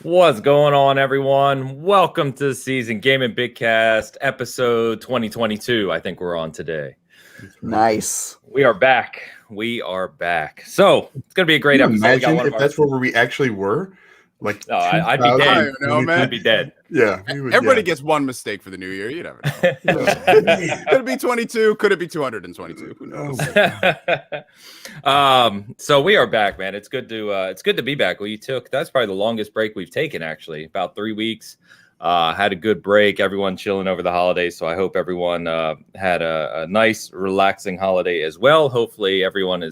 What's going on, everyone? Welcome to the Season Gaming Bitcast, episode 2022. I think we're on today. Nice. We are back. So it's gonna be a great episode. Imagine if that's where we actually were. Like, I'd be dead. I don't know, man. I'd be dead. Yeah, everybody gets one mistake for the new year. You never know. Could it be 22? Could it be 222? Who knows? So we are back, man. It's good to be back. That's probably the longest break we've taken, actually, about 3 weeks. Had a good break. Everyone chilling over the holidays. So I hope everyone had a nice, relaxing holiday as well. Hopefully everyone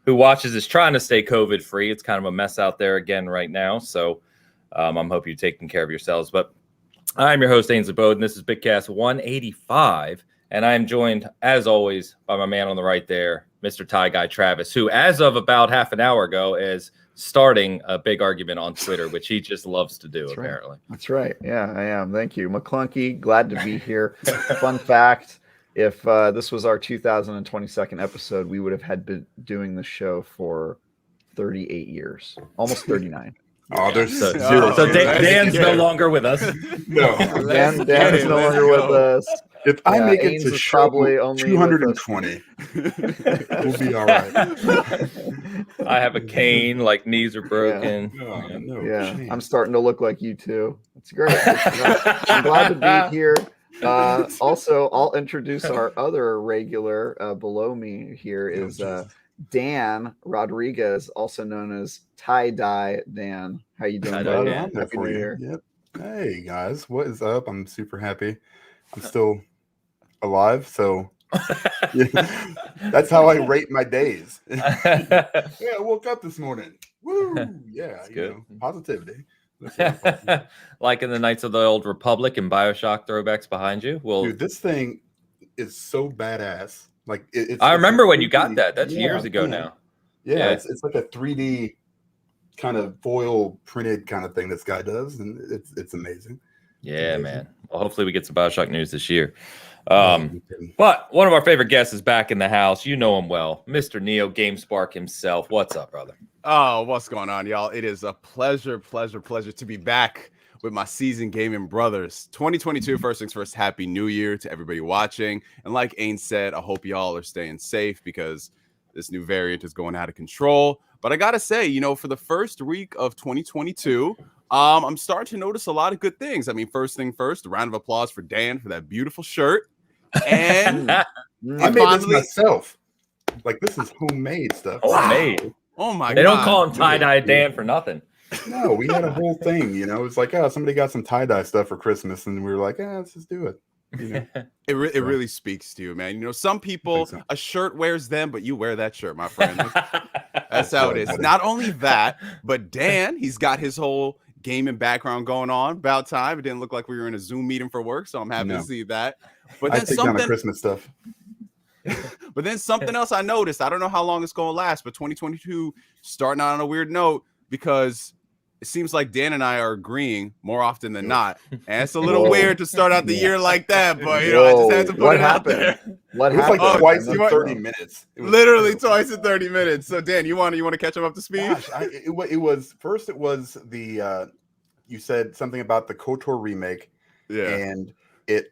who watches is trying to stay COVID free. It's kind of a mess out there again right now. So I'm hoping you're taking care of yourselves. But I'm your host, Ainsley Bowden. This is Bitcast 185. And I am joined, as always, by my man on the right there, Mr. Tie Guy Travis, who, as of about half an hour ago, is starting a big argument on Twitter, which he just loves to do, apparently. That's right. Yeah, I am. Thank you. McClunky, glad to be here. Fun fact, if this was our 2022nd episode, we would have had been doing the show for 38 years, almost 39. Oh, there's So zero. Dan's no longer with us. No. Dan is no longer with us. If I make it Ains to is show probably only 220, we'll be all right. I have a cane, like knees are broken. Yeah, I'm starting to look like you too. It's great. I'm glad to be here. Also, I'll introduce our other regular below me here is Dan Rodriguez, also known as Tie Dye Dan. How you doing, buddy? Happy New Year. Yep. Hey guys, what is up? I'm super happy. I'm still alive, so yeah, that's how I rate my days. Yeah, I woke up this morning. Woo! Yeah, positivity. Like in the Knights of the Old Republic and BioShock throwbacks behind you. Well, dude, this thing is so badass. Like I remember when you got that. That's years ago now. Yeah, it's like a 3D kind of foil printed kind of thing this guy does, and it's amazing. Yeah, amazing. Man. Well, hopefully we get some BioShock news this year. But one of our favorite guests is back in the house. You know him well, Mr. NeoGameSpark himself. What's up, brother? Oh, what's going on, y'all? It is a pleasure to be back with my seasoned gaming brothers. 2022, first things first, Happy New Year to everybody watching. And like Ain said, I hope y'all are staying safe because this new variant is going out of control. But I gotta say, for the first week of 2022, I'm starting to notice a lot of good things. I mean, first thing first, a round of applause for Dan for that beautiful shirt. And I made this myself. Like, this is homemade stuff. Homemade. Oh my God. They don't call him Tie-Dye Dan for nothing. No, we had a whole thing, It's like, somebody got some tie-dye stuff for Christmas, and we were like, let's just do it. It really speaks to you, man. Some people, a shirt wears them, but you wear that shirt, my friend. That's how it is. Not only that, but Dan, he's got his whole gaming background going on. About time. It didn't look like we were in a Zoom meeting for work, so I'm happy to see that. But then something Christmas stuff. But then something else I noticed. I don't know how long it's going to last, but 2022 starting out on a weird note because it seems like Dan and I are agreeing more often than not. And it's a little weird to start out the year like that, but I just had to put it out there. What happened? It was like twice in 30 minutes. Literally twice in 30 minutes. So Dan, you want to catch him up to speed? Gosh, it was the you said something about the KOTOR remake, and it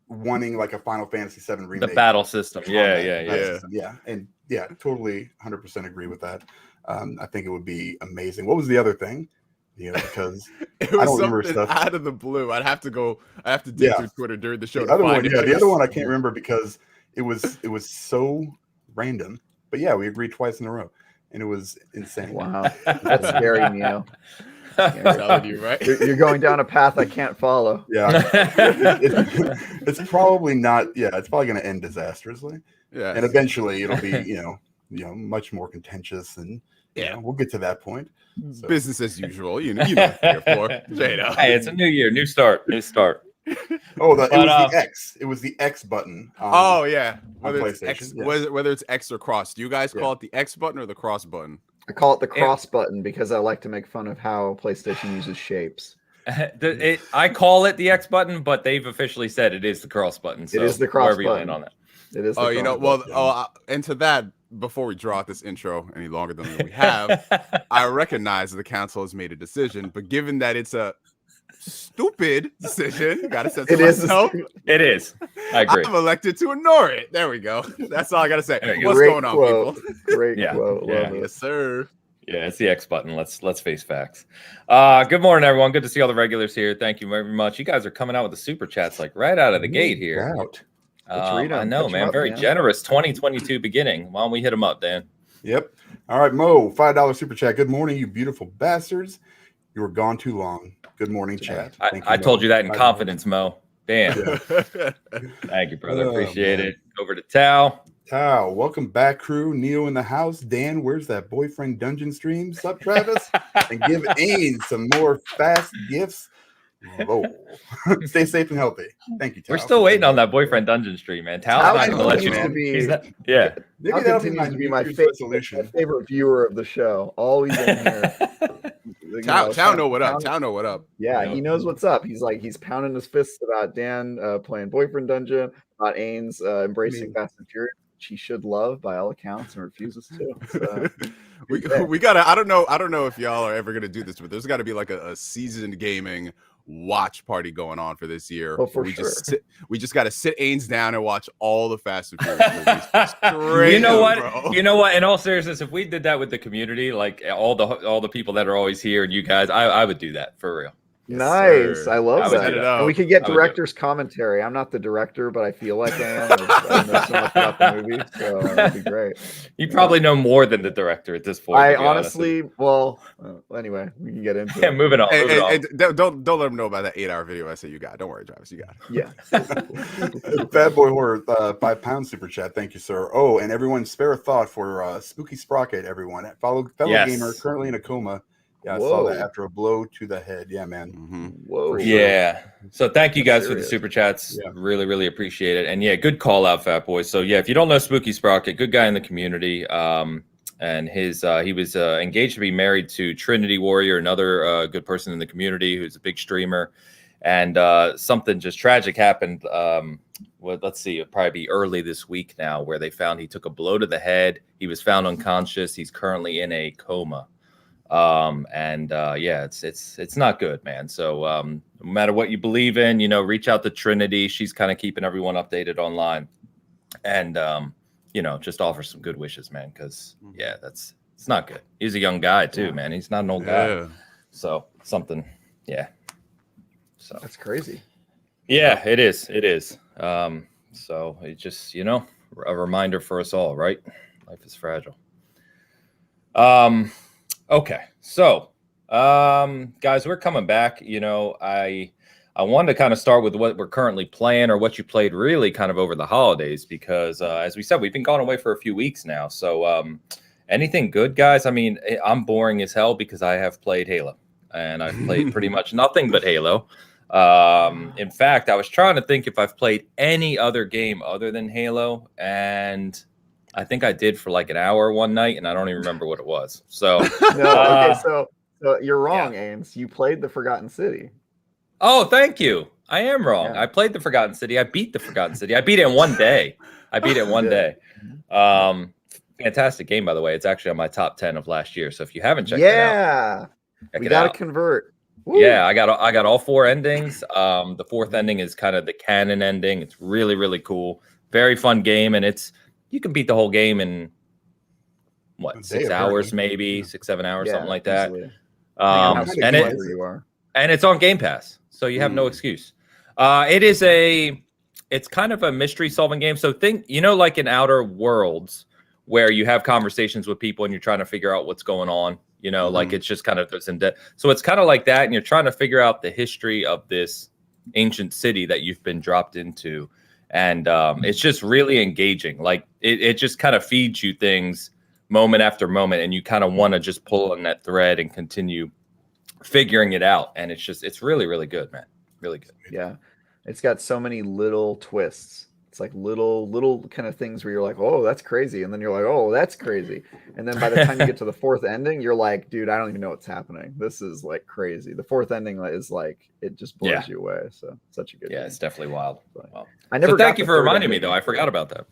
wanting like a Final Fantasy VII remake. The battle system. Yeah. And totally 100% agree with that. I think it would be amazing. What was the other thing? Because it was I don't remember stuff out of the blue. I have to dig through Twitter during the show. The other one I can't remember because it was so random. But yeah, we agreed twice in a row, and it was insane. Wow, that's scary, Neo. I'm telling you, right? You're going down a path I can't follow. Yeah, it's probably not. Yeah, it's probably going to end disastrously. Yeah, and eventually it'll be much more contentious, and we'll get to that point. So. Business as usual. You know what I'm here for. Hey, it's a new year, new start. Oh, it was the X. It was the X button. Whether it's X, whether it's X or cross. Do you guys call it the X button or the cross button? I call it the cross button because I like to make fun of how PlayStation uses shapes. I call it the X button, but they've officially said it is the cross button. So it is the cross button. You land on that. It is. Oh, the you know, Chromebook. well, and to that, before we draw out this intro any longer than we have, I recognize the council has made a decision, but given that it's a stupid decision, gotta censor myself. It is. I agree. I'm elected to ignore it. There we go. That's all I gotta say. What's Great going on, quote. people? Great Yeah. quote. Love it. Yes, sir. Yeah, it's the X button. Let's face facts. Good morning, everyone. Good to see all the regulars here. Thank you very much. You guys are coming out with the super chats like right out of the gate here. I know, man. Very generous 2022 beginning. Why don't we hit them up, Dan? Yep. All right, Mo, $5 super chat. Good morning, you beautiful bastards. You were gone too long. Good morning, chat. I told you that in confidence, Mo. Damn. Yeah. Thank you, brother. Appreciate it. Over to Tao. Tao, welcome back, crew. Neo in the house. Dan, where's that boyfriend dungeon stream? Sup, Travis? And give Ain some more fast gifts. Roll. Stay safe and healthy. Thank you, Tao. We're still waiting on that boyfriend dungeon stream, man. Tao's not going to let you in. Yeah. Maybe Tao that'll be continues to be my resolution. favorite viewer of the show. Always in here. Tao know what up. Tao know what up. Yeah, he knows what's up. He's pounding his fists about Dan playing boyfriend dungeon, about Ains embracing Fast and Furious, which he should love by all accounts and refuses to. So, we gotta. I don't know if y'all are ever gonna do this, but there's got to be like a seasoned gaming watch party going on for this year. Oh, for sure. We just got to sit Ains down and watch all the Fast and Furious movies. Straight you know up, what? bro. You know what? In all seriousness, if we did that with the community, like all the people that are always here and you guys, I would do that for real. Yes, nice. Sir. I love that. And we could get director's commentary. I'm not the director, but I feel like I am. I know so much about the movie, so that'd be great. You probably know more than the director at this point. I honestly, anyway, we can get into it. Moving on. And don't let them know about that 8-hour video essay you got. Don't worry, Travis, you got it. Yeah. Bad Boy Horror, £5 super chat. Thank you, sir. Oh, and everyone, spare a thought for Spooky Sprocket, everyone. Fellow gamer, currently in a coma. Yeah, I saw that after a blow to the head. Yeah, man. Mm-hmm. Whoa. Yeah. So thank you guys for the super chats. Yeah. Really, really appreciate it. And yeah, good call out, Fat Boy. So yeah, if you don't know Spooky Sprocket, good guy in the community. And he was engaged to be married to Trinity Warrior, another good person in the community who's a big streamer. And something just tragic happened. Let's see, it'll probably be early this week now, where they found he took a blow to the head. He was found unconscious. He's currently in a coma. It's not good, man. So no matter what you believe in, reach out to Trinity. She's kind of keeping everyone updated online, and just offer some good wishes, man, because it's not good. He's a young guy too, man. He's not an old guy. So something so that's crazy. Yeah, it is. So it's just a reminder for us all, right? Life is fragile. Okay, so guys, we're coming back. I wanted to kind of start with what we're currently playing, or what you played really kind of over the holidays, because as we said, we've been gone away for a few weeks now. So anything good, guys? I mean, I'm boring as hell because I have played Halo, and I've played pretty much nothing but Halo. In fact, I was trying to think if I've played any other game other than Halo, and I think I did for like an hour one night, and I don't even remember what it was. So so you're wrong, Ains. You played the Forgotten City. Oh, thank you. I am wrong. Yeah. I played the Forgotten City. I beat the Forgotten City. I beat it in one day. Fantastic game, by the way. It's actually on my top 10 of last year. So if you haven't checked it out, we got to convert. Woo. Yeah, I got all 4 endings. The 4th ending is kind of the canon ending. It's really, really cool. Very fun game, and you can beat the whole game in 6 hours, maybe 6-7 hours, something like that. And it's on Game Pass, so you have no excuse. It's kind of a mystery solving game. So think, like in Outer Worlds, where you have conversations with people and you're trying to figure out what's going on. Like it's just kind of goes in depth. So it's kind of like that, and you're trying to figure out the history of this ancient city that you've been dropped into. And it's just really engaging. Like it just kind of feeds you things moment after moment, and you kind of want to just pull on that thread and continue figuring it out. And it's really, really good, man. Really good. Yeah. It's got so many little twists. It's like little kind of things where you're like, oh, that's crazy, and then you're like, oh, that's crazy, and then by the time you get to the fourth ending, you're like, dude, I don't even know what's happening. This is like crazy. The fourth ending is like, it just blows you away. So such a good game. It's definitely wild. Wow. I never. So thank you for reminding me, though. I forgot about that.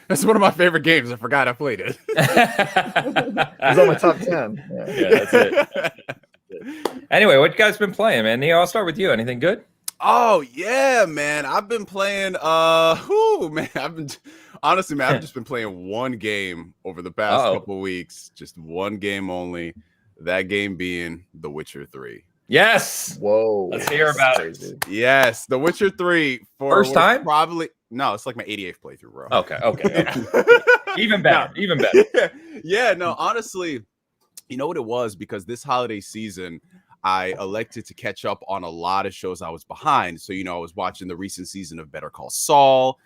That's one of my favorite games. I forgot I played it. It was on my top 10. Yeah, that's it. Anyway, what you guys been playing, man? Neo, I'll start with you. Anything good? Oh yeah, man. I've been playing man, honestly, man, I've just been playing one game over the past couple weeks. Just one game only. That game being The Witcher 3. Yes. Whoa. Let's hear about it. Yes, The Witcher 3 for first time? Probably no, it's like my 88th playthrough, bro. Okay. Even better. Even better. Yeah, no, honestly, you know what it was? Because this holiday season, I elected to catch up on a lot of shows I was behind. So, I was watching the recent season of Better Call Saul,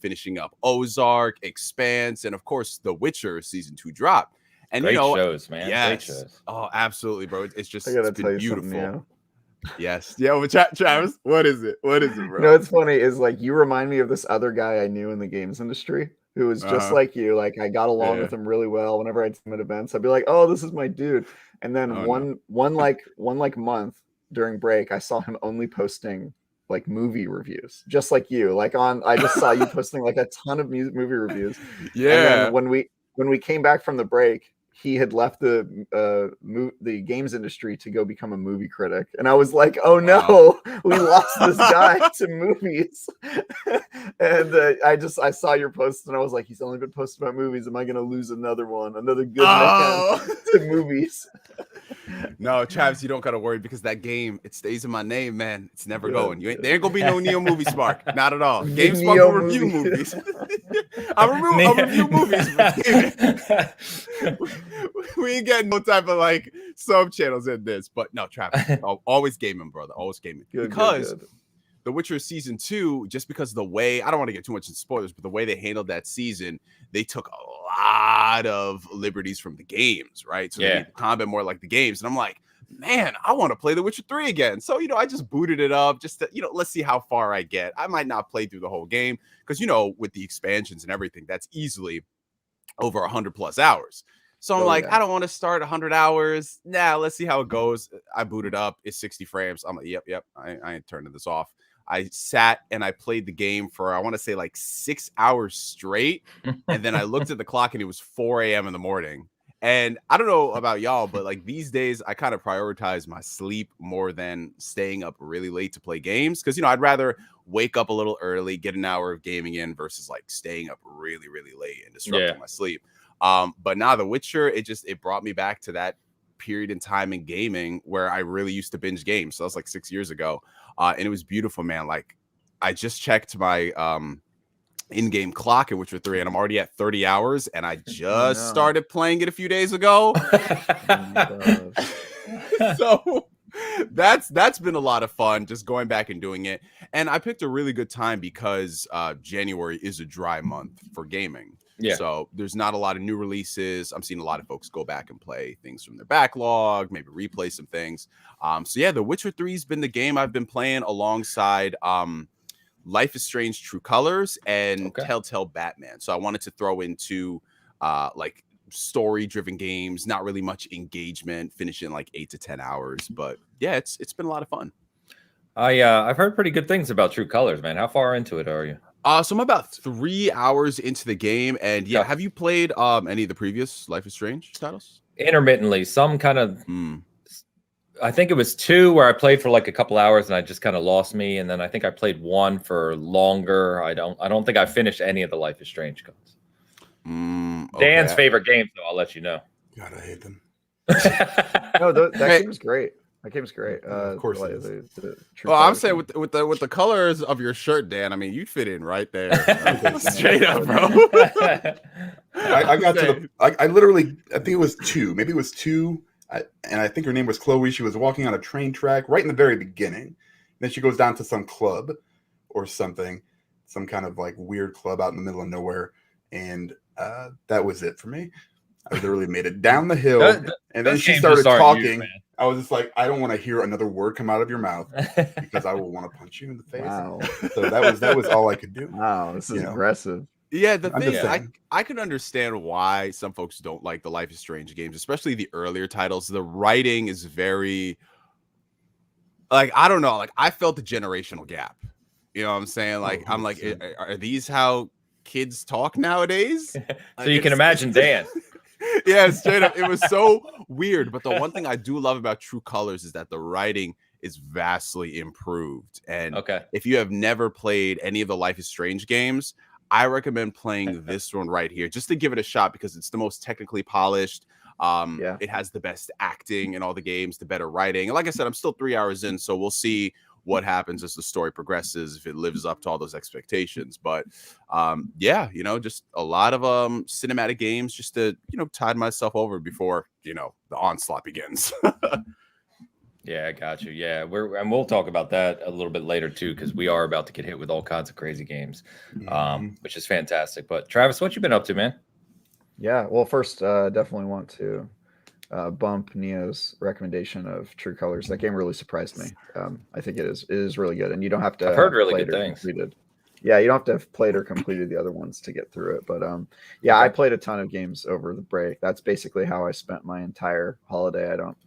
finishing up Ozark, Expanse, and of course, The Witcher season 2 dropped. And great shows, man. Yes. Great shows. Oh, absolutely, bro. It's just it's been beautiful. Yeah. Yes. Yeah, well, Travis, what is it? What is it, bro? What's funny is like you remind me of this other guy I knew in the games industry who was just like you. Like I got along with him really well. Whenever I'd see him at events, I'd be like, "Oh, this is my dude." And then one month during break, I saw him only posting like movie reviews, just like you. Like I just saw you posting like a ton of movie reviews. Yeah. And then when we came back from the break, he had left the games industry to go become a movie critic, and I was like, "Oh no, we lost this guy to movies." And I saw your post, and I was like, "He's only been posting about movies. Am I going to lose another good man to movies?" No, Travis, you don't gotta worry because that game, it stays in my name, man. It's never going. There ain't gonna be no NeoGameSpark, not at all. GameSpark will review movies. I'll review movies. We ain't getting no type of like sub channels in this, but no, Travis, always gaming, brother. Always gaming. Because The Witcher season 2, just because of the way, I don't want to get too much in spoilers, but the way they handled that season, they took a lot of liberties from the games, right? So they made the combat more like the games. And I'm like, man, I want to play The Witcher 3 again. So, I just booted it up just to, let's see how far I get. I might not play through the whole game because, with the expansions and everything, that's easily over 100+ hours. So I'm I don't want to start 100 hours. Nah, let's see how it goes. I booted up. It's 60 frames. I'm like, yep. I ain't turning this off. I sat and I played the game for, I want to say like 6 hours straight. And then I looked at the clock and it was 4 a.m. in the morning. And I don't know about y'all, but like these days I kind of prioritize my sleep more than staying up really late to play games. Cause I'd rather wake up a little early, get an hour of gaming in versus like staying up really, really late and disrupting my sleep. But now The Witcher, it brought me back to that period in time in gaming where I really used to binge games. So that was like 6 years ago. And it was beautiful, man. Like I just checked my in-game clock in Witcher 3 and I'm already at 30 hours and I just started playing it a few days ago. So that's been a lot of fun just going back and doing it. And I picked a really good time because January is a dry month for gaming. Yeah. So there's not a lot of new releases. I'm seeing a lot of folks go back and play things from their backlog, maybe replay some things. So yeah, The Witcher 3 has been the game I've been playing alongside Life is Strange True Colors and Telltale Batman. So I wanted to throw into like story-driven games, not really much engagement, finishing like 8 to 10 hours. But yeah, it's been a lot of fun. I've heard pretty good things about True Colors, man. How far into it are you? So I'm about 3 hours into the game, and have you played any of the previous Life is Strange titles? Intermittently, some kind of. I think it was 2 where I played for like a couple hours and I just kind of lost me, and then I think I played 1 for longer. I don't think I finished any of the Life is Strange games. Dan's favorite game, though. I'll let you know. God, I hate them. No, that game was great. That game's great. Of course, I'm saying with the colors of your shirt, Dan. I mean, you'd fit in right there. Straight up, bro. I got to I literally, I think it was 2. Maybe it was 2. And I think her name was Chloe. She was walking on a train track right in the very beginning. Then she goes down to some club or something, some kind of like weird club out in the middle of nowhere, and that was it for me. I literally made it down the hill, and then she started talking. I was just like, I don't want to hear another word come out of your mouth because I will want to punch you in the face. Wow. So that was all I could do. Wow, this is aggressive. Yeah, the I'm thing just is, saying. I can understand why some folks don't like the Life is Strange games, especially the earlier titles. The writing is very, like, I don't know, like I felt the generational gap. You know what I'm saying? Like, I'm like, 100%. are these how kids talk nowadays? So Like, you can imagine Dan. Yeah, straight up. It was so weird. But the one thing I do love about True Colors is that the writing is vastly improved. And Okay. if you have never played any of the Life is Strange games, I recommend playing this one right here just to give it a shot because it's the most technically polished. It has the best acting in all the games, the better writing. And like I said, I'm still 3 hours in, so we'll see what happens as the story progresses, if it lives up to all those expectations. But yeah, you know, just a lot of cinematic games just to, you know, tide myself over before, you know, the onslaught begins. Yeah, I got you. Yeah, we'll talk about that a little bit later too, because we are about to get hit with all kinds of crazy games, which is fantastic. But Travis, what you been up to, man? Yeah, well, first, definitely want to bump Neo's recommendation of True Colors. That game really surprised me. I think it is really good, and you don't have to. I've heard really played good or things. completed. Yeah, you don't have to have played or completed the other ones to get through it. But yeah, I played a ton of games over the break. That's basically how I spent my entire holiday. I don't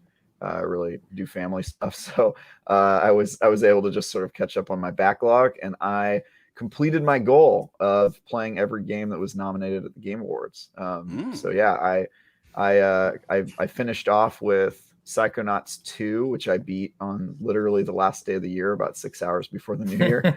really do family stuff, so I was able to just sort of catch up on my backlog, and I completed my goal of playing every game that was nominated at the Game Awards. So yeah, I finished off with Psychonauts 2, which I beat on literally the last day of the year, about 6 hours before the new year.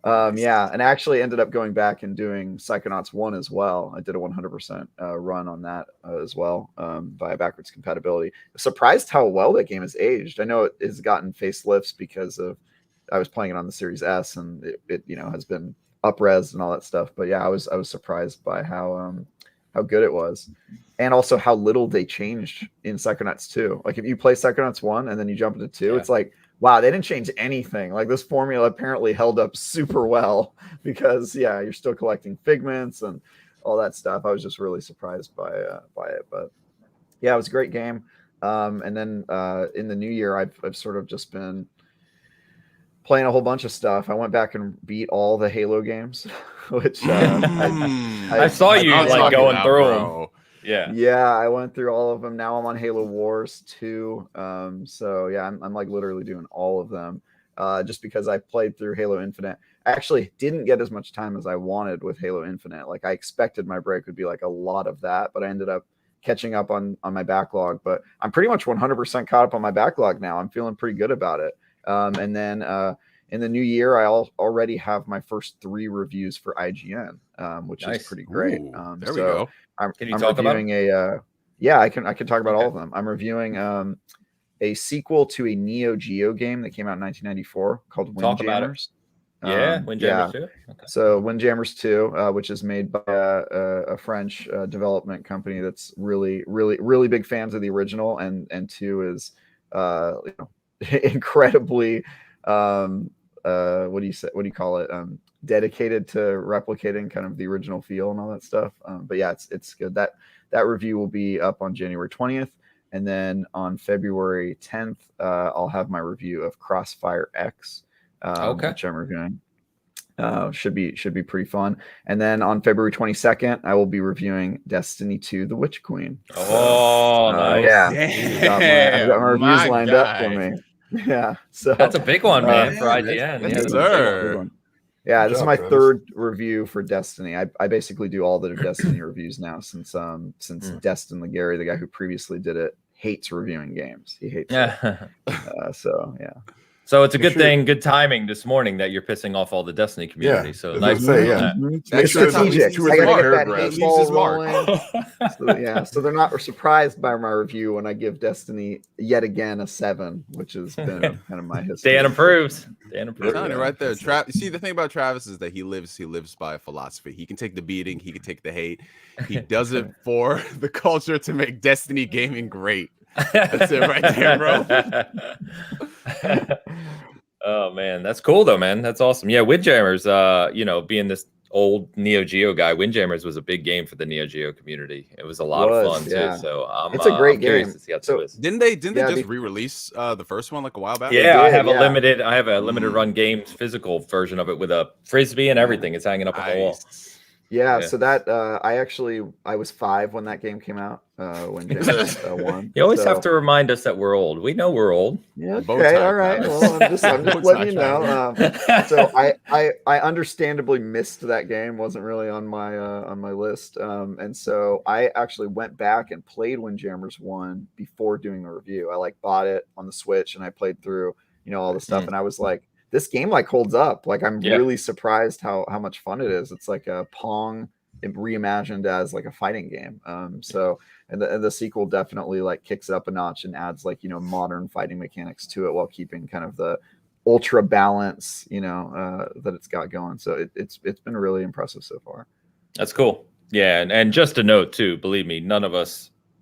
Yeah, and I actually ended up going back and doing Psychonauts 1 as well. I did a 100% run on that as well via backwards compatibility. Surprised how well that game has aged. I know it has gotten facelifts because of I was playing it on the Series S, and it you know has been up-res and all that stuff. But yeah, I was surprised by how good it was, and also how little they changed in Psychonauts 2. Like if you play Psychonauts 1 and then you jump into 2, it's like, wow, they didn't change anything. Like this formula apparently held up super well because yeah, you're still collecting figments and all that stuff. I was just really surprised by it, but yeah, it was a great game. And then in the new year, I've sort of just been playing a whole bunch of stuff. I went back and beat all the Halo games, which I saw you like going through them. Yeah, I went through all of them. Now I'm on Halo Wars 2. So yeah, I'm like literally doing all of them. Just because I played through Halo Infinite. I actually didn't get as much time as I wanted with Halo Infinite. Like I expected my break would be like a lot of that, but I ended up catching up on my backlog. But I'm pretty much 100% caught up on my backlog now. I'm feeling pretty good about it. And then in the new year, I already have my first 3 reviews for IGN, which is pretty great. There we go. Can you talk about yeah, I can talk about all of them. I'm reviewing a sequel to a Neo Geo game that came out in 1994 called Windjammers. Windjammers 2. Okay. So Windjammers 2, which is made by a French development company that's really big fans of the original, and 2 is incredibly what do you call it, dedicated to replicating kind of the original feel and all that stuff. But yeah, it's good. That review will be up on January 20th, and then on February 10th I'll have my review of Crossfire X, which I'm reviewing. Should be pretty fun. And then on February 22nd I will be reviewing Destiny 2 The Witch Queen. Nice. Yeah, I've got my reviews lined up for me. Yeah, so that's a big one, man, for IGN. Yes, sir. Yeah, this is my third review for Destiny. I basically do all the Destiny reviews now since Destin Legary, the guy who previously did it, hates reviewing games. He hates it. So yeah. So it's a good thing, good timing this morning that you're pissing off all the Destiny community. Yeah, so nice. It's strategic. I gotta get that hate ball rolling. So they're not surprised by my review when I give Destiny yet again a 7, which has been kind of my history. Dan approves. Right there. You see, the thing about Travis is that he lives by a philosophy. He can take the beating, he can take the hate. He does it for the culture to make Destiny gaming great. That's it right there, bro. Oh man, that's cool though, man. That's awesome. Yeah, Windjammers, being this old Neo Geo guy, Windjammers was a big game for the Neo Geo community. It was a lot of fun too. So it's a great I'm curious game. to see how So it is. Didn't they just re-release the first one like a while back? Yeah, did, I have a limited run games physical version of it with a frisbee and everything. It's hanging up on the wall. Yeah, so that I was 5 when that game came out. When James won. You always have to remind us that we're old. We know we're old. Yeah, okay, all right. Well, I'm just letting you know. So I understandably missed that game. Wasn't really on my list. And so I actually went back and played Windjammers 1 before doing the review. I bought it on the Switch and I played through all the stuff, and I was like, this game holds up. I'm really surprised how much fun it is. It's like a Pong reimagined as a fighting game. So and the sequel definitely kicks it up a notch and adds modern fighting mechanics to it while keeping kind of the ultra balance that it's got going. So it's been really impressive so far. That's cool. Yeah, and just a note too, believe me,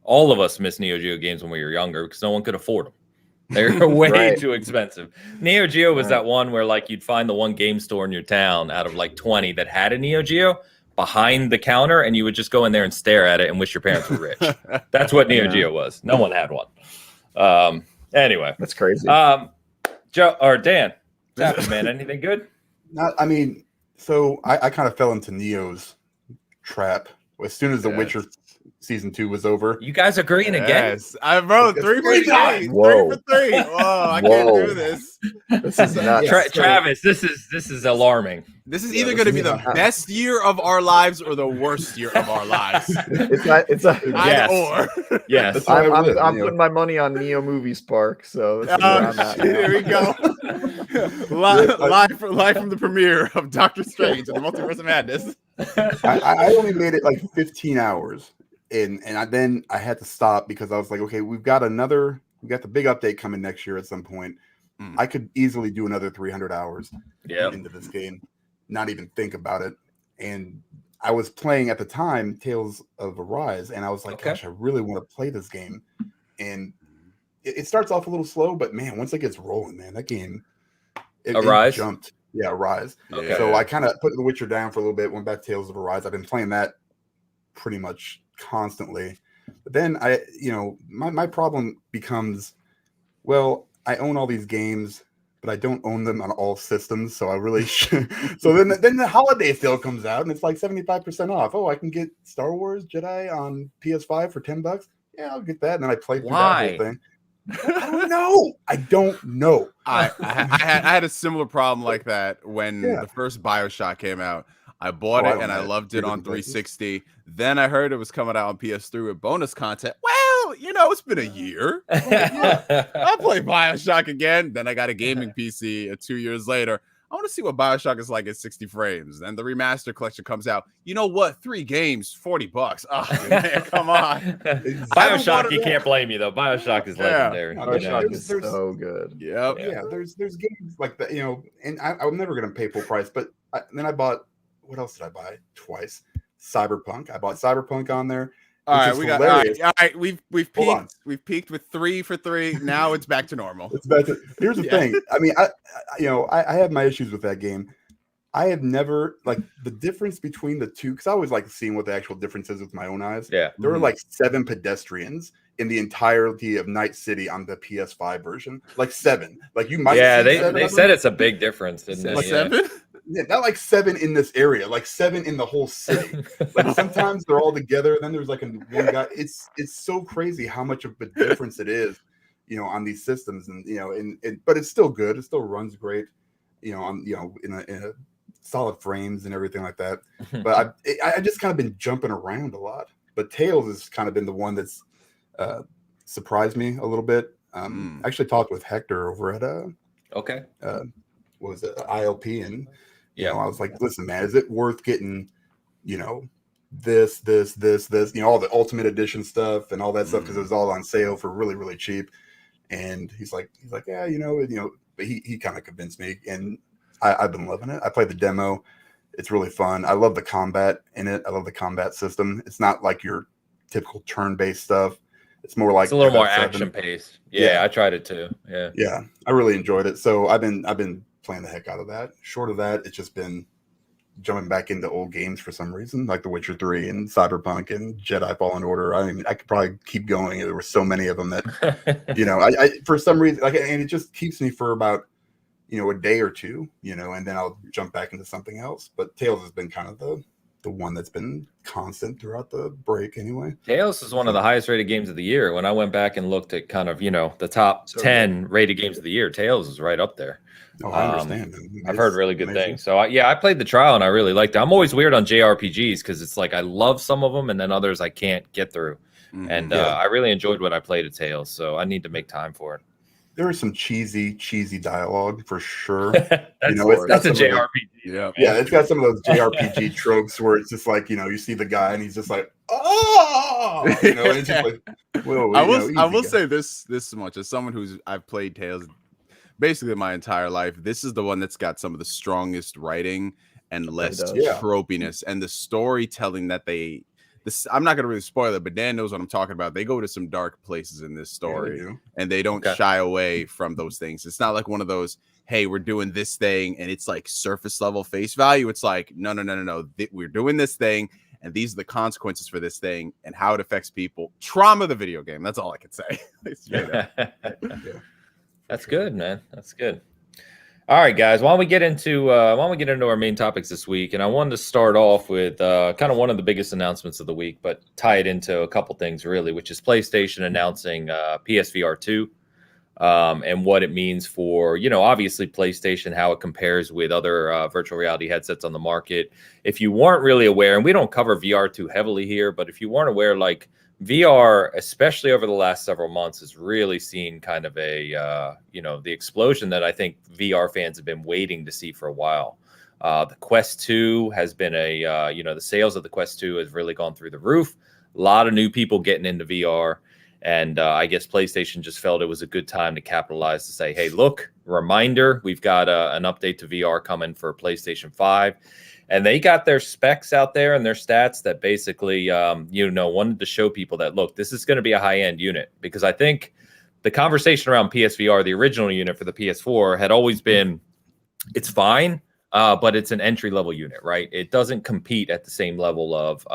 all of us missed Neo Geo games when we were younger because no one could afford them. They're way too expensive. Neo Geo was that one where you'd find the one game store in your town out of 20 that had a Neo Geo behind the counter, and you would just go in there and stare at it and wish your parents were rich. That's what Neo Geo was. No one had one. Anyway, that's crazy. Joe or Dan, what's happening, man? Anything good? So I kind of fell into Neo's trap as soon as The Witcher season 2 was over. You guys agreeing again? Yes, I wrote 3 for 3. 3 for 3. Whoa, I can't do this. This is nuts. Travis, this is alarming. This is either going to be the best year of our lives or the worst year of our lives. It's a yes. Yes. I'm putting my money on NeoGameSpark. So here we go. live from the premiere of Doctor Strange and the Multiverse of Madness. I only made it 15 hours. And then I had to stop because I was like, okay, we got the big update coming next year at some point. I could easily do another 300 hours into this game, not even think about it. And I was playing at the time Tales of Arise, and I was like, gosh, I really want to play this game. And it starts off a little slow, but man, once it gets rolling, man, that game Arise it jumped. Yeah, Arise. Okay. So I kind of put The Witcher down for a little bit, went back to Tales of Arise. I've been playing that pretty much constantly. But then my problem becomes, well, I own all these games, but I don't own them on all systems, so I really should. So then the holiday sale comes out and it's 75% off. Oh, I can get Star Wars Jedi on PS5 for $10. Yeah, I'll get that. And then I play through that whole thing. I don't know. I had a similar problem like that when the first BioShock came out. I bought it and I loved it on 360. Then I heard it was coming out on PS3 with bonus content. Well, it's been a year. I'll play BioShock again. Then I got a gaming PC 2 years later. I want to see what BioShock is like at 60 frames. Then the remaster collection comes out. You know what? 3 games, $40. Oh, man, come on. BioShock, you can't blame you though. BioShock is legendary. BioShock is so good. Yep. Yeah, there's games like that, and I'm never gonna pay full price. But then I bought. What else did I buy? Twice. Cyberpunk. I bought Cyberpunk on there. All right, we've peaked. We've peaked with 3 for 3. Now it's back to normal. Here's the thing. I mean, I have my issues with that game. I have never the difference between the two, because I always like seeing what the actual difference is with my own eyes. Yeah, there were 7 pedestrians in the entirety of Night City on the PS5 version. 7. You might. Yeah, they said it's a big difference. Isn't it? 7. Yeah, not 7 in this area, 7 in the whole city. Sometimes they're all together, then there's one guy. It's so crazy how much of a difference it is, on these systems, and but it's still good. It still runs great, in a solid frames and everything like that. But I just kind of been jumping around a lot. But Tales has kind of been the one that's surprised me a little bit. I actually talked with Hector over at what was it, ILP, and I was like, listen, man, is it worth getting, this, all the Ultimate Edition stuff and all that stuff, because it was all on sale for really, really cheap. And he's like, yeah, but he kind of convinced me, and I've been loving it. I played the demo. It's really fun. I love the combat in it. I love the combat system. It's not like your typical turn-based stuff. It's more like it's a little more action-paced. Yeah, I tried it too. Yeah, I really enjoyed it. So I've been playing the heck out of that. Short of that, it's just been jumping back into old games for some reason, like The Witcher 3 and Cyberpunk and Jedi Fallen Order. I mean, I could probably keep going. There were so many of them that, you know, I for some reason, like, and it just keeps me for about, you know, a day or two, you know, and then I'll jump back into something else. But Tales has been kind of the one that's been constant throughout the break anyway. Tales is one of the highest rated games of the year. When I went back and looked at kind of, you know, the top 10 rated games of the year, Tales is right up there. Oh, I understand. I've heard really good things. So I played the trial and I really liked it. I'm always weird on JRPGs because it's like I love some of them and then others I can't get through. And I really enjoyed what I played at Tales, so I need to make time for it. There is some cheesy dialogue for sure. That's a JRPG. Yeah, it's got some of those JRPG tropes where it's just like, you know, you see the guy and he's just like, oh, you know, and it's just like, whoa. I will say this much as someone I've played Tales basically my entire life. This is the one that's got some of the strongest writing and less tropiness, and the storytelling that I'm not going to really spoil it, but Dan knows what I'm talking about. They go to some dark places in this story, and they don't shy away from those things. It's not like one of those, hey, we're doing this thing, and it's like surface level face value. It's like, no. We're doing this thing, and these are the consequences for this thing and how it affects people. Trauma the video game. That's all I can say. That's good, man. That's good. All right, guys. Why don't we get into our main topics this week? And I wanted to start off with kind of one of the biggest announcements of the week, but tie it into a couple things really, which is PlayStation announcing PS VR2 and what it means for, you know, obviously PlayStation, how it compares with other virtual reality headsets on the market. If you weren't really aware, and we don't cover VR2 heavily here, but if you weren't aware, like VR, especially over the last several months, has really seen kind of a, you know, the explosion that I think VR fans have been waiting to see for a while. The Quest 2 has been you know, the sales of the Quest 2 has really gone through the roof. A lot of new people getting into VR. And I guess PlayStation just felt it was a good time to capitalize to say, hey, look, reminder, we've got an update to VR coming for PlayStation 5. And they got their specs out there and their stats that basically, you know, wanted to show people that, look, this is going to be a high-end unit. Because I think the conversation around PSVR, the original unit for the PS4, had always been, it's fine, but it's an entry-level unit, right? It doesn't compete at the same level of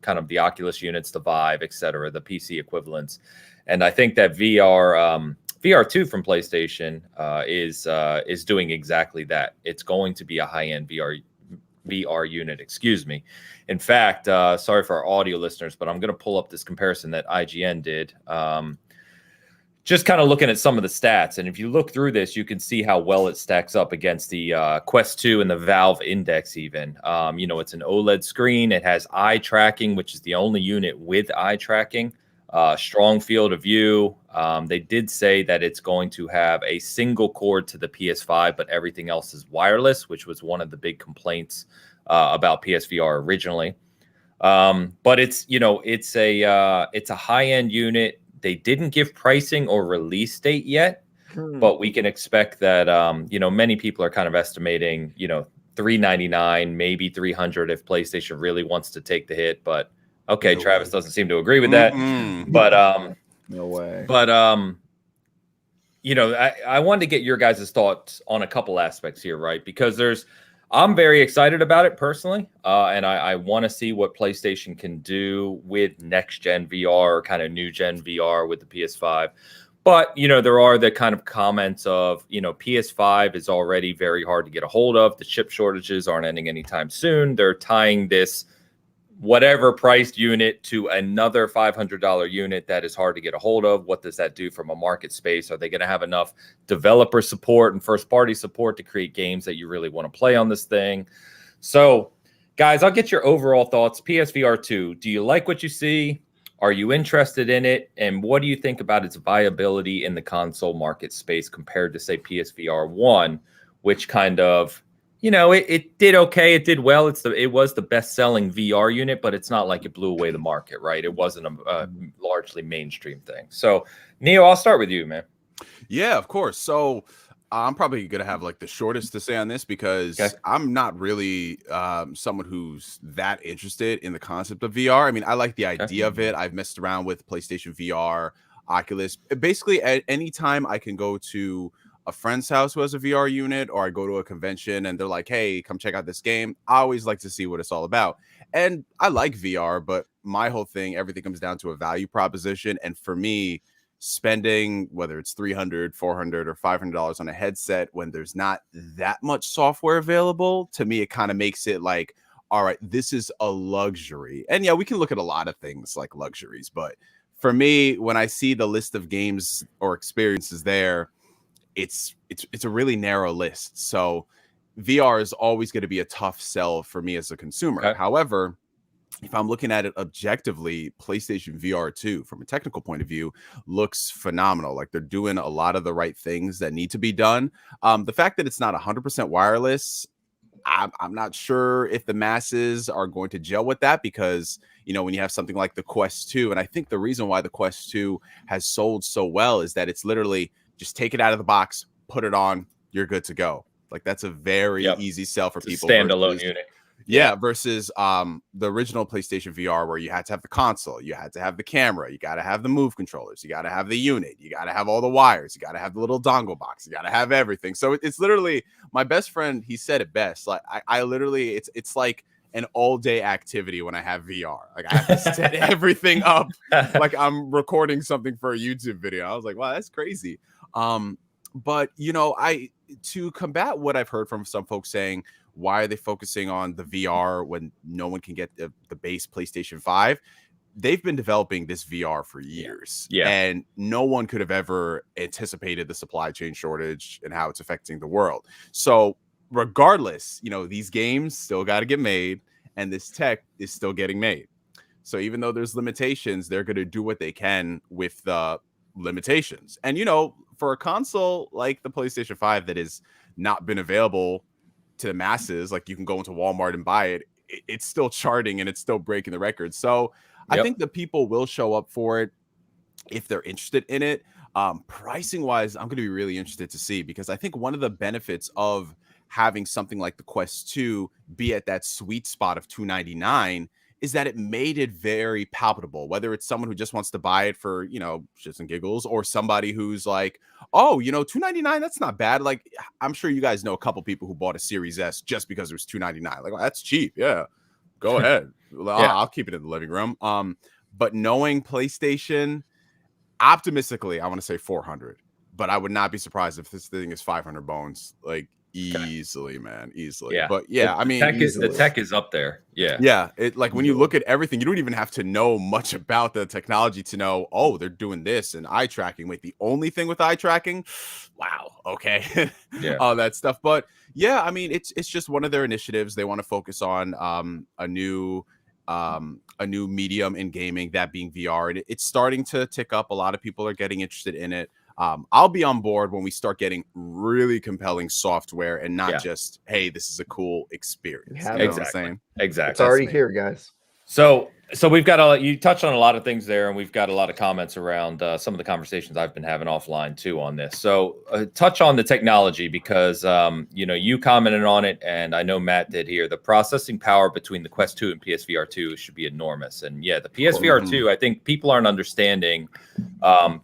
kind of the Oculus units, the Vive, et cetera, the PC equivalents. And I think that VR2 from PlayStation is doing exactly that. It's going to be a high-end VR unit, excuse me. In fact, sorry for our audio listeners, but I'm going to pull up this comparison that IGN did. Just kind of looking at some of the stats. And if you look through this, you can see how well it stacks up against the Quest 2 and the Valve Index even. You know, it's an OLED screen. It has eye tracking, which is the only unit with eye tracking. Strong field of view. They did say that it's going to have a single cord to the PS5, but everything else is wireless, which was one of the big complaints about PSVR originally. But it's, you know, it's a high-end unit. They didn't give pricing or release date yet, but we can expect that, you know, many people are kind of estimating, you know, $399, maybe $300 if PlayStation really wants to take the hit. But okay, no Travis way. Doesn't seem to agree with that. But no way. But you know, I wanted to get your guys' thoughts on a couple aspects here, right? Because I'm very excited about it personally, and I want to see what PlayStation can do with next-gen VR or kind of new-gen VR with the PS5. But, you know, there are the kind of comments of, you know, PS5 is already very hard to get a hold of. The chip shortages aren't ending anytime soon. They're tying this whatever priced unit to another $500 unit that is hard to get a hold of. What does that do from a market space? Are they going to have enough developer support and first party support to create games that you really want to play on this thing? So guys, I'll get your overall thoughts. PSVR 2, do you like what you see? Are you interested in it? And what do you think about its viability in the console market space compared to, say, PSVR 1, which kind of, you know, it did okay. It did well. It was the best-selling VR unit, but it's not like it blew away the market, right? It wasn't a largely mainstream thing. So, Neo, I'll start with you, man. Yeah, of course. So I'm probably going to have like the shortest to say on this because I'm not really someone who's that interested in the concept of VR. I mean, I like the idea of it. I've messed around with PlayStation VR, Oculus. Basically, at any time I can go to a friend's house who has a VR unit, or I go to a convention and they're like, hey, come check out this game, I always like to see what it's all about. And I like VR, but my whole thing, everything comes down to a value proposition. And for me, spending whether it's $300, $400, or $500 on a headset when there's not that much software available, to me, it kind of makes it like, all right, this is a luxury. And yeah, we can look at a lot of things like luxuries, but for me, when I see the list of games or experiences there, it's a really narrow list. So VR is always going to be a tough sell for me as a consumer. Okay. However, if I'm looking at it objectively, PlayStation VR2, from a technical point of view, looks phenomenal. Like, they're doing a lot of the right things that need to be done. The fact that it's not 100% wireless, I'm not sure if the masses are going to gel with that, because, you know, when you have something like the Quest 2, and I think the reason why the Quest 2 has sold so well is that it's literally just take it out of the box, put it on, you're good to go. Like, that's a very easy sell for people. Standalone unit. Yeah, versus the original PlayStation VR, where you had to have the console, you had to have the camera, you got to have the Move controllers, you got to have the unit, you got to have all the wires, you got to have the little dongle box, you got to have everything. So it's literally, my best friend, he said it best. Like, I literally, it's like an all-day activity when I have VR. Like, I have to set everything up like I'm recording something for a YouTube video. I was like, wow, that's crazy. But you know, to combat what I've heard from some folks saying, why are they focusing on the VR when no one can get the base PlayStation 5? They've been developing this VR for years. Yeah. And no one could have ever anticipated the supply chain shortage and how it's affecting the world. So regardless, you know, these games still got to get made, and this tech is still getting made. So even though there's limitations, they're going to do what they can with the limitations. And, you know, for a console like the PlayStation 5 that has not been available to the masses, like you can go into Walmart and buy it, it's still charting and it's still breaking the records. So I think the people will show up for it if they're interested in it. Pricing wise, I'm going to be really interested to see, because I think one of the benefits of having something like the Quest 2 be at that sweet spot of $299 is that it made it very palpable, whether it's someone who just wants to buy it for, you know, shits and giggles, or somebody who's like, oh, you know, $299, that's not bad. Like, I'm sure you guys know a couple people who bought a Series S just because it was $299. Like, well, that's cheap. Yeah, go ahead. I'll keep it in the living room. But knowing PlayStation, optimistically, I want to say 400, but I would not be surprised if this thing is 500 bones. Like, easily, man, easily. Yeah, but yeah, I mean, the tech is up there. Yeah. It, like, when you look at everything, you don't even have to know much about the technology to know, oh, they're doing this and eye tracking. Wait, the only thing with eye tracking? Wow. Okay. All that stuff. But yeah, I mean, it's just one of their initiatives. They want to focus on a new medium in gaming, that being VR, and it's starting to tick up. A lot of people are getting interested in it. I'll be on board when we start getting really compelling software and not just, hey, this is a cool experience. You know what I'm saying? Exactly. It's already here, guys. So we've got you touched on a lot of things there, and we've got a lot of comments around some of the conversations I've been having offline too on this. So touch on the technology, because you know, you commented on it, and I know Matt did here. The processing power between the Quest 2 and PSVR2 should be enormous. And yeah, the PSVR2, I think people aren't understanding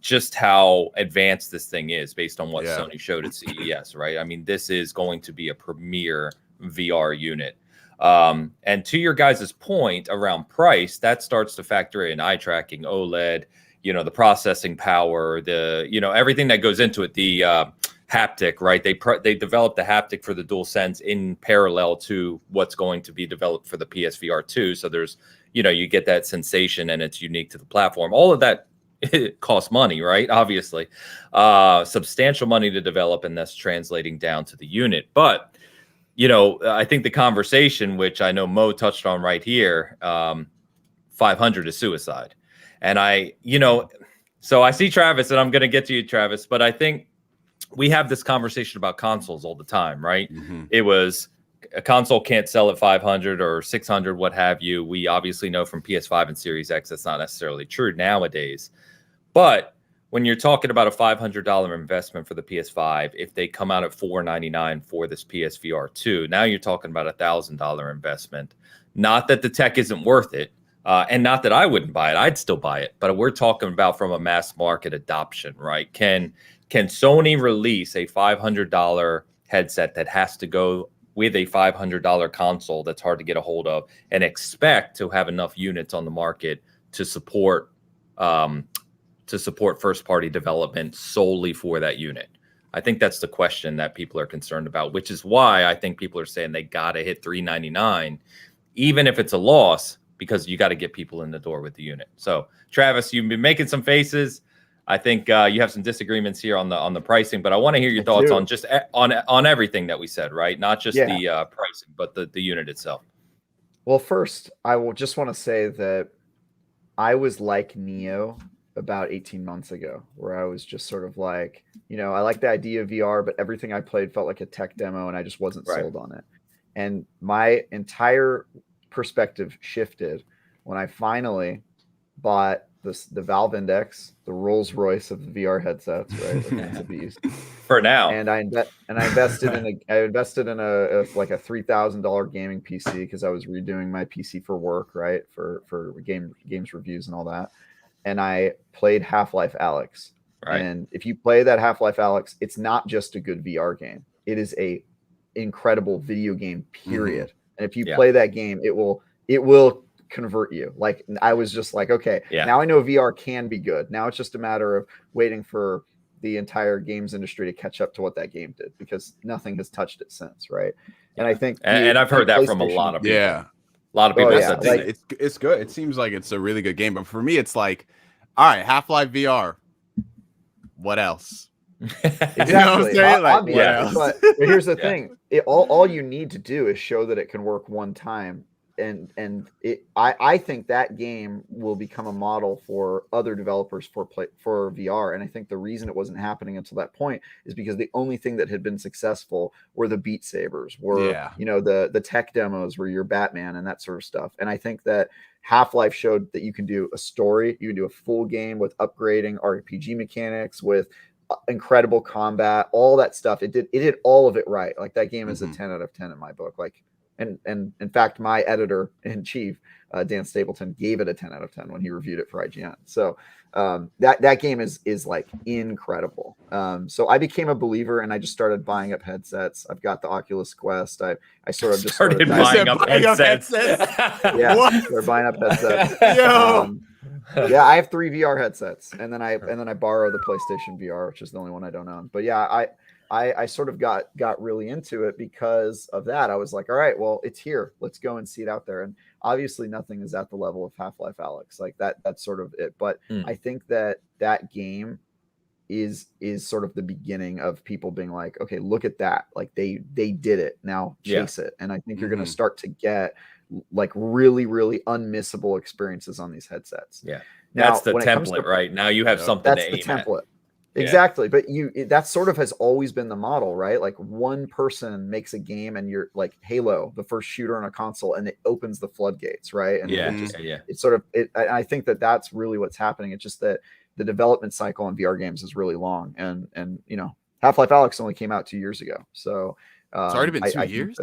just how advanced this thing is based on what Sony showed at CES, right? I mean, this is going to be a premier VR unit. And to your guys' point around price, that starts to factor in eye tracking, OLED, you know, the processing power, the, you know, everything that goes into it, the haptic, right? They developed the haptic for the DualSense in parallel to what's going to be developed for the PSVR2. So there's, you know, you get that sensation, and it's unique to the platform. All of that, it costs money, right? Obviously, substantial money to develop, and that's translating down to the unit. But you know, I think the conversation, which I know Mo touched on right here, 500 is suicide. And you know, so I see Travis, and I'm going to get to you, Travis, but I think we have this conversation about consoles all the time, right? Mm-hmm. It was a console can't sell at 500 or 600, what have you. We obviously know from PS5 and Series X, that's not necessarily true nowadays. But when you're talking about a $500 investment for the PS5, if they come out at $499 for this PSVR2, now you're talking about $1,000 investment. Not that the tech isn't worth it, and not that I wouldn't buy it. I'd still buy it. But we're talking about from a mass market adoption, right? Can can Sony release a $500 headset that has to go with a $500 console that's hard to get a hold of and expect to have enough units on the market to support first party development solely for that unit? I think that's the question that people are concerned about, which is why I think people are saying they got to hit $399, even if it's a loss, because you got to get people in the door with the unit. So Travis, you've been making some faces. I think you have some disagreements here on the pricing, but I want to hear your thoughts on just on everything that we said, right? Not just the pricing, but the unit itself. Well, first, I will just want to say that I was like Neo about 18 months ago, where I was just sort of like, I like the idea of VR, but everything I played felt like a tech demo and I just wasn't sold on it. And my entire perspective shifted when I finally bought the Valve Index, the Rolls Royce of the VR headsets, right? Like, it's a beast. For now. And I invested in a like a $3,000 gaming PC because I was redoing my PC for work, right? For games reviews and all that. And I played Half-Life Alyx. Right. And if you play that Half-Life Alyx, it's not just a good VR game. It is a incredible video game, period. And if you play that game, it will convert you. Like, I was just like, okay, now I know VR can be good. Now it's just a matter of waiting for the entire games industry to catch up to what that game did, because nothing has touched it since, right? And I think, and I've heard that from a lot of people. Yeah. A lot of people said like, it's good. It seems like it's a really good game, but for me, it's like, all right, Half-Life VR. What else? Exactly. You know what I'm saying? Like, but here's the thing: all you need to do is show that it can work one time, and I think that game will become a model for other developers for VR. And I think the reason it wasn't happening until that point is because the only thing that had been successful were the Beat Sabers, were the tech demos, were your Batman and that sort of stuff. And I think that Half-Life showed that you can do a story, you can do a full game with upgrading RPG mechanics, with incredible combat, all that stuff. It did all of it right. Like, that game is a 10 out of 10 in my book. Like, and in fact, my editor in chief, Dan Stapleton, gave it a 10 out of 10 when he reviewed it for IGN. So that game is like incredible. So I became a believer and I just started buying up headsets. I've got the Oculus Quest. I sort of just started buying up headsets. Started buying up headsets. Yeah, I have 3 VR headsets, and then I borrow the PlayStation VR, which is the only one I don't own. But yeah, I sort of got really into it because of that. I was like, all right, well, it's here. Let's go and see it out there. And obviously nothing is at the level of Half-Life Alyx. Like, that's sort of it. But I think that game is sort of the beginning of people being like, okay, look at that. Like, they did it. Now chase it. And I think you're going to start to get like really, really unmissable experiences on these headsets. Yeah. Now, that's the template, right? Now you have something to aim at. That's the template. Exactly. But that sort of has always been the model, right? Like, one person makes a game and you're like Halo, the first shooter on a console, and it opens the floodgates, right? And it's sort of I think that really what's happening. It's just that the development cycle on VR games is really long, and Half-Life Alyx only came out 2 years ago. So it's already been 2 years.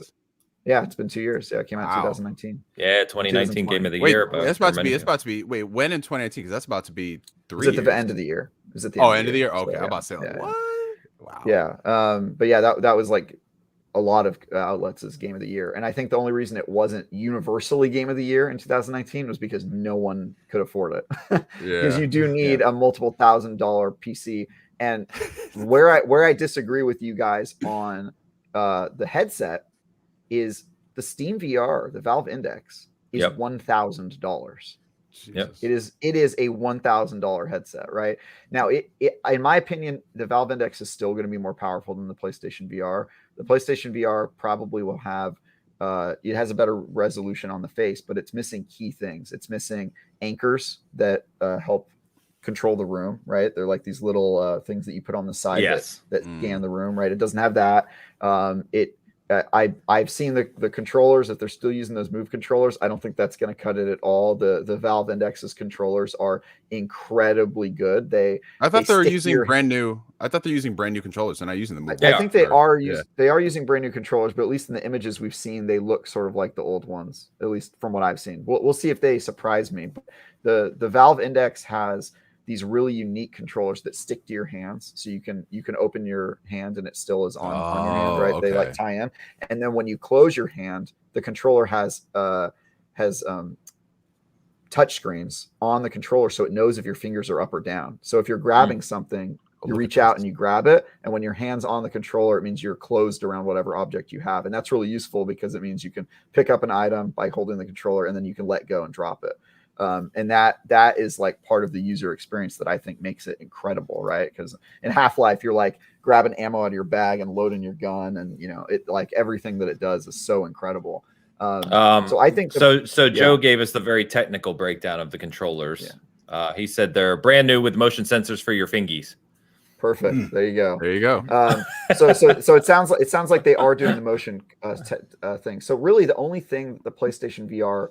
Yeah, it's been 2 years. Yeah, it came out in 2019. Yeah, 2019 Game of the Year. But that's about to be. Wait, when in 2019? Because that's about to be 3 years. It's at the end of the year. End of the year. Okay, I'm about to say, what? Wow. Yeah. But yeah, that was like a lot of outlets as Game of the Year. And I think the only reason it wasn't universally Game of the Year in 2019 was because no one could afford it. Because you do need a multiple $1,000 PC. And where I disagree with you guys on the headset is the Steam VR, the Valve Index, is $1,000. Yep. It is a $1,000 headset, right? Now, in my opinion, the Valve Index is still going to be more powerful than the PlayStation VR. The PlayStation VR probably will have it has a better resolution on the face, but it's missing key things. It's missing anchors that help control the room, right? They're like these little things that you put on the side that scan the room, right? It doesn't have that. I've seen the controllers. If they're still using those Move controllers, I don't think that's going to cut it at all. The Valve Index's controllers are incredibly good. I thought they were using brand new. I thought they're using brand new controllers. They're not using the Move. I think they are using brand new controllers, but at least in the images we've seen, they look sort of like the old ones. At least from what I've seen. We'll see if they surprise me. But the Valve Index has these really unique controllers that stick to your hands, so you can open your hand and it still is on your hand, right? They like tie in, and then when you close your hand, the controller has touch screens on the controller, so it knows if your fingers are up or down. So if you're grabbing something, you reach out and you grab it, and when your hand's on the controller, it means you're closed around whatever object you have, and that's really useful because it means you can pick up an item by holding the controller, and then you can let go and drop it. And that is like part of the user experience that I think makes it incredible, right? Because in Half-Life, you're like grabbing ammo out of your bag and loading your gun, and it like everything that it does is so incredible. So I think Joe gave us the very technical breakdown of the controllers. He said they're brand new with motion sensors for your fingies. Perfect. There you go. There you go. So it sounds like they are doing the motion thing. So really, the only thing the PlayStation VR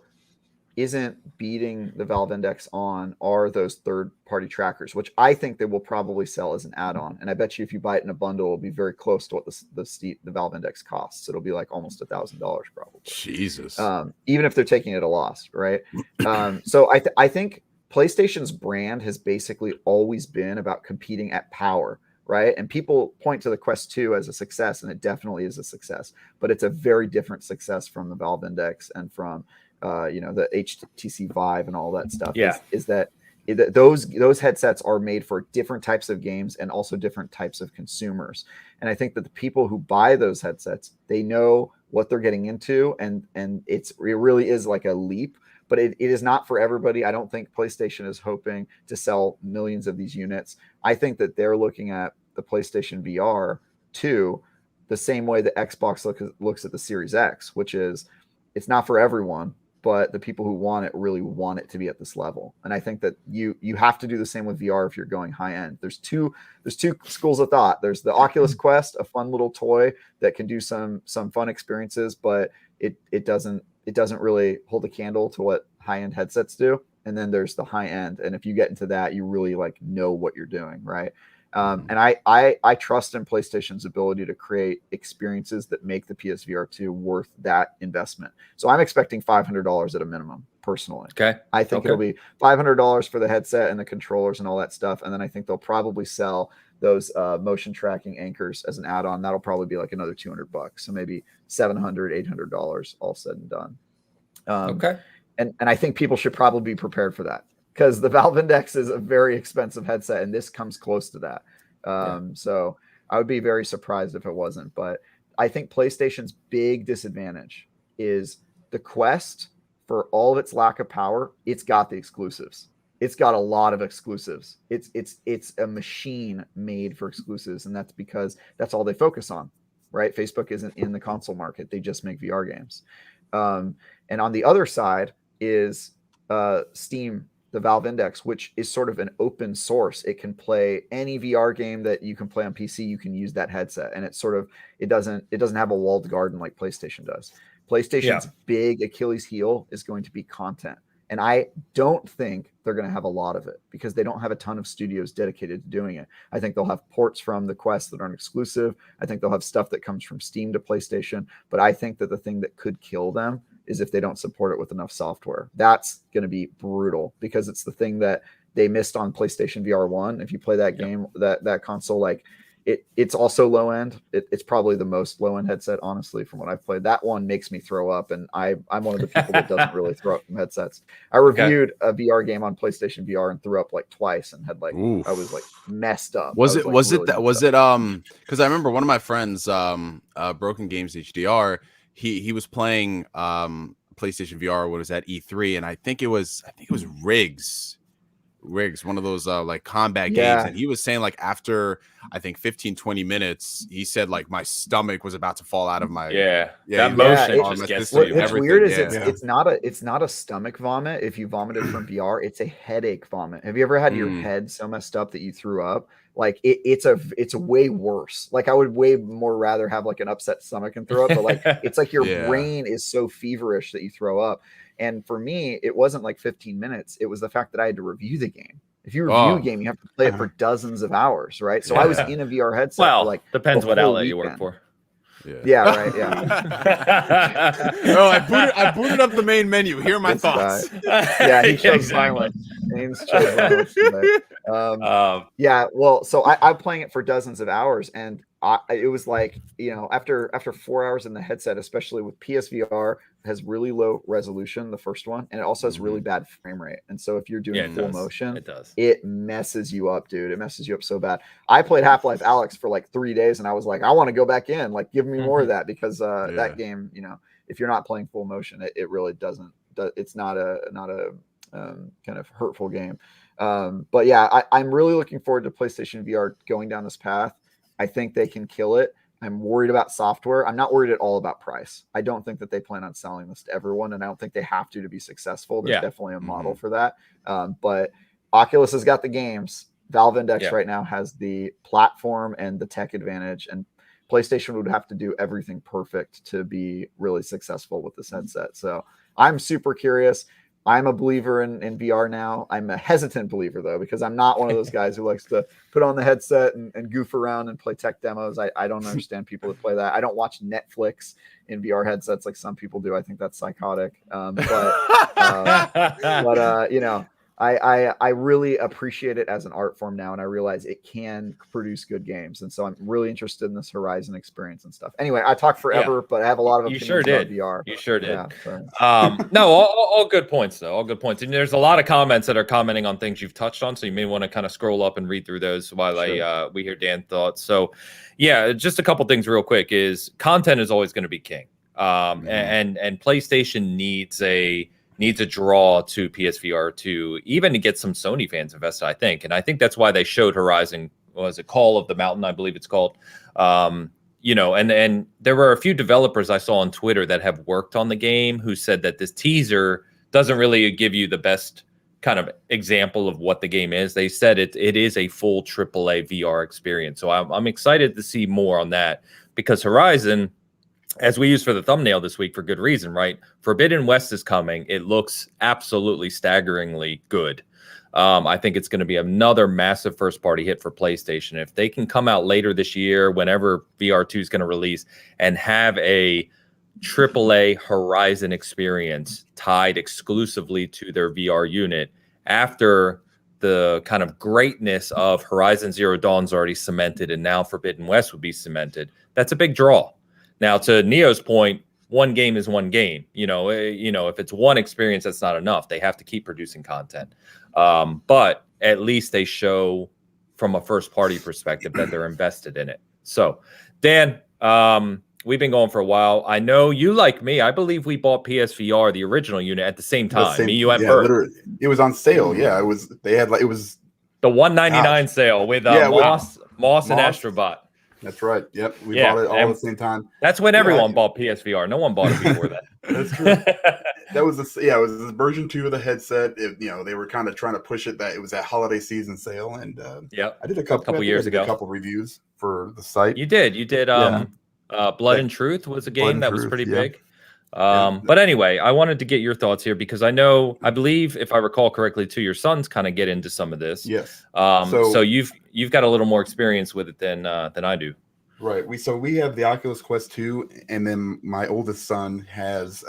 isn't beating the Valve Index on are those third-party trackers, which I think they will probably sell as an add-on. And I bet you if you buy it in a bundle, it'll be very close to what the Valve Index costs. It'll be like almost $1,000 probably. Jesus. Even if they're taking it at a loss, right? So I think PlayStation's brand has basically always been about competing at power, right? And people point to the Quest 2 as a success, and it definitely is a success, but it's a very different success from the Valve Index and from the HTC Vive and all that stuff. Is that those headsets are made for different types of games and also different types of consumers. And I think that the people who buy those headsets, they know what they're getting into, and it really is like a leap. But it is not for everybody. I don't think PlayStation is hoping to sell millions of these units. I think that they're looking at the PlayStation VR 2 the same way that Xbox looks at the Series X, which is it's not for everyone, but the people who want it really want it to be at this level. And I think that you have to do the same with VR if you're going high end. There's two schools of thought. There's the Oculus Quest, a fun little toy that can do some fun experiences, but it doesn't really hold a candle to what high end headsets do. And then there's the high end, and if you get into that, you really like know what you're doing, right? And I trust in PlayStation's ability to create experiences that make the PSVR2 worth that investment. So I'm expecting $500 at a minimum, personally. Okay. I think it'll be $500 for the headset and the controllers and all that stuff. And then I think they'll probably sell those motion tracking anchors as an add-on. That'll probably be like another $200. So maybe $700, $800 all said and done. And I think people should probably be prepared for that, because the Valve Index is a very expensive headset, and this comes close to that. So I would be very surprised if it wasn't. But I think PlayStation's big disadvantage is the Quest, for all of its lack of power, it's got the exclusives. It's got a lot of exclusives. It's a machine made for exclusives, and that's because that's all they focus on, right? Facebook isn't in the console market. They just make VR games. And on the other side is Steam, the Valve Index, which is sort of an open source. It can play any VR game that you can play on PC. You can use that headset, and it doesn't have a walled garden like PlayStation does. PlayStation's big Achilles heel is going to be content, and I don't think they're going to have a lot of it because they don't have a ton of studios dedicated to doing it. I think they'll have ports from the Quest that aren't exclusive. I think they'll have stuff that comes from Steam to PlayStation, but I think that the thing that could kill them is if they don't support it with enough software. That's going to be brutal, because it's the thing that they missed on PlayStation VR1. If you play that game, that console, like it's also low end. It's probably the most low end headset, honestly, from what I've played. That one makes me throw up, and I'm one of the people that doesn't really throw up from headsets. I reviewed a VR game on PlayStation VR and threw up like twice, and had like I was like messed up. Was it because I remember one of my friends, Broken Games HDR. He was playing PlayStation VR. What was that, E3? And I think it was Riggs, one of those like combat games. And he was saying like after I think 15-20 minutes, he said like my stomach was about to fall out of my that motion just gets to you. What's weird is it's not a stomach vomit. If you vomited from VR, it's a headache vomit. Have you ever had your head so messed up that you threw up? Like it's way worse. Like I would way more rather have like an upset stomach and throw up, but like it's like your brain is so feverish that you throw up. And for me, it wasn't like 15 minutes. It was the fact that I had to review the game. If you review a game, you have to play it for dozens of hours, right? So I was in a VR headset. Well, for like depends what outlet you work for. Right. Oh, I booted up the main menu. Here are my thoughts. He chose violence. James chose violence today. Yeah, well, so I'm playing it for dozens of hours, and it was like, after 4 hours in the headset, especially with PSVR, has really low resolution, the first one, and it also has really bad frame rate. And so if you're doing full motion, it does. It messes you up, dude. It messes you up so bad. I played Half-Life Alyx for like 3 days, and I was like, I want to go back in, like, give me more of that, because that game, if you're not playing full motion, it really doesn't. It's not a kind of hurtful game. But yeah, I'm really looking forward to PlayStation VR going down this path. I think they can kill it. I'm worried about software. I'm not worried at all about price. I don't think that they plan on selling this to everyone, and I don't think they have to be successful. There's definitely a model for that. But Oculus has got the games. Valve Index right now has the platform and the tech advantage, and PlayStation would have to do everything perfect to be really successful with this headset. So I'm super curious. I'm a believer in VR now. I'm a hesitant believer, though, because I'm not one of those guys who likes to put on the headset and goof around and play tech demos. I don't understand people that play that. I don't watch Netflix in VR headsets like some people do. I think that's psychotic. I really appreciate it as an art form now, and I realize it can produce good games. And so I'm really interested in this Horizon experience and stuff. Anyway, I talk forever, but I have a lot of opinions about VR. You sure did. Yeah, so. No, all good points, though. All good points. And there's a lot of comments that are commenting on things you've touched on, so you may want to kind of scroll up and read through those while we hear Dan's thoughts. So, yeah, just a couple things real quick is content is always going to be king. And PlayStation needs a draw to PSVR2, even to get some Sony fans invested, I think. And I think that's why they showed Horizon, was it Call of the Mountain, I believe it's called. And there were a few developers I saw on Twitter that have worked on the game who said that this teaser doesn't really give you the best kind of example of what the game is. They said it is a full AAA VR experience. So I'm excited to see more on that, because Horizon, as we used for the thumbnail this week for good reason, right? Forbidden West is coming. It looks absolutely staggeringly good. I think it's going to be another massive first-party hit for PlayStation. If they can come out later this year, whenever VR2 is going to release, and have a AAA Horizon experience tied exclusively to their VR unit, after the kind of greatness of Horizon Zero Dawn's already cemented, and now Forbidden West would be cemented, that's a big draw. Now, to Neo's point, one game is one game. If it's one experience, that's not enough. They have to keep producing content. But at least they show from a first-party perspective that they're invested in it. So, Dan, we've been going for a while. I know you, like me, I believe we bought PSVR, the original unit, at the same time. Me, you, and Bert. Literally. It was on sale. Yeah, it was. They had it was the $199 sale with Moss and Astrobot. That's right. Yep. We bought it all at the same time. That's when everyone bought PSVR. No one bought it before that. That's true. That was it was the version 2 of the headset. They were kind of trying to push it that it was that holiday season sale. And I did a couple years ago. A couple reviews for the site. You did. Blood and Truth was a game that was pretty big. But anyway, I wanted to get your thoughts here, because I believe, if I recall correctly, too, your sons kind of get into some of this. Yes. So you've got a little more experience with it than I do. Right. We have the Oculus Quest 2, and then my oldest son has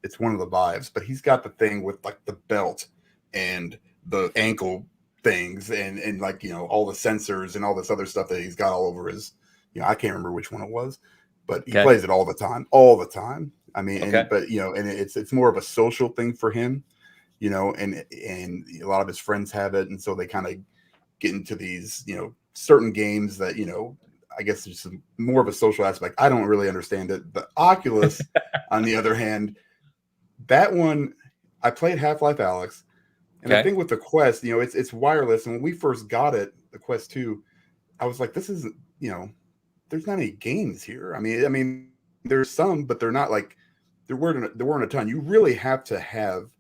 it's one of the Vives, but he's got the thing with like the belt and the ankle things and like all the sensors and all this other stuff that he's got all over his. I can't remember which one it was, but he plays it all the time. I mean, but it's more of a social thing for him, and a lot of his friends have it, and so they kind of get into these, certain games that I guess there's more of a social aspect. I don't really understand it. The Oculus, on the other hand, that one, I played Half-Life Alyx, and I think with the Quest, it's wireless. And when we first got it, the Quest 2, I was like, this is, there's not any games here. I mean, there's some, but they're not like, there weren't a ton. You really have to have,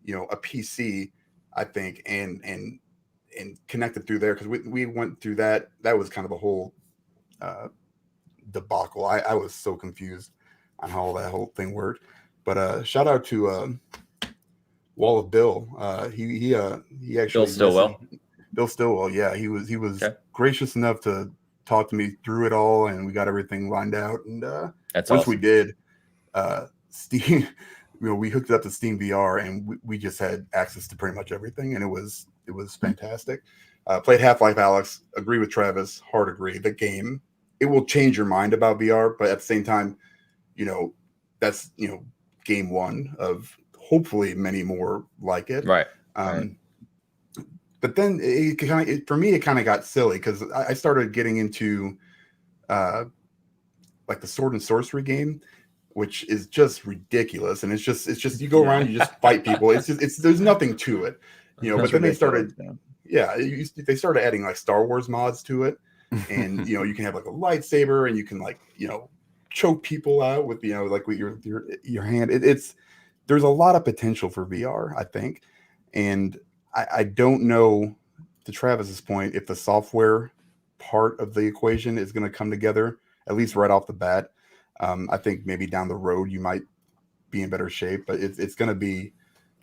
a PC, I think, and connected through there, because we went through that. That was kind of a whole debacle. I was so confused on how that whole thing worked. But shout out to Wall of Bill. He actually Bill Stillwell. Yeah, he was gracious enough to talk to me through it all, and we got everything lined out. And that's once awesome. We did, Steam. We hooked it up to Steam VR, and we just had access to pretty much everything, and it was It was fantastic. Played Half-Life Alyx. Agree with Travis. Hard agree. The game, it will change your mind about VR, but at the same time, that's game one of hopefully many more like it. Right. But then for me, it kind of got silly because I started getting into like the sword and sorcery game, which is just ridiculous. And it's just you go around, you just fight people. There's nothing to it, but then they started, they started adding like Star Wars mods to it. And, you can have like a lightsaber and you can like, choke people out with, like with your hand. There's a lot of potential for VR, I think. And I don't know, to Travis's point, if the software part of the equation is going to come together, at least right off the bat. I think maybe down the road you might be in better shape, but it's going to be,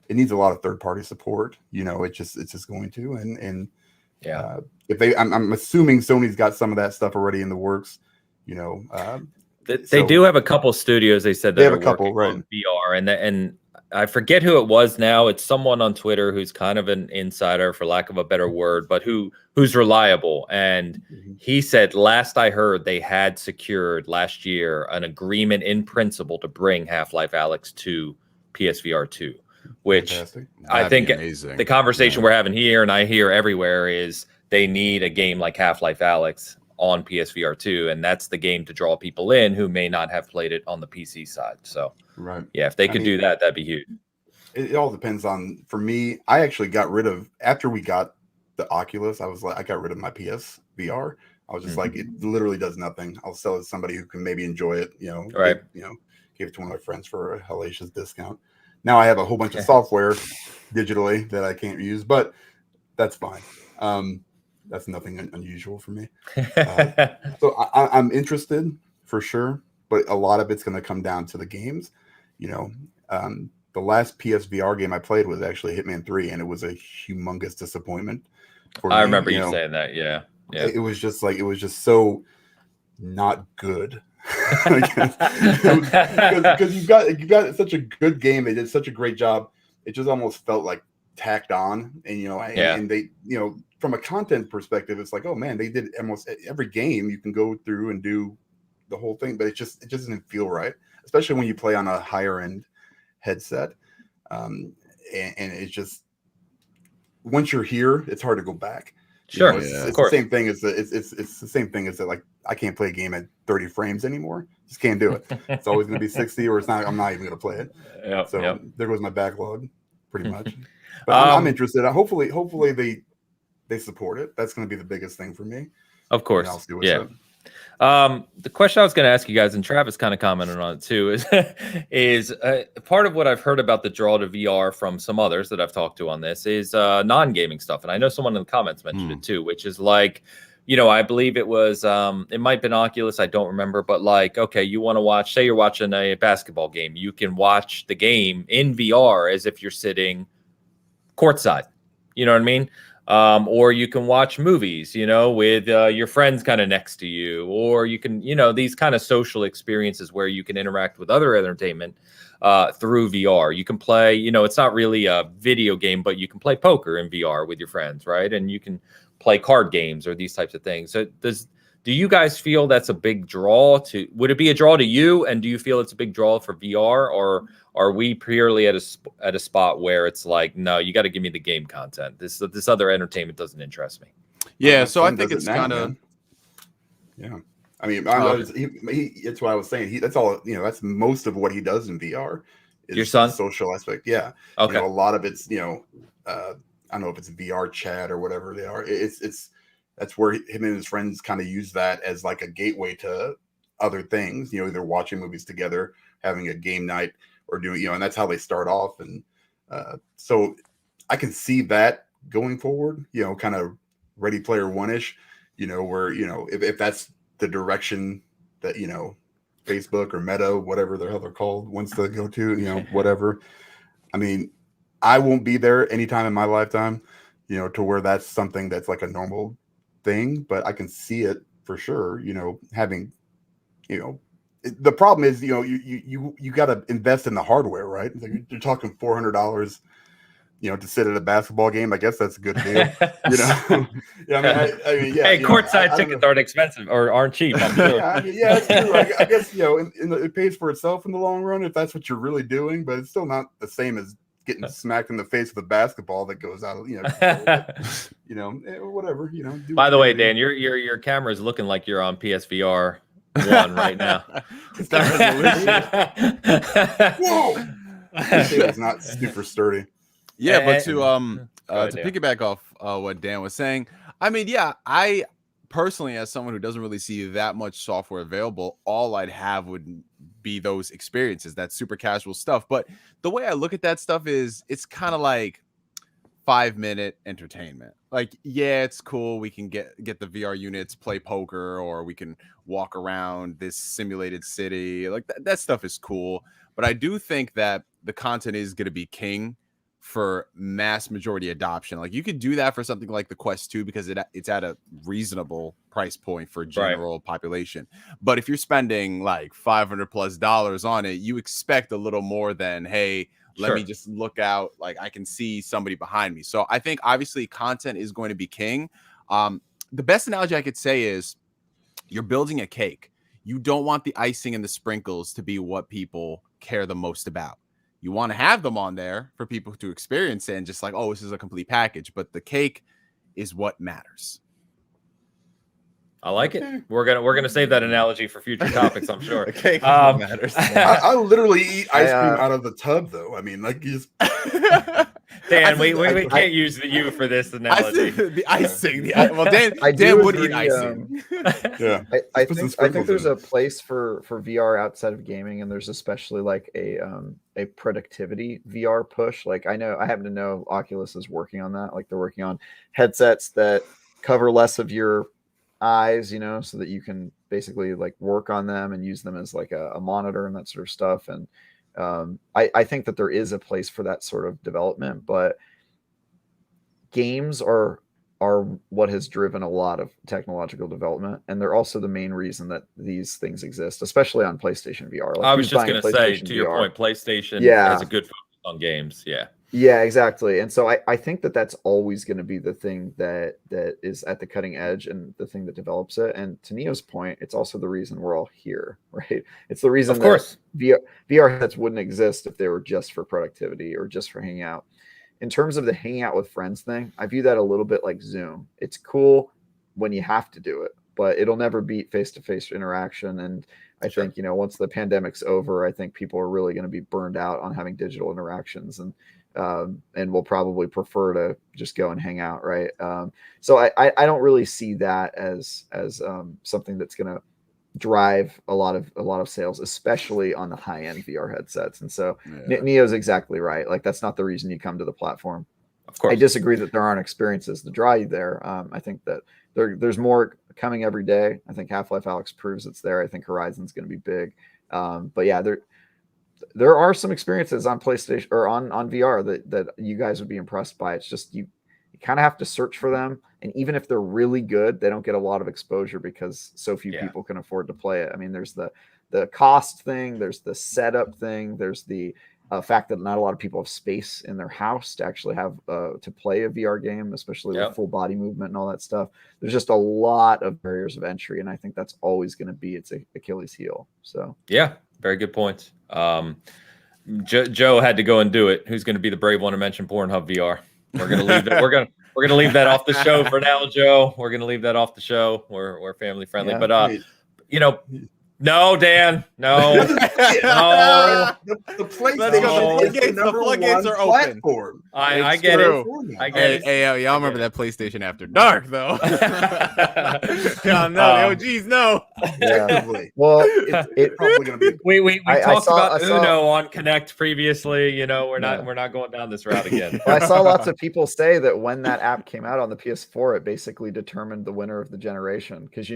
it needs a lot of third-party support. It's just going to, and if I'm assuming Sony's got some of that stuff already in the works. They do have a couple studios. They said that they have are a couple, working on VR, and I forget who it was now. It's someone on Twitter who's kind of an insider, for lack of a better word, but who's reliable. And he said, last I heard, they had secured last year an agreement in principle to bring Half-Life Alyx to PSVR2, which I think the conversation we're having here and I hear everywhere is they need a game like Half-Life Alyx on PSVR2, and that's the game to draw people in who may not have played it on the PC side. So, if they could do that, that'd be huge. It all depends on, for me, I actually got rid of, after we got the Oculus, I got rid of my PSVR. I was just like, it literally does nothing. I'll sell it to somebody who can maybe enjoy it, give it to one of my friends for a hellacious discount. Now I have a whole bunch of software digitally that I can't use, but that's fine. That's nothing unusual for me. So I'm interested for sure, but a lot of it's going to come down to the games. The last PSVR game I played was actually Hitman 3, and it was a humongous disappointment for me. I remember you saying that. Yeah. It was just so not good. Because you got such a good game. They did such a great job. It just almost felt like tacked on, and and they, from a content perspective, it's like, oh man, they did almost every game. You can go through and do the whole thing, but it just doesn't feel right, especially when you play on a higher end headset. And it's just, once you're here, it's hard to go back. Sure, it's the same thing as it's the same thing as that. Like, I can't play a game at 30 frames anymore. Just can't do it. It's always going to be 60, or I'm not even going to play it. There goes my backlog, pretty much. But I'm interested. Hopefully they support it. That's going to be the biggest thing for me. Of course. I'll see what's up. The question I was going to ask you guys, and Travis kind of commented on it too, is part of what I've heard about the draw to VR from some others that I've talked to on this is non-gaming stuff. And I know someone in the comments mentioned it too, which is like, I believe it was, it might have been Oculus, I don't remember, but like, okay, you want to watch, say you're watching a basketball game, you can watch the game in VR as if you're sitting courtside. You know what I mean? Or you can watch movies, with your friends kind of next to you, or you can, these kind of social experiences where you can interact with other entertainment through VR. You can play, it's not really a video game, but you can play poker in VR with your friends, right? And you can play card games or these types of things. So do you guys feel that's a big draw would it be a draw to you? And do you feel it's a big draw for VR, or are we purely at a spot where it's like, no, you got to give me the game content. This other entertainment doesn't interest me. Yeah. So I think it's kind of, I mean, that's what I was saying. That's all, that's most of what he does in VR. Is your son? The social aspect. Yeah. Okay. A lot of it's, I don't know if it's VR chat or whatever they are. That's where him and his friends kind of use that as like a gateway to other things, either watching movies together, having a game night, or doing, and that's how they start off. And so I can see that going forward, kind of Ready Player One-ish, where, if that's the direction that, Facebook or Meta, whatever the hell they're called, wants to go to, whatever. I mean, I won't be there anytime in my lifetime, to where that's something that's like a normal thing, but I can see it for sure, having, the problem is, you got to invest in the hardware, right? Like, you're talking $400 to sit at a basketball game. I guess that's a good deal. Yeah. Hey, courtside tickets aren't expensive or aren't cheap. I'm sure. Yeah, that's true. I guess it pays for itself in the long run if that's what you're really doing, but it's still not the same as getting smacked in the face with a basketball that goes out. Whatever. By the way, Dan, your camera is looking like you're on PSVR1 right now. It's that resolution. Whoa. It's not super sturdy. Yeah, but to piggyback off what Dan was saying, I mean, yeah, I personally, as someone who doesn't really see that much software available, all I'd have would be those experiences, that super casual stuff. But the way I look at that stuff is it's kind of like 5-minute entertainment. Like, yeah, it's cool. We can get the VR units, play poker, or we can walk around this simulated city. Like that stuff is cool. But I do think that the content is going to be king for mass majority adoption. Like you could do that for something like the Quest 2 because it's at a reasonable price point for general population. But if you're spending like $500+ on it, you expect a little more than, hey, let me just look out, like I can see somebody behind me. So I think obviously content is going to be king. The best analogy I could say is you're building a cake. You don't want the icing and the sprinkles to be what people care the most about. You want to have them on there for people to experience it and just like, oh, this is a complete package. But the cake is what matters. I like it. We're gonna save that analogy for future topics, I'm sure. The cake is what matters. I literally eat ice cream out of the tub, though. I mean, like you just. Dan, we can't use the you for this analogy. The icing. Dan would eat icing. Yeah, I think there's a place for VR outside of gaming, and there's especially like a productivity VR push. Like I happen to know Oculus is working on that. Like they're working on headsets that cover less of your eyes, so that you can basically like work on them and use them as like a monitor and that sort of stuff. And I think that there is a place for that sort of development, but games are what has driven a lot of technological development, and they're also the main reason that these things exist, especially on PlayStation VR. Like, I was just going to say, to your point, PlayStation has a good focus on games. Yeah, exactly. And so I think that that's always going to be the thing that is at the cutting edge and the thing that develops it. And to Neo's point, it's also the reason we're all here, right? It's the reason that VR headsets wouldn't exist if they were just for productivity or just for hanging out. In terms of the hang out with friends thing, I view that a little bit like Zoom. It's cool when you have to do it, but it'll never beat face-to-face interaction. And I think, once the pandemic's over, I think people are really going to be burned out on having digital interactions, and will probably prefer to just go and hang out, right? So I don't really see that as something that's going to drive a lot of sales, especially on the high-end VR headsets. And so Neo's exactly right. Like that's not the reason you come to the platform. Of course, I disagree that there aren't experiences to draw you there. I think that there's more coming every day. I think Half-Life Alyx proves it's there. I think Horizon's going to be big. But yeah, there are some experiences on PlayStation or on VR that you guys would be impressed by. It's just you kind of have to search for them, and even if they're really good, they don't get a lot of exposure because so few people can afford to play it. I mean, there's the cost thing, there's the setup thing, there's the fact that not a lot of people have space in their house to actually have to play a VR game, especially with full body movement and all that stuff. There's just a lot of barriers of entry, and I think that's always going to be its Achilles heel. So yeah, very good points. Joe had to go and do it. Who's going to be the brave one to mention Pornhub VR? We're going to leave that. We're going to leave that off the show for now, Joe. We're going to leave that off the show. We're family friendly, but no, Dan, no, no. The floodgates are open. Platform. I get it. I get it. Hey, y'all remember that PlayStation After Dark, though? No, the OGs, no. Yeah. Well, it's probably going to be. We talked about Uno on Connect previously. We're not going down this route again. Well, I saw lots of people say that when that app came out on the PS4, it basically determined the winner of the generation because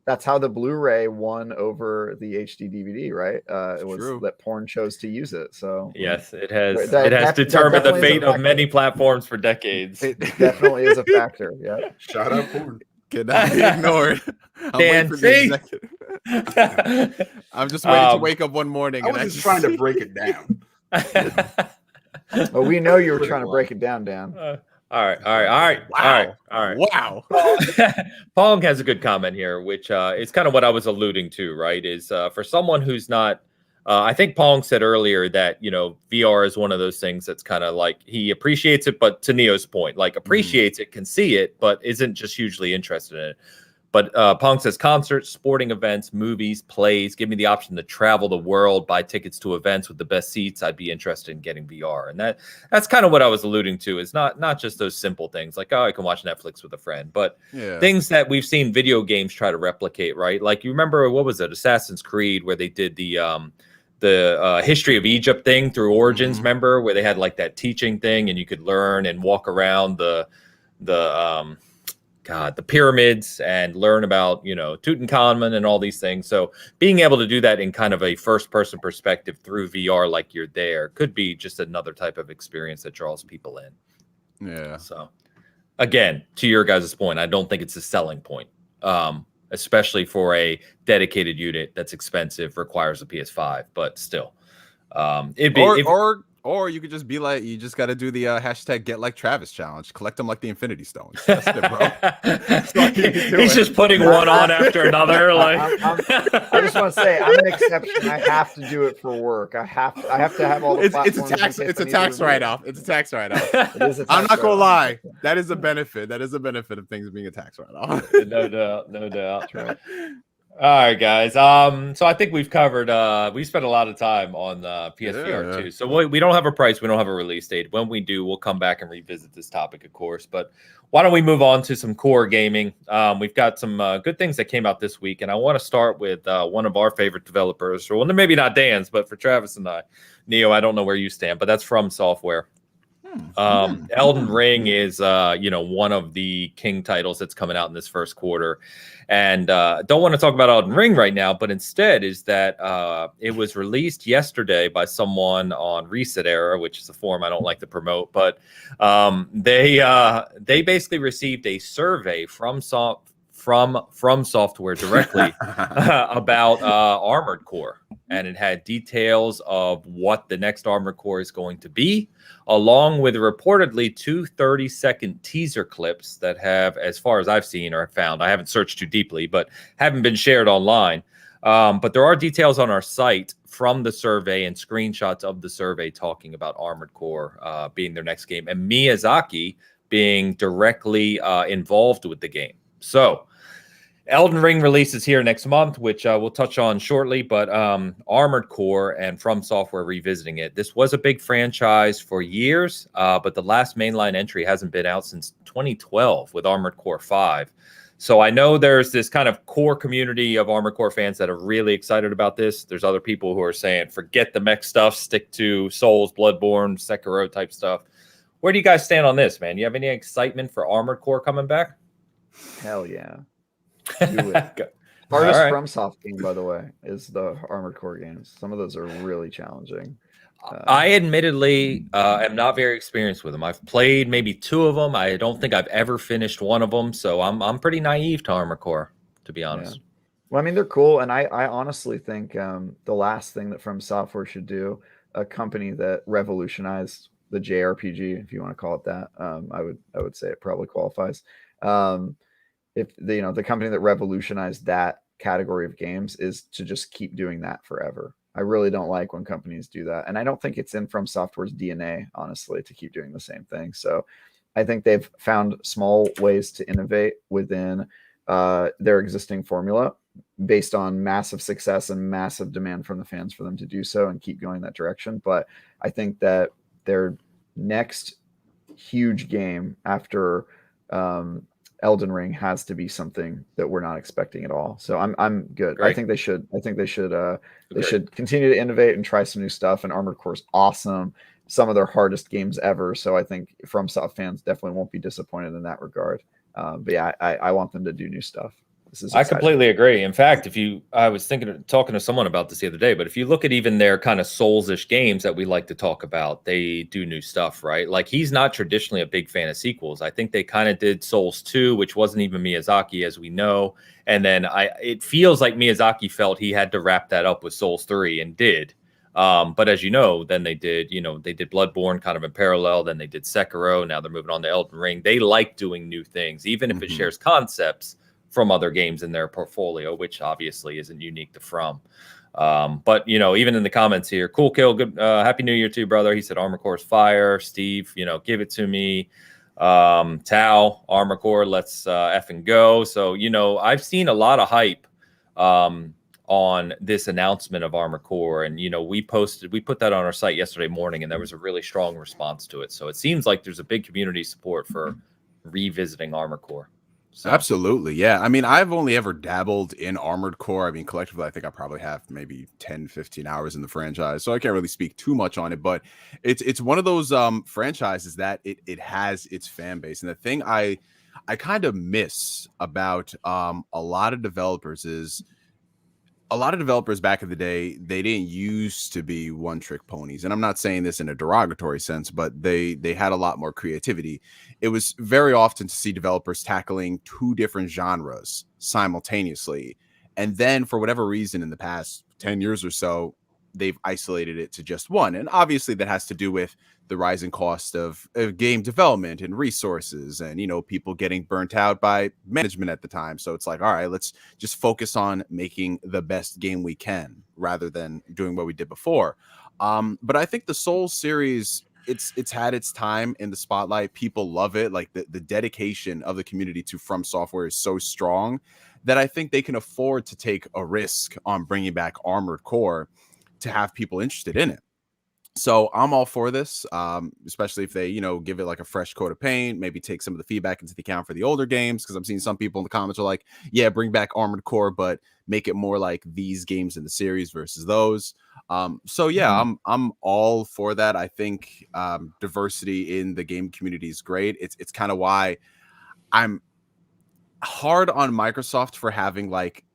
that's how the Blu-ray won over the HD DVD, right? It was true that porn chose to use it. So yes, it has. It has determined the fate of many platforms for decades. It definitely is a factor. Yeah. Shout out porn. Cannot be ignored. Dan, see? I'm just waiting to wake up one morning. I was just trying to break it down. Well, we know you were trying to break it down, Dan. Wow. Pong has a good comment here, which is kind of what I was alluding to, right? Is for someone who's not, I think Pong said earlier that, VR is one of those things that's kind of like he appreciates it, but to Neo's point, like appreciates it, can see it, but isn't just hugely interested in it. But Pong says concerts, sporting events, movies, plays. Give me the option to travel the world, buy tickets to events with the best seats. I'd be interested in getting VR, and that's kind of what I was alluding to. Is not just those simple things like, oh, I can watch Netflix with a friend, but things that we've seen video games try to replicate, right? Like you remember what was it, Assassin's Creed, where they did the history of Egypt thing through Origins. Remember where they had like that teaching thing, and you could learn and walk around the pyramids and learn about, Tutankhamun and all these things. So being able to do that in kind of a first person perspective through VR, like you're there, could be just another type of experience that draws people in. Yeah. So again, to your guys' point, I don't think it's a selling point, especially for a dedicated unit that's expensive, requires a PS5, but still, Or you could just be like, you just got to do the hashtag Get Like Travis challenge. Collect them like the Infinity Stones. That's it, bro. He's just putting one on after another. Like, I just want to say, I'm an exception. I have to do it for work. I have to have all the. It's a tax write-off. It's a tax write-off. I'm not gonna lie. That is a benefit. That is a benefit of things being a tax write-off. No doubt. That's right. All right, guys. So I think we've covered. We spent a lot of time on PS VR2. So we don't have a price. We don't have a release date. When we do, we'll come back and revisit this topic, of course. But why don't we move on to some core gaming? We've got some good things that came out this week, and I want to start with one of our favorite developers, or maybe not Dan's, but for Travis and I, Neo. I don't know where you stand, but that's From Software. Elden Ring is one of the king titles that's coming out in this first quarter, and don't want to talk about Elden Ring right now, but instead is that it was released yesterday by someone on Reset Era, which is a forum I don't like to promote, but they basically received a survey from Software directly about Armored Core, and it had details of what the next Armored Core is going to be, along with reportedly 2 30-second teaser clips that have, as far as I've seen or found, I haven't searched too deeply, but haven't been shared online. But there are details on our site from the survey and screenshots of the survey talking about Armored Core being their next game, and Miyazaki being directly involved with the game. So Elden Ring releases here next month, which we'll touch on shortly, but Armored Core and From Software revisiting it. This was a big franchise for years, but the last mainline entry hasn't been out since 2012 with Armored Core 5. So I know there's this kind of core community of Armored Core fans that are really excited about this. There's other people who are saying, forget the mech stuff, stick to Souls, Bloodborne, Sekiro type stuff. Where do you guys stand on this, man? You have any excitement for Armored Core coming back? Hell yeah. Do it. Hardest FromSoft game, by the way, is the Armored Core games. Some of those are really challenging. I admittedly am not very experienced with them. I've played maybe 2 of them. I don't think I've ever finished one of them, so I'm pretty naive to Armored Core, to be honest. Yeah. Well, I mean, they're cool, and I honestly think the last thing that From Software should do, a company that revolutionized the JRPG, if you want to call it that, I would say it probably qualifies. If the company that revolutionized that category of games is to just keep doing that forever. I really don't like when companies do that. And I don't think it's in From Software's DNA, honestly, to keep doing the same thing. So I think they've found small ways to innovate within their existing formula based on massive success and massive demand from the fans for them to do so and keep going that direction. But I think that their next huge game after Elden Ring has to be something that we're not expecting at all. So I'm good. Great. I think they should continue to innovate and try some new stuff. And Armored Core is awesome. Some of their hardest games ever. So I think FromSoft fans definitely won't be disappointed in that regard. But yeah, I want them to do new stuff. I completely agree. In fact, I was talking to someone about this the other day, but if you look at even their kind of Souls-ish games that we like to talk about, they do new stuff, right? Like he's not traditionally a big fan of sequels. I think they kind of did Souls 2, which wasn't even Miyazaki, as we know. And then it feels like Miyazaki felt he had to wrap that up with Souls 3 and did. But as you know, then they did Bloodborne kind of in parallel. Then they did Sekiro. Now they're moving on to Elden Ring. They like doing new things, even if it shares concepts from other games in their portfolio, which obviously isn't unique to From. But even in the comments here, cool kill, good, happy new year too, brother. He said Armor Core is fire. Steve, give it to me. Tao, Armor Core, let's effing go. So I've seen a lot of hype on this announcement of Armor Core, and we put that on our site yesterday morning, and there was a really strong response to it. So it seems like there's a big community support for revisiting Armor Core. So. Absolutely. Yeah. I mean, I've only ever dabbled in Armored Core. I mean, collectively, I think I probably have maybe 10, 15 hours in the franchise. So I can't really speak too much on it, but it's one of those franchises that it has its fan base. And the thing I kind of miss about a lot of developers is a lot of developers back in the day, they didn't used to be one-trick ponies. And I'm not saying this in a derogatory sense, but they had a lot more creativity. It was very often to see developers tackling two different genres simultaneously. And then for whatever reason in the past 10 years or so, they've isolated it to just one. And obviously that has to do with the rising cost of game development and resources and, people getting burnt out by management at the time. So it's like, all right, let's just focus on making the best game we can rather than doing what we did before. But I think the Souls series, it's had its time in the spotlight. People love it. Like the dedication of the community to From Software is so strong that I think they can afford to take a risk on bringing back Armored Core to have people interested in it. So I'm all for this, especially if they, give it like a fresh coat of paint, maybe take some of the feedback into the account for the older games. Because I'm seeing some people in the comments are like, yeah, bring back Armored Core, but make it more like these games in the series versus those. So yeah, I'm all for that. I think diversity in the game community is great. It's kind of why I'm hard on Microsoft for having like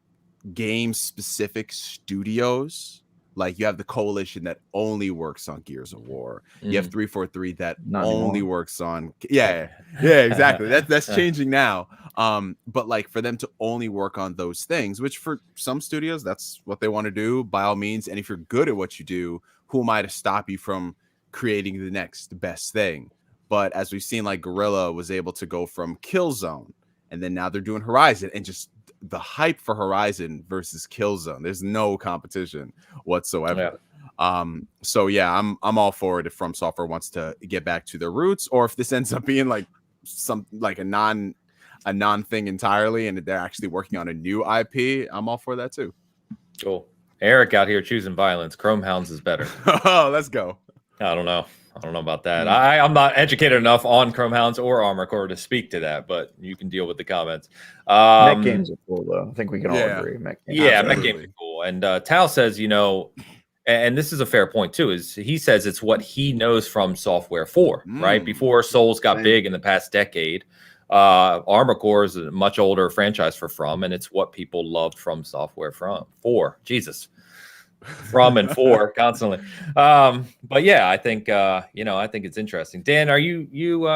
game specific studios. Like you have the Coalition that only works on Gears of War. You have 343 that only works on exactly. That's changing now. But like for them to only work on those things, which for some studios that's what they want to do, by all means. And if you're good at what you do, who am I to stop you from creating the next best thing? But as we've seen, like Guerrilla was able to go from Killzone, and then now they're doing Horizon, and just the hype for Horizon versus Killzone, there's no competition whatsoever. So yeah, I'm all for it if From Software wants to get back to their roots, or if this ends up being like a non thing entirely and they're actually working on a new IP, I'm all for that too. Cool. Eric out here choosing violence. Chrome Hounds is better. Oh, let's go. I don't know about that. I'm not educated enough on Chrome Hounds or Armor Core to speak to that, but you can deal with the comments. Mech games are cool, though. I think we can all agree. Mech games are cool. And Tao says, and this is a fair point too, is he says it's what he knows from Software 4, right? Before Souls got big in the past decade, Armor Core is a much older franchise for From, and it's what people loved from Software 4. Jesus. From and for constantly. But yeah, I think I think it's interesting. Dan, are you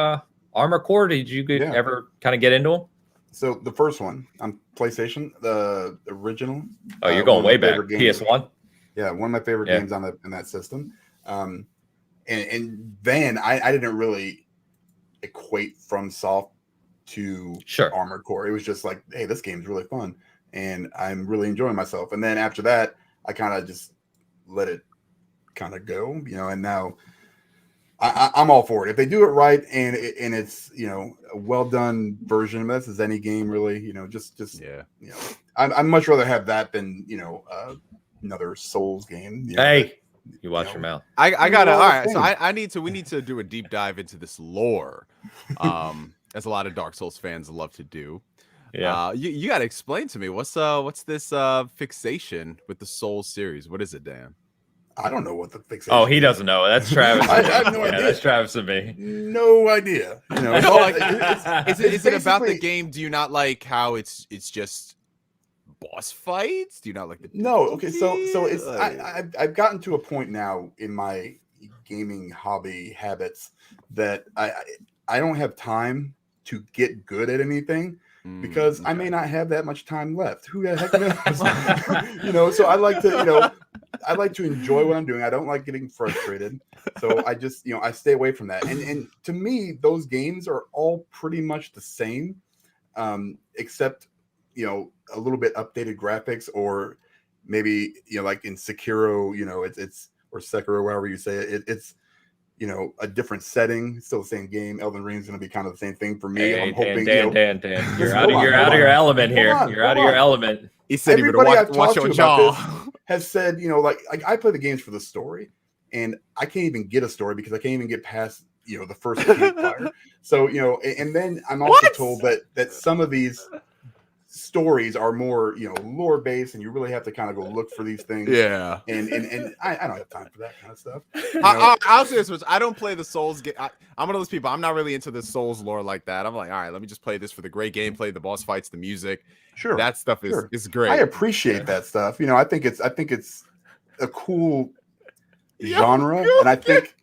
Armor Core? Did you ever kind of get into them? So the first one on PlayStation, the original. Oh, you're going way back. PS1. Yeah, one of my favorite games in that system. And then I didn't really equate From Soft to Armored Core. It was just like, hey, this game's really fun, and I'm really enjoying myself. And then after that, I kind of just let it kind of go, and now I'm all for it. If they do it right and it's, a well done version of this, as any game really, I'd much rather have that than, another Souls game. Hey, you watch your mouth. I got it. All right. So we need to do a deep dive into this lore, as a lot of Dark Souls fans love to do. Yeah, you got to explain to me what's this fixation with the Souls series? What is it, Dan? I don't know what the fixation. Oh, he doesn't know. That's Travis. I have no idea. That's Travis and me. No idea. Is it about the game? Do you not like how it's just boss fights? Do you not like the? No. Okay. So it's I've gotten to a point now in my gaming hobby habits that I don't have time to get good at anything. Because I may not have that much time left. Who the heck knows? So I like to, I like to enjoy what I'm doing. I don't like getting frustrated. So I just, I stay away from that. And to me, those games are all pretty much the same, except, a little bit updated graphics, or maybe, like in Sekiro, it's or Sekiro, however you say it, it's a different setting. It's still the same game. Elden Ring is going to be kind of the same thing for me. Hey, I'm hoping. Dan. You're out of your element here. You're out of your element. He said everybody he I've would watch talked your to about jaw. this has said, like I play the games for the story, and I can't even get a story because I can't even get past the first campfire. So and then I'm also told that some of these stories are more lore based, and you really have to kind of go look for these things. Yeah, and I don't have time for that kind of stuff. I'll say this much: I don't play the Souls game. I'm one of those people. I'm not really into the Souls lore like that. I'm like, all right, let me just play this for the great gameplay, the boss fights, the music. Sure, that stuff is great. I appreciate that stuff. I think it's a cool genre, and I think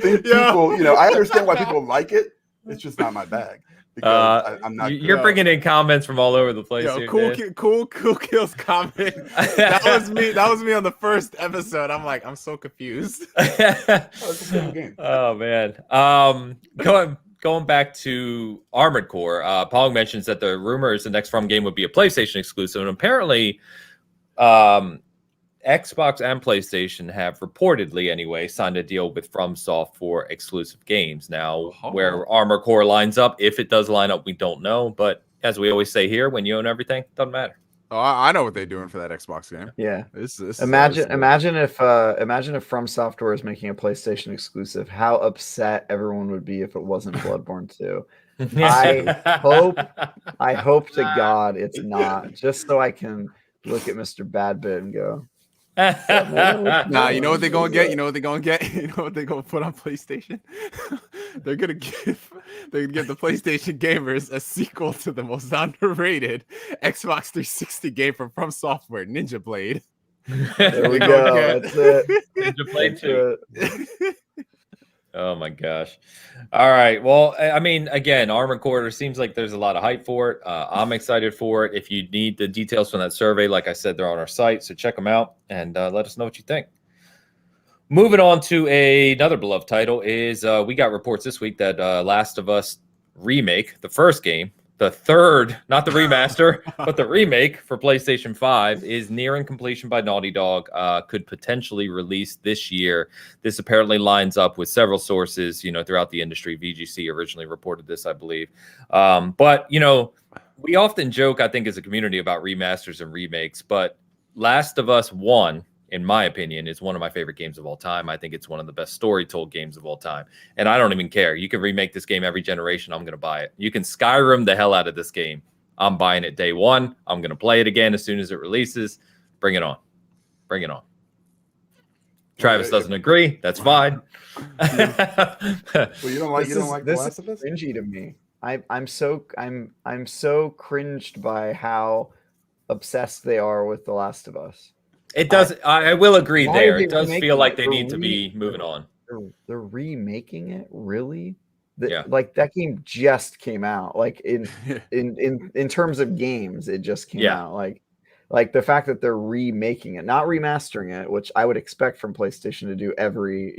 people. I understand why people like it. It's just not my bag. Because I'm not. You're bringing in comments from all over the place. Yo, here, cool kills comment. That was me. That was me on the first episode. I'm like, I'm so confused. It's the same game. Oh man. Going back to Armored Core, Pong mentions that the rumor is the next From game would be a PlayStation exclusive, and apparently, Xbox and PlayStation have reportedly, anyway, signed a deal with FromSoft for exclusive games. Now, where Armored Core lines up, if it does line up, we don't know. But as we always say here, when you own everything, it doesn't matter. Oh, I know what they're doing for that Xbox game. Yeah. This imagine if From Software is making a PlayStation exclusive, how upset everyone would be if it wasn't Bloodborne 2. I hope to God it's not, just so I can look at Mr. Badbit and go, nah, you know what they're gonna get? You know what they're gonna get? You know what they're gonna put on PlayStation? They're gonna give the PlayStation gamers a sequel to the most underrated Xbox 360 game from Software, Ninja Blade. There we go. That's it. Ninja Blade 2. Oh my gosh. All right. Well, I mean, again, Armored Core seems like there's a lot of hype for it. I'm excited for it. If you need the details from that survey, like I said, they're on our site. So check them out and let us know what you think. Moving on to another beloved title is we got reports this week that Last of Us remake, the first game, the third, not the remaster, but the remake for PlayStation 5 is nearing completion by Naughty Dog, could potentially release this year. This apparently lines up with several sources, throughout the industry. VGC originally reported this, I believe. But, we often joke, I think, as a community about remasters and remakes, but Last of Us 1, in my opinion, is one of my favorite games of all time. I think it's one of the best story-told games of all time. And I don't even care. You can remake this game every generation. I'm going to buy it. You can Skyrim the hell out of this game. I'm buying it day one. I'm going to play it again as soon as it releases. Bring it on. Bring it on. Travis doesn't agree. That's fine. Well, you don't like The Last of Us? Cringy to me. I'm so cringed by how obsessed they are with The Last of Us. It does. I will agree there. It does feel like they need to be moving on. They're remaking it, really? Yeah. Like that game just came out. Like in terms of games, it just came out. Like the fact that they're remaking it, not remastering it, which I would expect from PlayStation to do every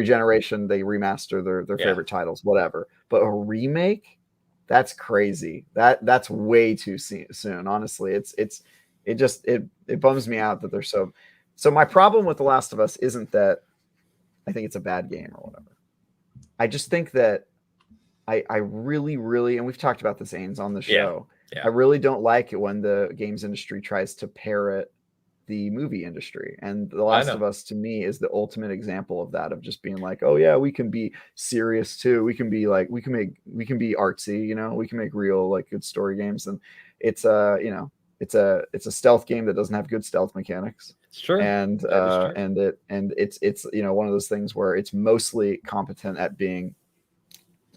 generation. They remaster their favorite titles, whatever. But a remake, that's crazy. That's way too soon. Honestly, it bums me out that they're so. My problem with The Last of Us isn't that I think it's a bad game or whatever. I just think that I really, really, and we've talked about this, Ains, on the show. Yeah. I really don't like it when the games industry tries to parrot the movie industry. And The Last of Us, to me, is the ultimate example of that, of just being like, oh yeah, we can be serious too. We can be like, we can be artsy, we can make real, like, good story games. And it's it's a stealth game that doesn't have good stealth mechanics. It's true. And it's one of those things where it's mostly competent at being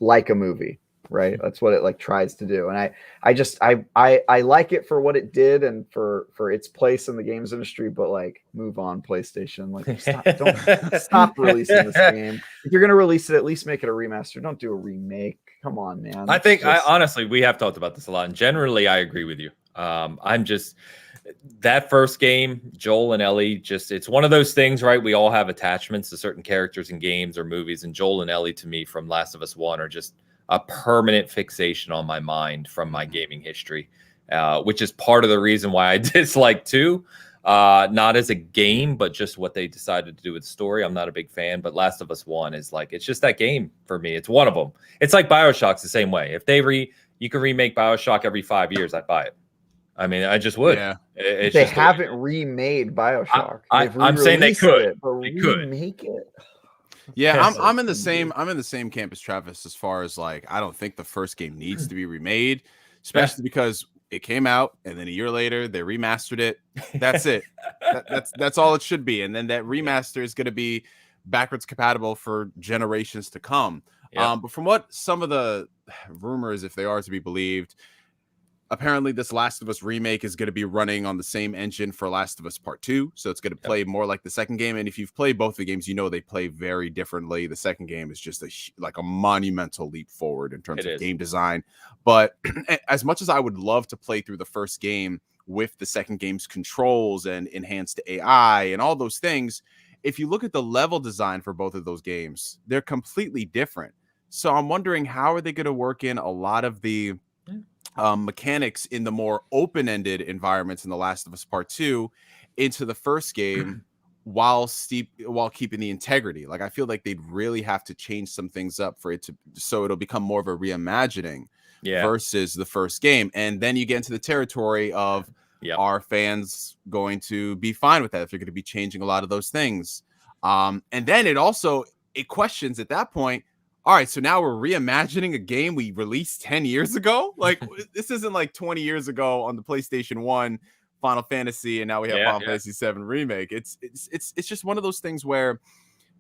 like a movie, right? That's what it tries to do. And I like it for what it did and for its place in the games industry, but move on, PlayStation. Don't stop releasing this game. If you're gonna release it, at least make it a remaster. Don't do a remake. Come on, man. I think honestly, we have talked about this a lot, and generally I agree with you. I'm just that first game, Joel and Ellie, it's one of those things, right? We all have attachments to certain characters in games or movies, and Joel and Ellie to me from Last of Us 1 are just a permanent fixation on my mind from my gaming history, which is part of the reason why I dislike 2. Not as a game, but just what they decided to do with the story. I'm not a big fan, but Last of Us 1 is like, it's just that game for me. It's one of them. It's like BioShock's the same way. If you can remake BioShock every 5 years, I'd buy it. I mean, I just would. Yeah. They haven't remade BioShock. I'm saying they could. They could remake it. Yeah, I'm in the same camp as Travis as far as like I don't think the first game needs to be remade, especially because it came out and then a year later they remastered it. That's it. That's all it should be. And then that remaster is going to be backwards compatible for generations to come. Yeah. But from what some of the rumors, if they are to be believed, apparently this Last of Us remake is going to be running on the same engine for Last of Us Part 2. So it's going to play more like the second game. And if you've played both the games, you know they play very differently. The second game is just like a monumental leap forward in terms of game design. But as much as I would love to play through the first game with the second game's controls and enhanced AI and all those things, if you look at the level design for both of those games, they're completely different. So I'm wondering, how are they going to work in a lot of the mechanics in the more open-ended environments in The Last of Us Part 2 into the first game while keeping the integrity. Like I feel like they'd really have to change some things up for it to so it'll become more of a reimagining versus the first game. And then you get into the territory of are fans going to be fine with that if you're going to be changing a lot of those things? And then it questions at that point, all right, so now we're reimagining a game we released 10 years ago. Like this isn't like 20 years ago on the PlayStation 1 Final Fantasy, and now we have Final Fantasy 7 Remake. It's just one of those things where,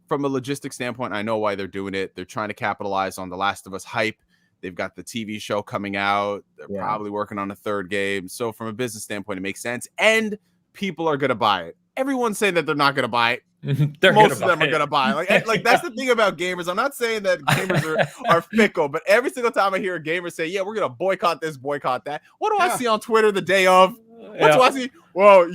from a logistics standpoint, I know why they're doing it. They're trying to capitalize on the Last of Us hype. They've got the TV show coming out. They're probably working on a third game. So from a business standpoint, it makes sense. And people are going to buy it. Everyone's saying that they're not going to buy it. Most of them are gonna buy. Like that's the thing about gamers. I'm not saying that gamers are fickle, but every single time I hear a gamer say, "Yeah, we're gonna boycott this, boycott that," what do I see on Twitter the day of? What do I see? Well,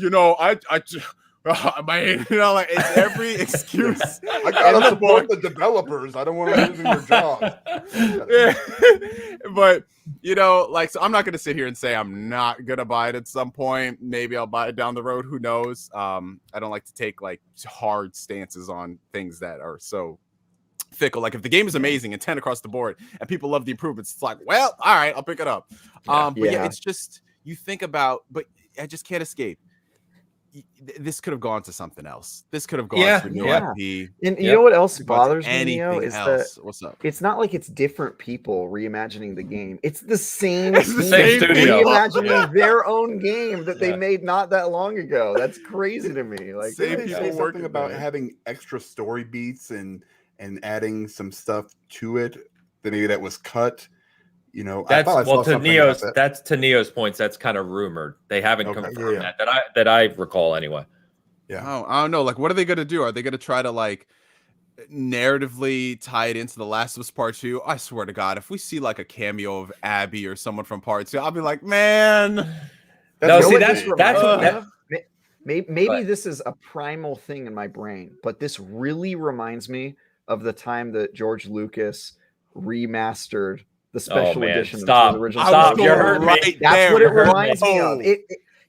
it's every excuse. I gotta support the developers. I don't want to lose their jobs. But so I'm not gonna sit here and say I'm not gonna buy it at some point. Maybe I'll buy it down the road. Who knows? I don't like to take like hard stances on things that are so fickle. Like if the game is amazing and 10 across the board and people love the improvements, it's like, well, all right, I'll pick it up. It's just you think about, but I just can't escape. This could have gone to something else. This could have gone to a new IP. And you know what else bothers me, Neo, is that what's up? It's not like it's different people reimagining the game. It's the same studio reimagining their own game that they made not that long ago. That's crazy to me. Like they say something about having extra story beats and adding some stuff to it that maybe that was cut. That's to Neo's points. That's kind of rumored. They haven't confirmed that I recall anyway. Yeah. Oh, I don't know. Like, what are they going to do? Are they going to try to like narratively tie it into The Last of Us Part 2? I swear to God, if we see like a cameo of Abby or someone from Part 2, I'll be like, man. Maybe this is a primal thing in my brain, but this really reminds me of the time that George Lucas remastered the special edition of the original. That's what it reminds me of.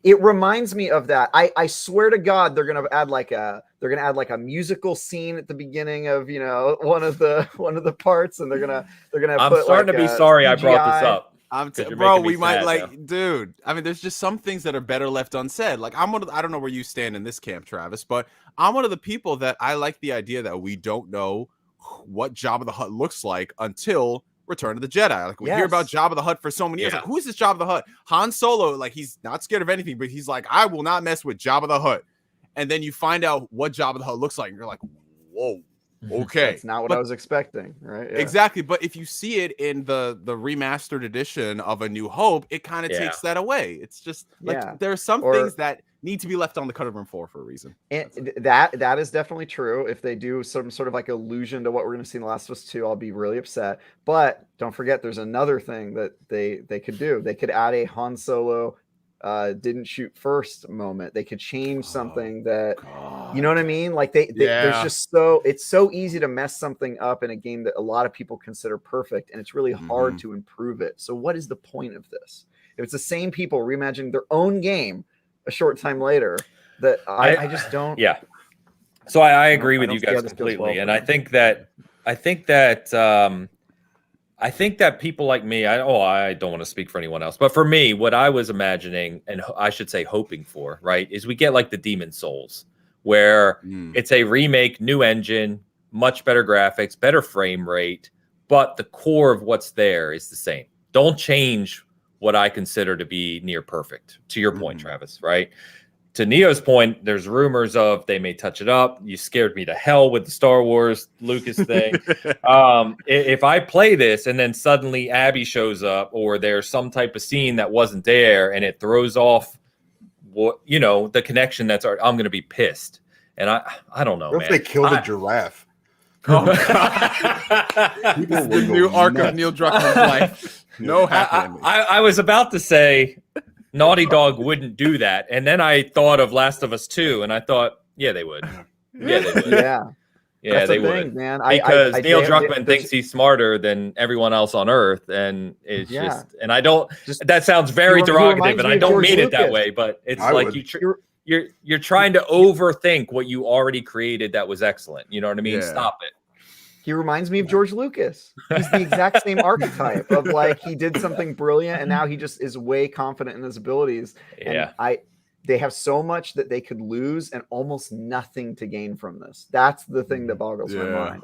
It reminds me of that. I swear to God, they're gonna add like a musical scene at the beginning of one of the parts, and they're gonna. I'm starting to be sorry I brought this up. Bro, we might dude. I mean, there's just some things that are better left unsaid. Like I don't know where you stand in this camp, Travis, but I'm one of the people that I like the idea that we don't know what Jabba the Hutt looks like until Return of the Jedi. Like we hear about Jabba the Hutt for so many years. Like, who is this Jabba the Hutt? Han Solo, like he's not scared of anything, but he's like, I will not mess with Jabba the Hutt. And then you find out what Jabba the Hutt looks like, and you're like, whoa, okay. That's not what I was expecting, right? Yeah. Exactly. But if you see it in the remastered edition of A New Hope, it kind of takes that away. It's just like there are some things that need to be left on the cutting room floor for a reason. And that is definitely true. If they do some sort of like allusion to what we're going to see in The Last of Us 2, I'll be really upset. But don't forget, there's another thing that they could do. They could add a Han Solo didn't shoot first moment. They could change something that, you know what I mean? Like there's just it's so easy to mess something up in a game that a lot of people consider perfect, and it's really hard to improve it. So what is the point of this? If it's the same people reimagining their own game a short time later, that I just don't. Yeah. So I agree with you guys completely, and I think that people like me, I don't want to speak for anyone else, but for me, what I was imagining, and I should say hoping for, right, is we get like the Demon Souls, where it's a remake, new engine, much better graphics, better frame rate, but the core of what's there is the same. Don't change what I consider to be near perfect, to your point, Travis, right? To Neo's point, there's rumors of they may touch it up. You scared me to hell with the Star Wars Lucas thing. If I play this and then suddenly Abby shows up, or there's some type of scene that wasn't there and it throws off the connection that's I'm going to be pissed. And I don't know, what man. if they kill the giraffe? Oh, God. This is the new arc of Neil Druckmann's life. No happy ending. I was about to say Naughty Dog wouldn't do that, and then I thought of Last of Us 2, and I thought, yeah, they would. Yeah, they would. Yeah, they would, man. Because Neil Druckmann thinks he's smarter than everyone else on Earth, and it's just. And I don't. That sounds very derogative, and I don't mean it that way. But it's like you're trying to overthink what you already created that was excellent. You know what I mean? Yeah. Stop it. He reminds me of George Lucas. He's the exact same archetype of like he did something brilliant and now he just is way confident in his abilities. Yeah. And they have so much that they could lose and almost nothing to gain from this. That's the thing that boggles my mind.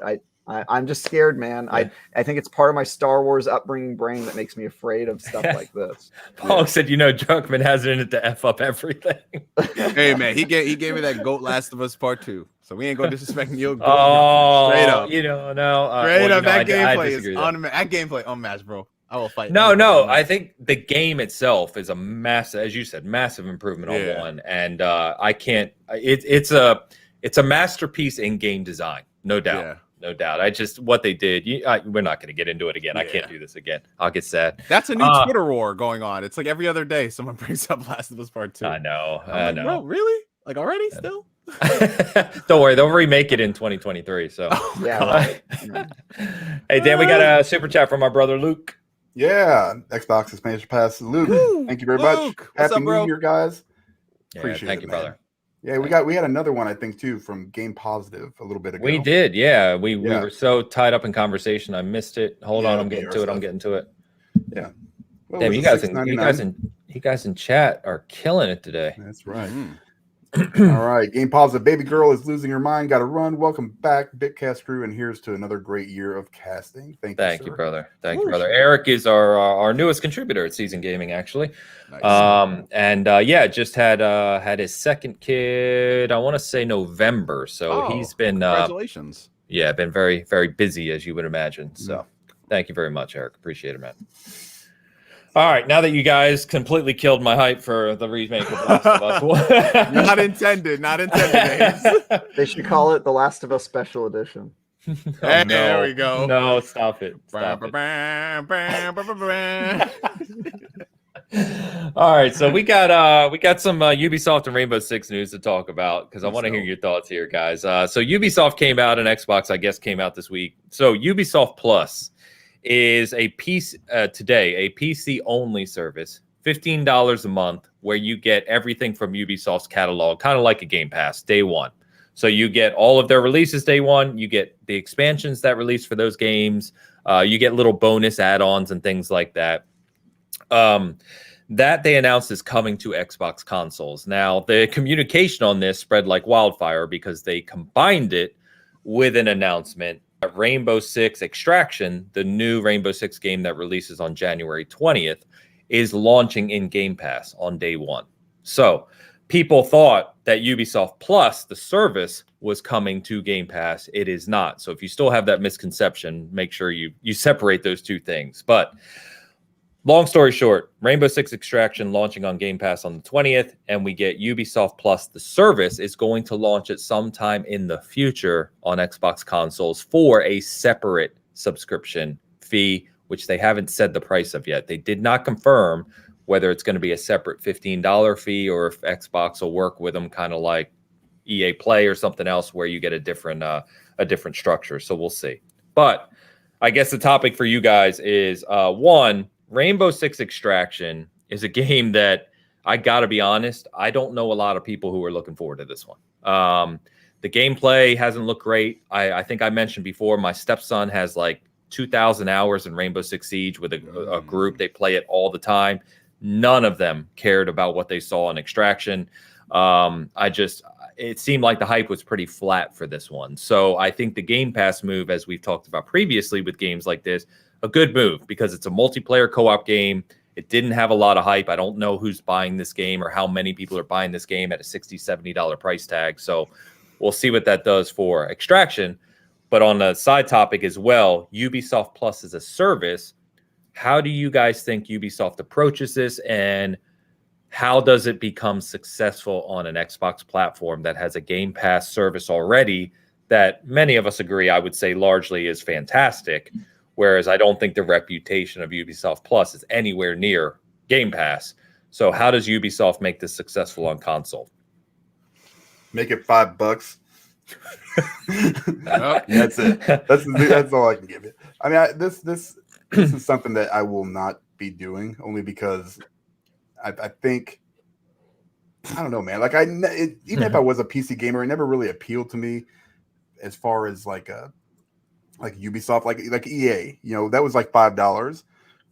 I'm just scared, man. I think it's part of my Star Wars upbringing brain that makes me afraid of stuff like this. Paul said, Druckmann has it in it to F up everything. Hey, man, he gave me that GOAT Last of Us Part 2. So we ain't going to disrespect Neil. Straight up. Straight up, that gameplay is that gameplay unmatched, bro. I will fight. No. I think the game itself is a massive, as you said, massive improvement on one. And I can't. It's a masterpiece in game design, no doubt. Yeah. No doubt. What they did, we're not going to get into it again. I can't do this again. I'll get sad. That's a new Twitter war going on. It's like every other day someone brings up Last of Us Part 2. I know. Bro, really? Like already still? Don't worry. They'll remake it in 2023. So, Hey, Dan, we got a super chat from our brother Luke. Yeah. Xbox Expansion Pass. Luke, thank you very much. Happy New Year, guys. Appreciate it. Thank you, brother. Yeah, we had another one, I think, too, from Game Positive a little bit ago. We did, yeah. We were so tied up in conversation, I missed it. Hold on, I'm getting to it. Yeah. Well, damn, you guys in chat are killing it today. That's right. All right, Game Positive. Baby girl is losing her mind. Got to run. Welcome back, Bitcast crew, and here's to another great year of casting. Thank you, brother. Thank you, brother. Eric is our newest contributor at Season Gaming, actually. Nice. Just had his second kid. I want to say November. So he's been congratulations. Been very, very busy, as you would imagine. So thank you very much, Eric. Appreciate it, man. All right, now that you guys completely killed my hype for the remake of Last of Us, not intended. They should call it the Last of Us Special Edition. Hey, no. There we go. No, stop it. All right, so we got some Ubisoft and Rainbow Six news to talk about because I want to hear your thoughts here, guys. So Ubisoft came out and Xbox, I guess, came out this week. So Ubisoft Plus is a PC only service, $15 a month, where you get everything from Ubisoft's catalog, kind of like a Game Pass, day one. So you get all of their releases day one. You get the expansions that release for those games. You get little bonus add-ons and things like that. That they announced is coming to Xbox consoles. Now, the communication on this spread like wildfire because they combined it with an announcement. Rainbow Six Extraction, the new Rainbow Six game that releases on January 20th, is launching in Game Pass on day one. So people thought that Ubisoft Plus, the service, was coming to Game Pass. It is not. So if you still have that misconception, make sure you separate those two things. But long story short, Rainbow Six Extraction launching on Game Pass on the 20th, and we get Ubisoft Plus. The service is going to launch at some time in the future on Xbox consoles for a separate subscription fee, which they haven't said the price of yet. They did not confirm whether it's going to be a separate $15 fee or if Xbox will work with them kind of like EA Play or something else where you get a different structure. So we'll see. But I guess the topic for you guys is one, Rainbow Six Extraction is a game that I got to be honest, I don't know a lot of people who are looking forward to this one. The gameplay hasn't looked great. I think I mentioned before, my stepson has like 2,000 hours in Rainbow Six Siege with a group. They play it all the time. None of them cared about what they saw in Extraction. It seemed like the hype was pretty flat for this one. So I think the Game Pass move, as we've talked about previously with games like this, a good move because it's a multiplayer co-op game. It didn't have a lot of hype. I don't know who's buying this game or how many people are buying this game at a $60, $70 price tag. So we'll see what that does for Extraction. But on the side topic as well, Ubisoft Plus is a service. How do you guys think Ubisoft approaches this, and how does it become successful on an Xbox platform that has a Game Pass service already that many of us agree, I would say largely is fantastic, whereas I don't think the reputation of Ubisoft Plus is anywhere near Game Pass. So how does Ubisoft make this successful on console? Make it $5. That's it. That's all I can give it. I mean, this is something that I will not be doing only because I think I don't know, man. Like even if I was a PC gamer, it never really appealed to me as far as like Ubisoft, like EA. You know, that was like $5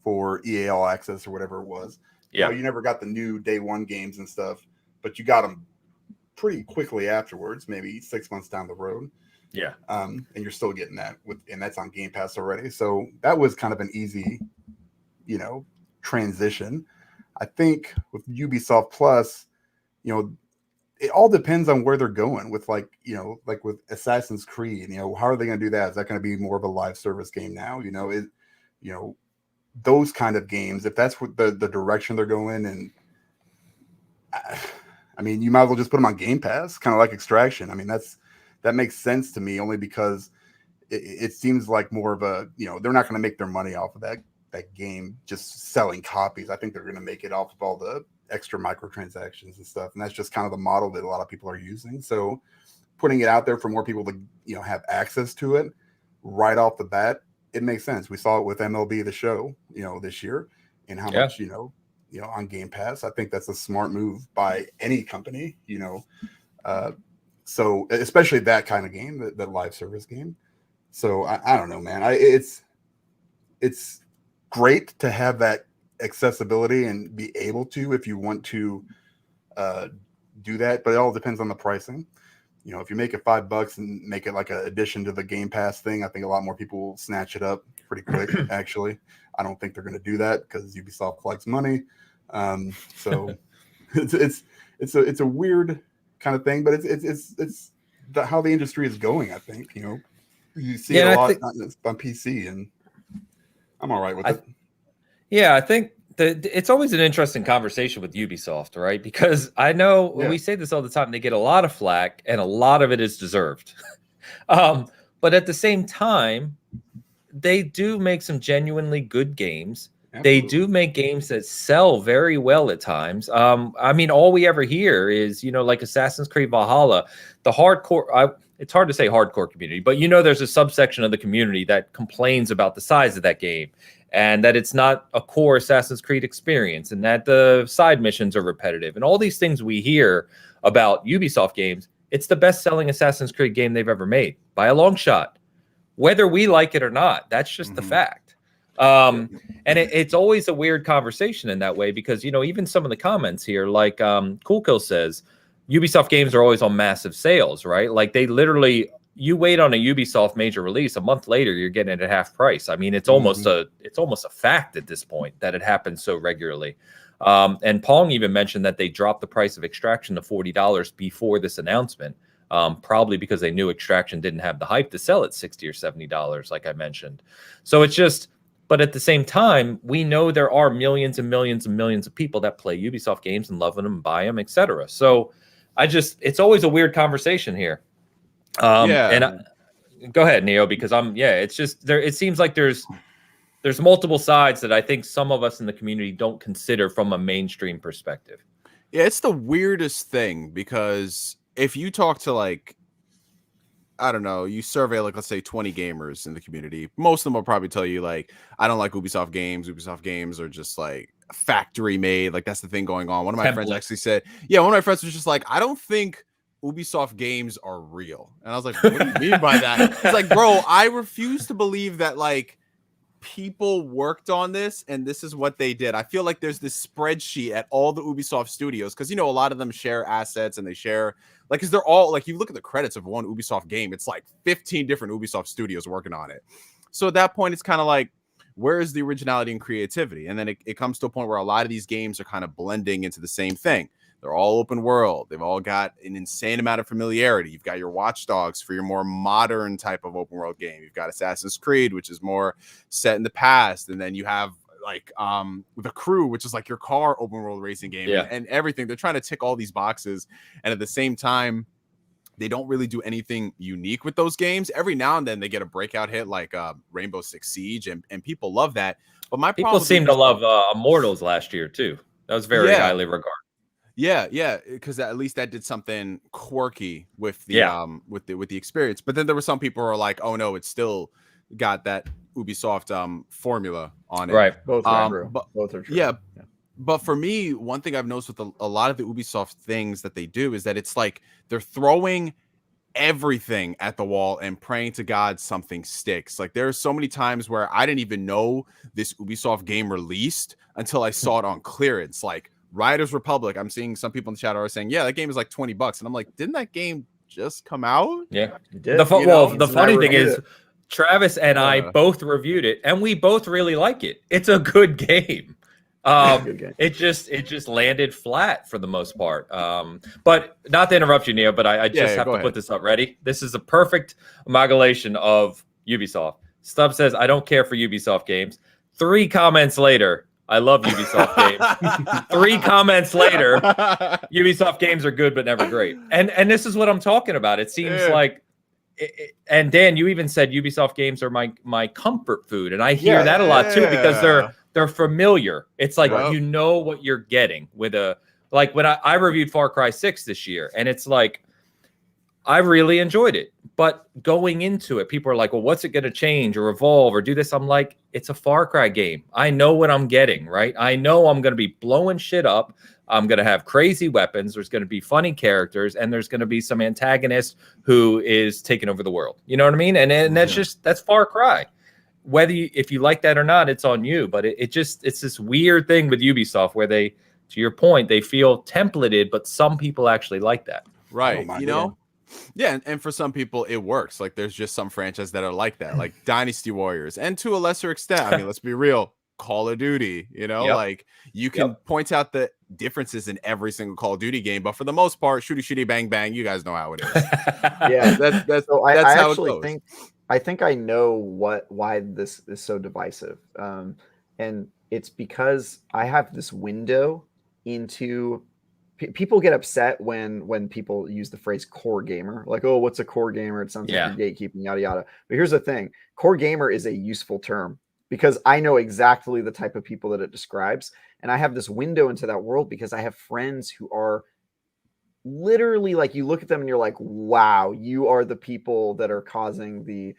for EA All Access or whatever it was. Yeah, you know, you never got the new day one games and stuff, but you got them pretty quickly afterwards, maybe 6 months down the road. Yeah. And you're still getting that and that's on Game Pass already. So that was kind of an easy, you know, transition. I think with Ubisoft Plus, you know, it all depends on where they're going with like with Assassin's Creed, you know, how are they going to do that? Is that going to be more of a live service game now? You know, those kind of games, if that's what the direction they're going, and I mean, you might as well just put them on Game Pass, kind of like Extraction. I mean, that makes sense to me only because it seems like more of a, you know, they're not going to make their money off of that game just selling copies. I think they're going to make it off of all the extra microtransactions and stuff. And that's just kind of the model that a lot of people are using. So putting it out there for more people to, you know, have access to it right off the bat, it makes sense. We saw it with MLB The Show, you know, this year, and how much, you know, on Game Pass. I think that's a smart move by any company, you know. So especially that kind of game, that live service game. So I don't know, man. It's great to have that accessibility and be able to, if you want to do that, but it all depends on the pricing. You know, if you make it $5 and make it like an addition to the Game Pass thing, I think a lot more people will snatch it up pretty quick. Actually, I don't think they're going to do that because Ubisoft collects money. So it's a weird kind of thing, but it's how the industry is going. I think, you know, you see it a lot on PC, and I'm all right with it. Yeah, I think it's always an interesting conversation with Ubisoft, right? Because I know we say this all the time, they get a lot of flack and a lot of it is deserved. But at the same time, they do make some genuinely good games. Absolutely. They do make games that sell very well at times. I mean, all we ever hear is, you know, like Assassin's Creed Valhalla, the hardcore, it's hard to say hardcore community, but you know, there's a subsection of the community that complains about the size of that game and that it's not a core Assassin's Creed experience and that the side missions are repetitive and all these things we hear about Ubisoft games. It's the best selling Assassin's Creed game they've ever made by a long shot, whether we like it or not. That's just the fact. And it's always a weird conversation in that way because, you know, even some of the comments here, like Cool Kill says, Ubisoft games are always on massive sales, right? Like they literally, you wait on a Ubisoft major release, a month later, you're getting it at half price. I mean, it's almost a fact at this point that it happens so regularly. And Pong even mentioned that they dropped the price of Extraction to $40 before this announcement, probably because they knew Extraction didn't have the hype to sell at $60 or $70, like I mentioned. So it's just, but at the same time, we know there are millions and millions and millions of people that play Ubisoft games and love them and buy them, etc. So it's always a weird conversation here. And go ahead, Neo, because it's just there. It seems like there's there's multiple sides that I think some of us in the community don't consider from a mainstream perspective. Yeah, it's the weirdest thing because if you talk to like, I don't know, you survey like, let's say 20 gamers in the community, most of them will probably tell you like, I don't like Ubisoft games. Ubisoft games are just like factory made. Like that's the thing going on. One of my friends actually said, yeah, one of my friends was just like, I don't think Ubisoft games are real. And I was like, what do you mean by that? It's like, bro, I refuse to believe that like people worked on this and this is what they did. I feel like there's this spreadsheet at all the Ubisoft studios because, you know, a lot of them share assets and they share like, because they're all like, you look at the credits of one Ubisoft game, it's like 15 different Ubisoft studios working on it. So at that point, it's kind of like, where is the originality and creativity? And then it comes to a point where a lot of these games are kind of blending into the same thing. They're all open world. They've all got an insane amount of familiarity. You've got your Watch Dogs for your more modern type of open world game. You've got Assassin's Creed, which is more set in the past. And then you have like The Crew, which is like your car open world racing game and everything. They're trying to tick all these boxes. And at the same time, they don't really do anything unique with those games. Every now and then they get a breakout hit like Rainbow Six Siege, and people love that. But my people seem to love Immortals last year too. That was very highly regarded. Yeah, because at least that did something quirky with the with the experience. But then there were some people who are like, oh no, it's still got that Ubisoft formula on it. Right. Both are true. Both are true. Yeah. But for me, one thing I've noticed with a lot of the Ubisoft things that they do is that it's like they're throwing everything at the wall and praying to God something sticks. Like there are so many times where I didn't even know this Ubisoft game released until I saw it on clearance. Like Riders Republic, I'm seeing some people in the chat are saying, yeah, that game is like $20. And I'm like, didn't that game just come out? Yeah. The funny thing is, Travis and I both reviewed it and we both really like it. It's a good game. It just landed flat for the most part. But not to interrupt you, Neo, but I just have to put this up. Ready? This is a perfect amalgamation of Ubisoft. Stub says, I don't care for Ubisoft games. 3 comments later, I love Ubisoft games. 3 comments later, Ubisoft games are good but never great. And this is what I'm talking about. It seems like, and Dan, you even said Ubisoft games are my comfort food, and I hear that a lot too because they're familiar. It's like you know what you're getting with like when I reviewed Far Cry 6 this year, and it's like I really enjoyed it. But going into it, people are like, well, what's it going to change or evolve or do this? I'm like, it's a Far Cry game. I know what I'm getting, right? I know I'm going to be blowing shit up. I'm going to have crazy weapons. There's going to be funny characters, and there's going to be some antagonist who is taking over the world. You know what I mean? And that's Far Cry. Whether if you like that or not, it's on you. But it's this weird thing with Ubisoft where they, to your point, they feel templated, but some people actually like that. Right. You know? Yeah, and for some people it works. Like there's just some franchises that are like that, like Dynasty Warriors, and to a lesser extent, I mean, let's be real, Call of Duty, you know, like you can point out the differences in every single Call of Duty game, but for the most part, shooty bang bang, you guys know how it is. That's so that's I how actually it goes. I think I know why this is so divisive, and it's because I have this window into. People get upset when people use the phrase core gamer, like, oh, what's a core gamer? It sounds like you're gatekeeping, yada, yada. But here's the thing. Core gamer is a useful term because I know exactly the type of people that it describes. And I have this window into that world because I have friends who are literally like, you look at them and you're like, wow, you are the people that are causing the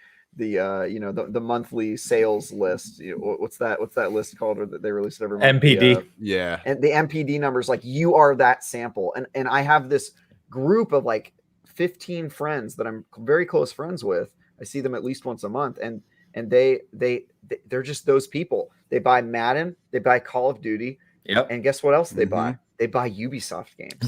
monthly sales list. What's that list called, or that they release it every month? MPD. And the MPD numbers, like you are that sample. And I have this group of like 15 friends that I'm very close friends with. I see them at least once a month, and they're just those people. They buy Madden, they buy Call of Duty, and guess what else they buy? They buy Ubisoft games.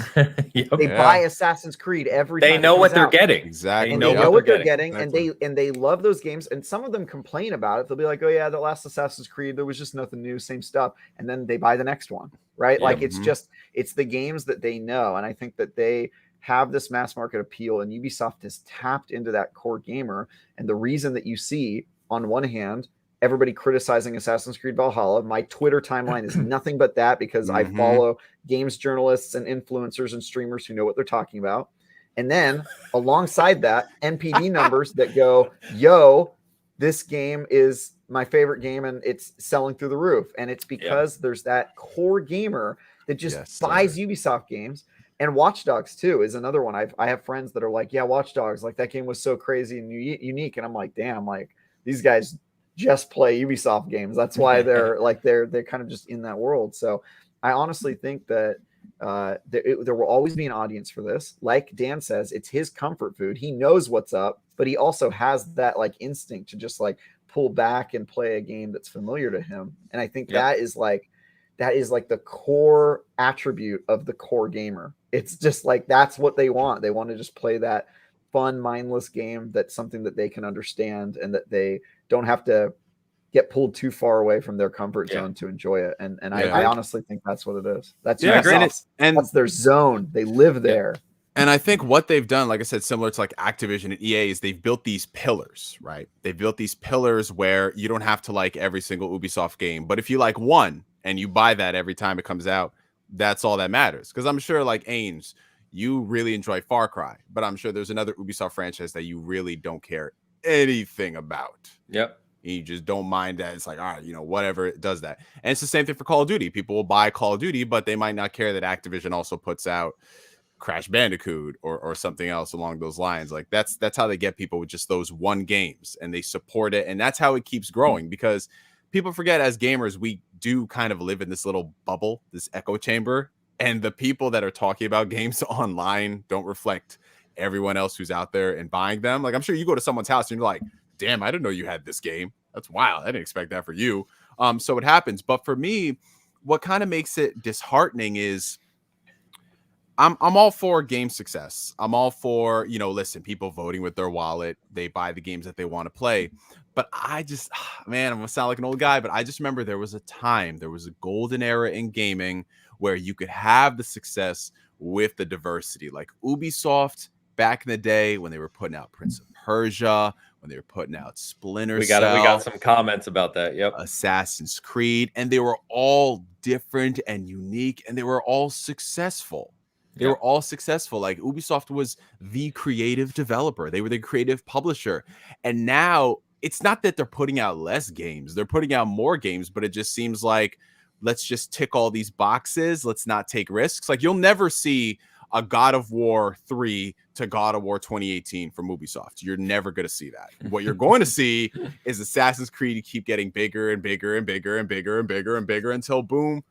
They buy Assassin's Creed every time. They know what they're getting. Exactly. And they know what they're getting. Exactly. And they love those games. And some of them complain about it. They'll be like, oh yeah, the last Assassin's Creed, there was just nothing new, same stuff. And then they buy the next one, right? Like it's the games that they know. And I think that they have this mass market appeal, and Ubisoft has tapped into that core gamer. And the reason that you see, on one hand, everybody criticizing Assassin's Creed Valhalla. My Twitter timeline is nothing but that because I follow games journalists and influencers and streamers who know what they're talking about. And then alongside that, NPD numbers that go, yo, this game is my favorite game and it's selling through the roof. And it's because there's that core gamer that just buys Ubisoft games. And Watch Dogs 2 is another one. I have friends that are like, yeah, Watch Dogs, like that game was so crazy and unique. And I'm like, damn, like these guys just play Ubisoft games. That's why they're like they're kind of just in that world. So I honestly think that there will always be an audience for this. Like Dan says, it's his comfort food. He knows what's up, but he also has that like instinct to just like pull back and play a game that's familiar to him. And I think that is like the core attribute of the core gamer. It's just like that's what they want. They want to just play that fun, mindless game that's something that they can understand and that they don't have to get pulled too far away from their comfort zone to enjoy it. And I honestly think that's what it is. That's that's their zone. They live there. And I think what they've done, like I said, similar to like Activision and EA, is they've built these pillars, right? They've built these pillars where you don't have to like every single Ubisoft game. But if you like one and you buy that every time it comes out, that's all that matters. Because I'm sure like Ains, you really enjoy Far Cry, but I'm sure there's another Ubisoft franchise that you really don't care anything about. Yep. You just don't mind that. It's like, all right, you know, whatever, it does that. And it's the same thing for Call of Duty. People will buy Call of Duty, but they might not care that Activision also puts out Crash Bandicoot or something else along those lines. Like that's how they get people with just those one games, and they support it. And that's how it keeps growing, because people forget as gamers, we do kind of live in this little bubble, this echo chamber. And the people that are talking about games online don't reflect everyone else who's out there and buying them. Like I'm sure you go to someone's house and you're like, damn, I didn't know you had this game. That's wild. I didn't expect that for you. So it happens. But for me, what kind of makes it disheartening is I'm all for game success. I'm all for, you know, listen, people voting with their wallet. They buy the games that they want to play. But I just, man, I'm going to sound like an old guy, but I just remember there was a golden era in gaming where you could have the success with the diversity. Like Ubisoft back in the day when they were putting out Prince of Persia, when they were putting out Splinter Cell. We got some comments about that. Yep. Assassin's Creed. And they were all different and unique, and they were all successful. They were all successful. Like Ubisoft was the creative developer. They were the creative publisher. And now it's not that they're putting out less games. They're putting out more games, but it just seems like, let's just tick all these boxes. Let's not take risks. Like you'll never see a God of War 3 to God of War 2018 from Ubisoft. You're never going to see that. What you're going to see is Assassin's Creed keep getting bigger and bigger and bigger and bigger and bigger and bigger until boom,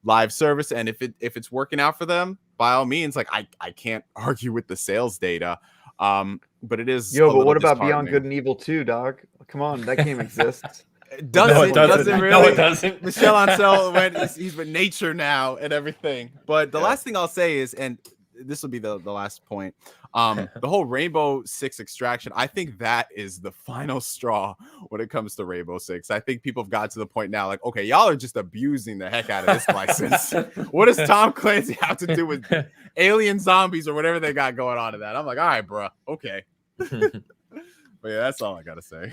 live service. And if it's working out for them, by all means, like I can't argue with the sales data. But it is. Yo, but what about Beyond Good and Evil 2, dog? Come on, that game exists. It doesn't really. No, it doesn't. Michel Ancel he's with nature now and everything. But the last thing I'll say is, and this will be the last point. The whole Rainbow Six extraction, I think that is the final straw when it comes to Rainbow Six. I think people have got to the point now, like, okay, y'all are just abusing the heck out of this license. What does Tom Clancy have to do with alien zombies or whatever they got going on in that? I'm like, all right, bro, okay. But yeah, that's all I gotta say.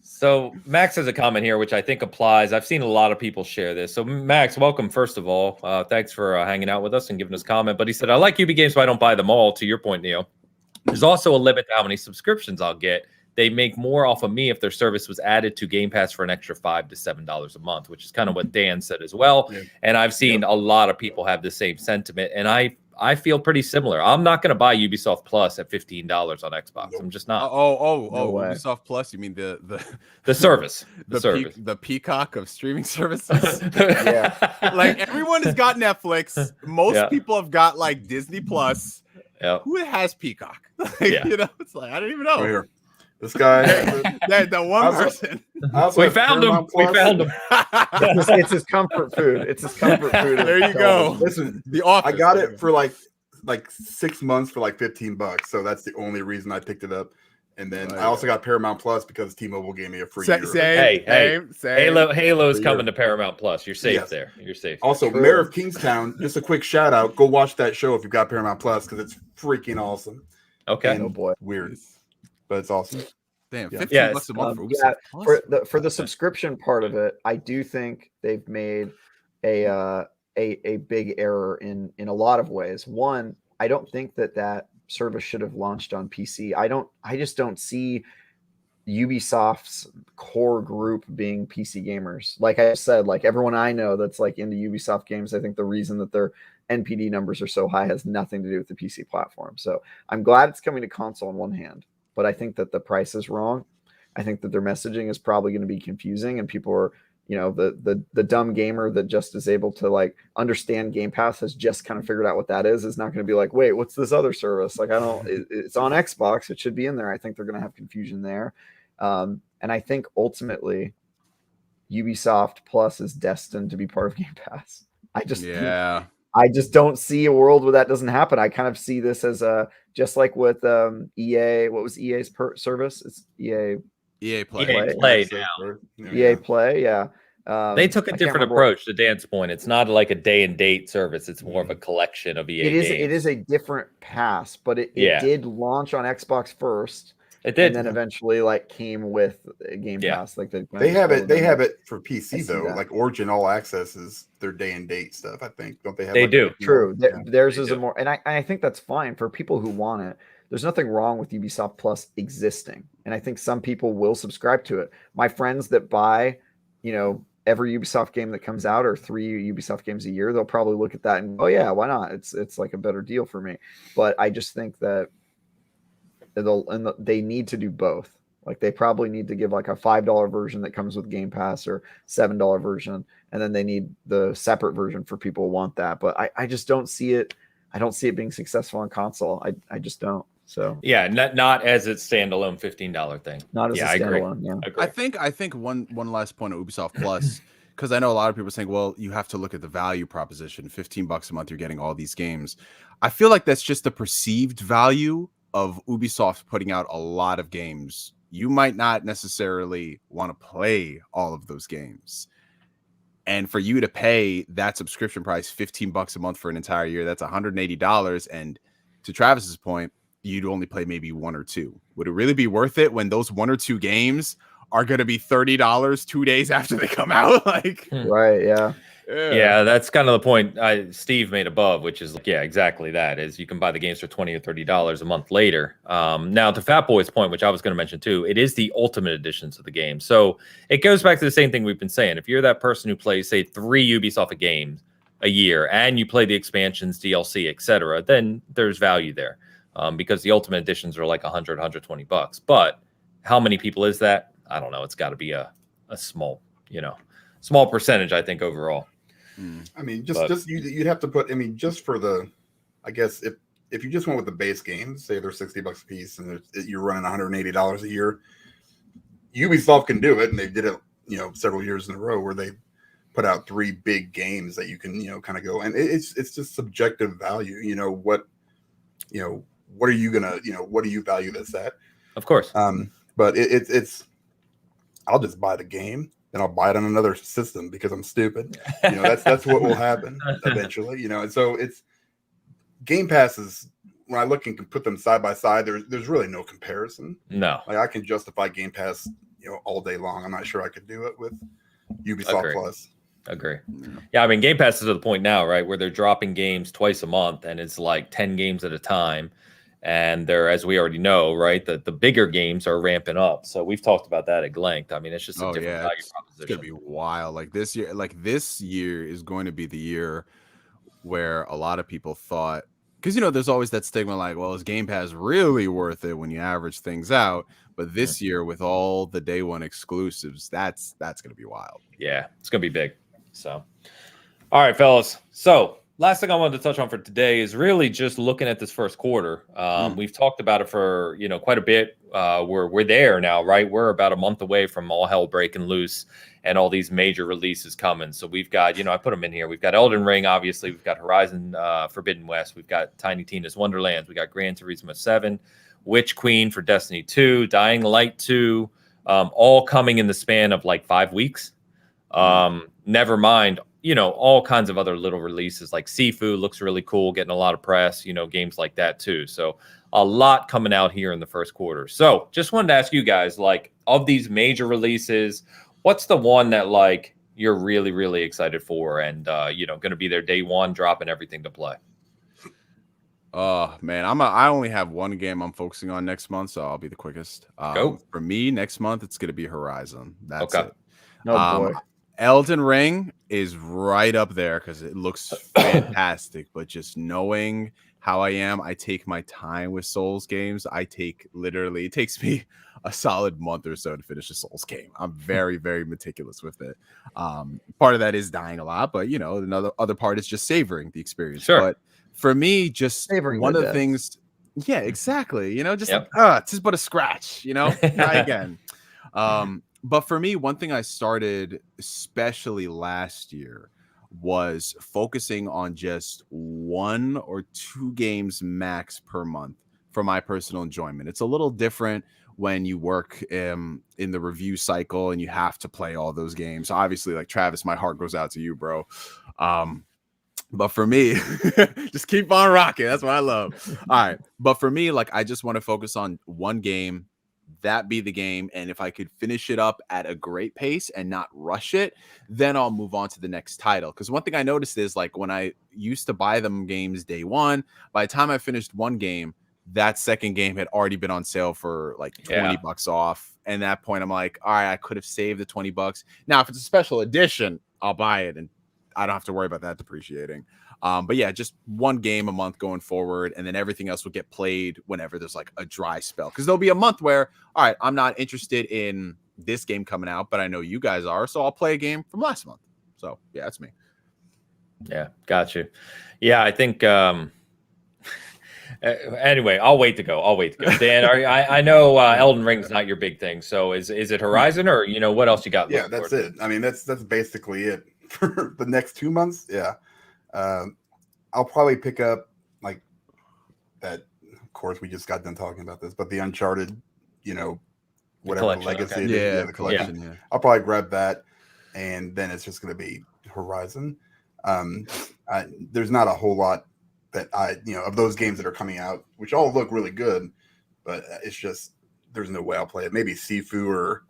So Max has a comment here, which I think applies. I've seen a lot of people share this. So Max, welcome, first of all. Thanks for hanging out with us and giving us a comment. But he said, I like UB games, but I don't buy them all. To your point, Neo. There's also a limit to how many subscriptions I'll get. They make more off of me if their service was added to Game Pass for an extra $5 to $7 a month, which is kind of what Dan said as well. Yeah. And I've seen a lot of people have the same sentiment. And I feel pretty similar. I'm not going to buy Ubisoft Plus at $15 on Xbox. I'm just not. No Ubisoft Plus? You mean the service? The peacock of streaming services? Yeah. Like everyone has got Netflix. Most people have got like Disney Plus. Yeah. Who has Peacock? You know, it's like I don't even know. Right here. This guy, that one person. We found him. It's his comfort food. It's his comfort food. There you go. Listen, The Office. I got it for like 6 months for like $15. So that's the only reason I picked it up. And then I also got Paramount Plus because T-Mobile gave me a free year. Same. Halo's coming to Paramount Plus. You're safe there. You're safe. Also, Mayor of Kingstown, just a quick shout out. Go watch that show if you've got Paramount Plus because it's freaking awesome. Okay. And weird. But it's awesome. Damn, $15 a month for Ubisoft. For the subscription part of it, I do think they've made a big error in a lot of ways. One, I don't think that service should have launched on PC. I just don't see Ubisoft's core group being PC gamers. Like I said, like everyone I know that's like into Ubisoft games, I think the reason that their NPD numbers are so high has nothing to do with the PC platform. So I'm glad it's coming to console on one hand, but I think that the price is wrong. I think that their messaging is probably going to be confusing, and people are, the dumb gamer that just is able to like understand Game Pass has just kind of figured out what that is not going to be like, wait, what's this other service? Like, it's on Xbox, it should be in there. I think they're going to have confusion there. And I think ultimately Ubisoft Plus is destined to be part of Game Pass. I just don't see a world where that doesn't happen. I kind of see this as just like with EA. What was EA's service? It's EA Play. EA Play now. EA Play, yeah. They took a different approach to Dan's point. It's not like a day and date service. It's more of a collection of EA games. It is a different pass, but it did launch on Xbox first. It did, and then eventually like came with Game Pass. Like they have it for PC though. Like Origin All Access is their day and date stuff. I think don't they have? They do. True. Theirs is a more, and I think that's fine for people who want it. There's nothing wrong with Ubisoft Plus existing, and I think some people will subscribe to it. My friends that buy, every Ubisoft game that comes out, or 3 Ubisoft games a year, they'll probably look at that and go, oh yeah, why not? It's like a better deal for me. But I just think that they need to do both. Like they probably need to give like a $5 version that comes with Game Pass, or $7 version, and then they need the separate version for people who want that. But I just don't see it. I don't see it being successful on console. I just don't. So yeah, not as its standalone $15 thing. Not as a standalone. Yeah, I think one last point of Ubisoft Plus, because I know a lot of people are saying, well, you have to look at the value proposition. $15 a month, you're getting all these games. I feel like that's just the perceived value of Ubisoft putting out a lot of games. You might not necessarily want to play all of those games. And for you to pay that subscription price, $15 a month for an entire year, that's $180. And to Travis's point, you'd only play maybe 1 or 2. Would it really be worth it when those 1 or 2 games are going to be $30 2 days after they come out? Like, right. Yeah, that's kind of the point Steve made above, which is like, yeah, exactly that is you can buy the games for $20 or $30 a month later. Now to Fat Boy's point, which I was going to mention too, it is the ultimate editions of the game. So it goes back to the same thing we've been saying. If you're that person who plays, say, 3 Ubisoft games a year and you play the expansions, DLC, etc., then there's value there. Because the ultimate editions are like $100, $120. But how many people is that? I don't know. It's got to be a small percentage, I think, overall. I mean, you'd have to put. I mean, just for the, I guess if you just went with the base games, say they're $60 a piece, and you're running $180 a year, Ubisoft can do it, and they did it, several years in a row where they put out 3 big games that you can, kind of go, and it's just subjective value. What are you gonna, what do you value this at? Of course. But it's I'll just buy the game, then I'll buy it on another system because I'm stupid. That's what will happen eventually. And so it's Game Pass is, when I look and can put them side by side, there's really no comparison. No. Like I can justify Game Pass, all day long. I'm not sure I could do it with Ubisoft Plus. Agree. Yeah, I mean, Game Pass is to the point now, right, where they're dropping games twice a month, and it's like 10 games at a time. And they're, as we already know, right, the bigger games are ramping up. So we've talked about that at length. I mean, it's just a different value proposition. It's gonna be wild. Like this year is going to be the year where a lot of people thought, because there's always that stigma, like, well, is Game Pass really worth it when you average things out? But this year, with all the day one exclusives, that's gonna be wild. Yeah, it's gonna be big. So, all right, fellas. So last thing I wanted to touch on for today is really just looking at this first quarter. We've talked about it for quite a bit. We're there now, right? We're about a month away from all hell breaking loose and all these major releases coming. So we've got, I put them in here. We've got Elden Ring, obviously. We've got Horizon Forbidden West. We've got Tiny Tina's Wonderlands. We got Gran Turismo 7, Witch Queen for Destiny 2, Dying Light 2, all coming in the span of like 5 weeks. Never mind, all kinds of other little releases like Sifu looks really cool, getting a lot of press, games like that too. So a lot coming out here in the first quarter. So just wanted to ask you guys, like, of these major releases, what's the one that like you're really, really excited for and, going to be there day one, dropping everything to play? Oh man, I only have one game I'm focusing on next month, so I'll be the quickest. Go. For me, next month it's gonna be Horizon. That's Okay. it. Oh boy. Elden Ring is right up there because it looks fantastic, but just knowing how I am, I take my time with Souls games. It takes me a solid month or so to finish a Souls game. I'm very, very meticulous with it. Part of that is dying a lot, but another other part is just savoring the experience. Sure. But for me, just Savoring one the of the death. things, yeah, exactly. Just Yep. it's just but a scratch, try again. But for me, one thing I started, especially last year, was focusing on just 1 or 2 games max per month for my personal enjoyment. It's a little different when you work in the review cycle and you have to play all those games. Obviously, like Travis, my heart goes out to you, bro. But for me, just keep on rocking. That's what I love. All right. But for me, like, I just want to focus on one game, that be the game. And if I could finish it up at a great pace and not rush it, then I'll move on to the next title. Because one thing I noticed is, like, when I used to buy them games day one, by the time I finished one game, that second game had already been on sale for like 20 bucks off. And at that point, I'm like, all right, I could have saved the 20 bucks. Now, if it's a special edition, I'll buy it and I don't have to worry about that depreciating. But yeah, just one game a month going forward, and then everything else will get played whenever there's like a dry spell. Because there'll be a month where, all right, I'm not interested in this game coming out, but I know you guys are, so I'll play a game from last month. So yeah, that's me. Yeah, got you. Yeah, I think. Anyway, I'll wait to go. Dan, I know Elden Ring's not your big thing, so is it Horizon or what else you got? Yeah, that's it. I mean, that's basically it for the next 2 months. Yeah. I'll probably pick up like that. Of course, we just got done talking about this, but the Uncharted, whatever legacy it is, the collection. Yeah. I'll probably grab that, and then it's just going to be Horizon. There's not a whole lot that of those games that are coming out, which all look really good, but it's just there's no way I'll play it. Maybe Sifu or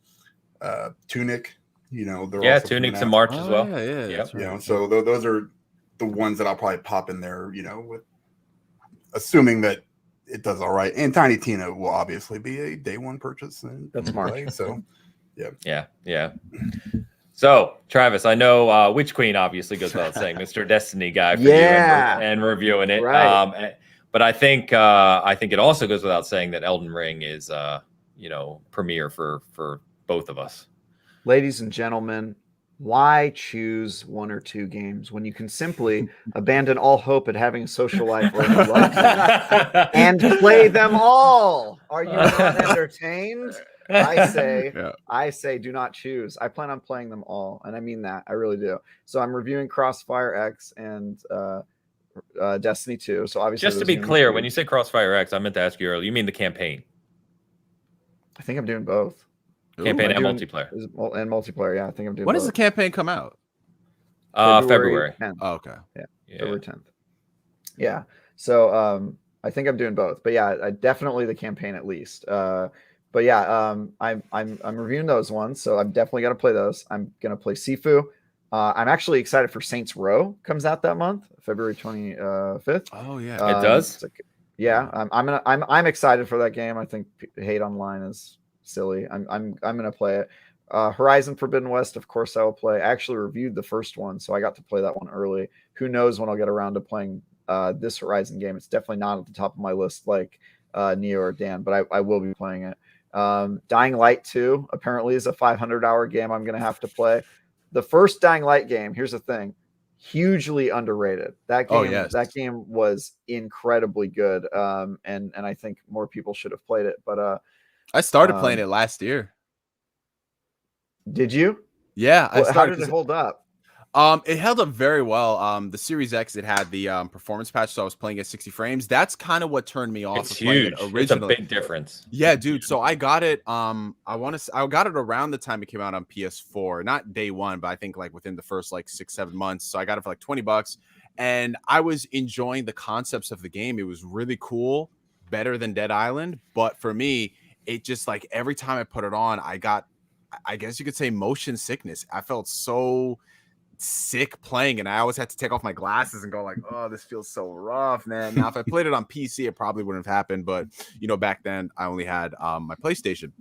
Tunic. They're also Tunic's in March as well. Yeah. Right. So those are the ones that I'll probably pop in there, with assuming that it does all right. And Tiny Tina will obviously be a day one purchase. And that's smart. So, yeah. So, Travis, I know Witch Queen obviously goes without saying, Mr. Destiny guy for you and reviewing it. Right. But I think it also goes without saying that Elden Ring is premiere for both of us. Ladies and gentlemen, why choose 1 or 2 games when you can simply abandon all hope at having a social life or a life and play them all? Are you not entertained? I say do not choose. I plan on playing them all, and I mean that. I really do. So I'm reviewing Crossfire X and Destiny 2. So obviously, just to be clear, when you say Crossfire X, I meant to ask you earlier. You mean the campaign? I think I'm doing both. Campaign and multiplayer. And multiplayer, yeah. I think I'm doing When both. does the campaign come out? February 10th. Oh, okay. Yeah. February 10th. Yeah. So I think I'm doing both. But yeah, definitely the campaign at least. But yeah, I'm reviewing those ones, so I'm definitely gonna play those. I'm gonna play Sifu. I'm actually excited for Saints Row comes out that month, February 25th. Oh yeah, it does. I'm excited for that game. I think hate online is silly. I'm gonna play it. Horizon Forbidden West, of course, I will play. I actually reviewed the first one, so I got to play that one early. Who knows when I'll get around to playing this Horizon game? It's definitely not at the top of my list like Neo or Dan, but I will be playing it. Dying Light 2 apparently is a 500-hour game I'm gonna have to play. The first Dying Light game, here's the thing, hugely underrated. That game was incredibly good, and I think more people should have played it. But I started playing it last year. Did you? Yeah. How did it hold up? It held up very well. The Series X, it had the performance patch, so I was playing at 60 frames. That's kind of what turned me off. It's huge. Originally. It's a big difference. Yeah, dude. So I got it. I got it around the time it came out on PS4, not day one, but I think like within the first like 6-7 months. So I got it for like $20, and I was enjoying the concepts of the game. It was really cool, better than Dead Island. But for me, it just like every time I put it on, I guess you could say motion sickness. I felt so sick playing, and I always had to take off my glasses and go like, oh, this feels so rough, man. Now if I played it on PC, it probably wouldn't have happened, but back then I only had my PlayStation.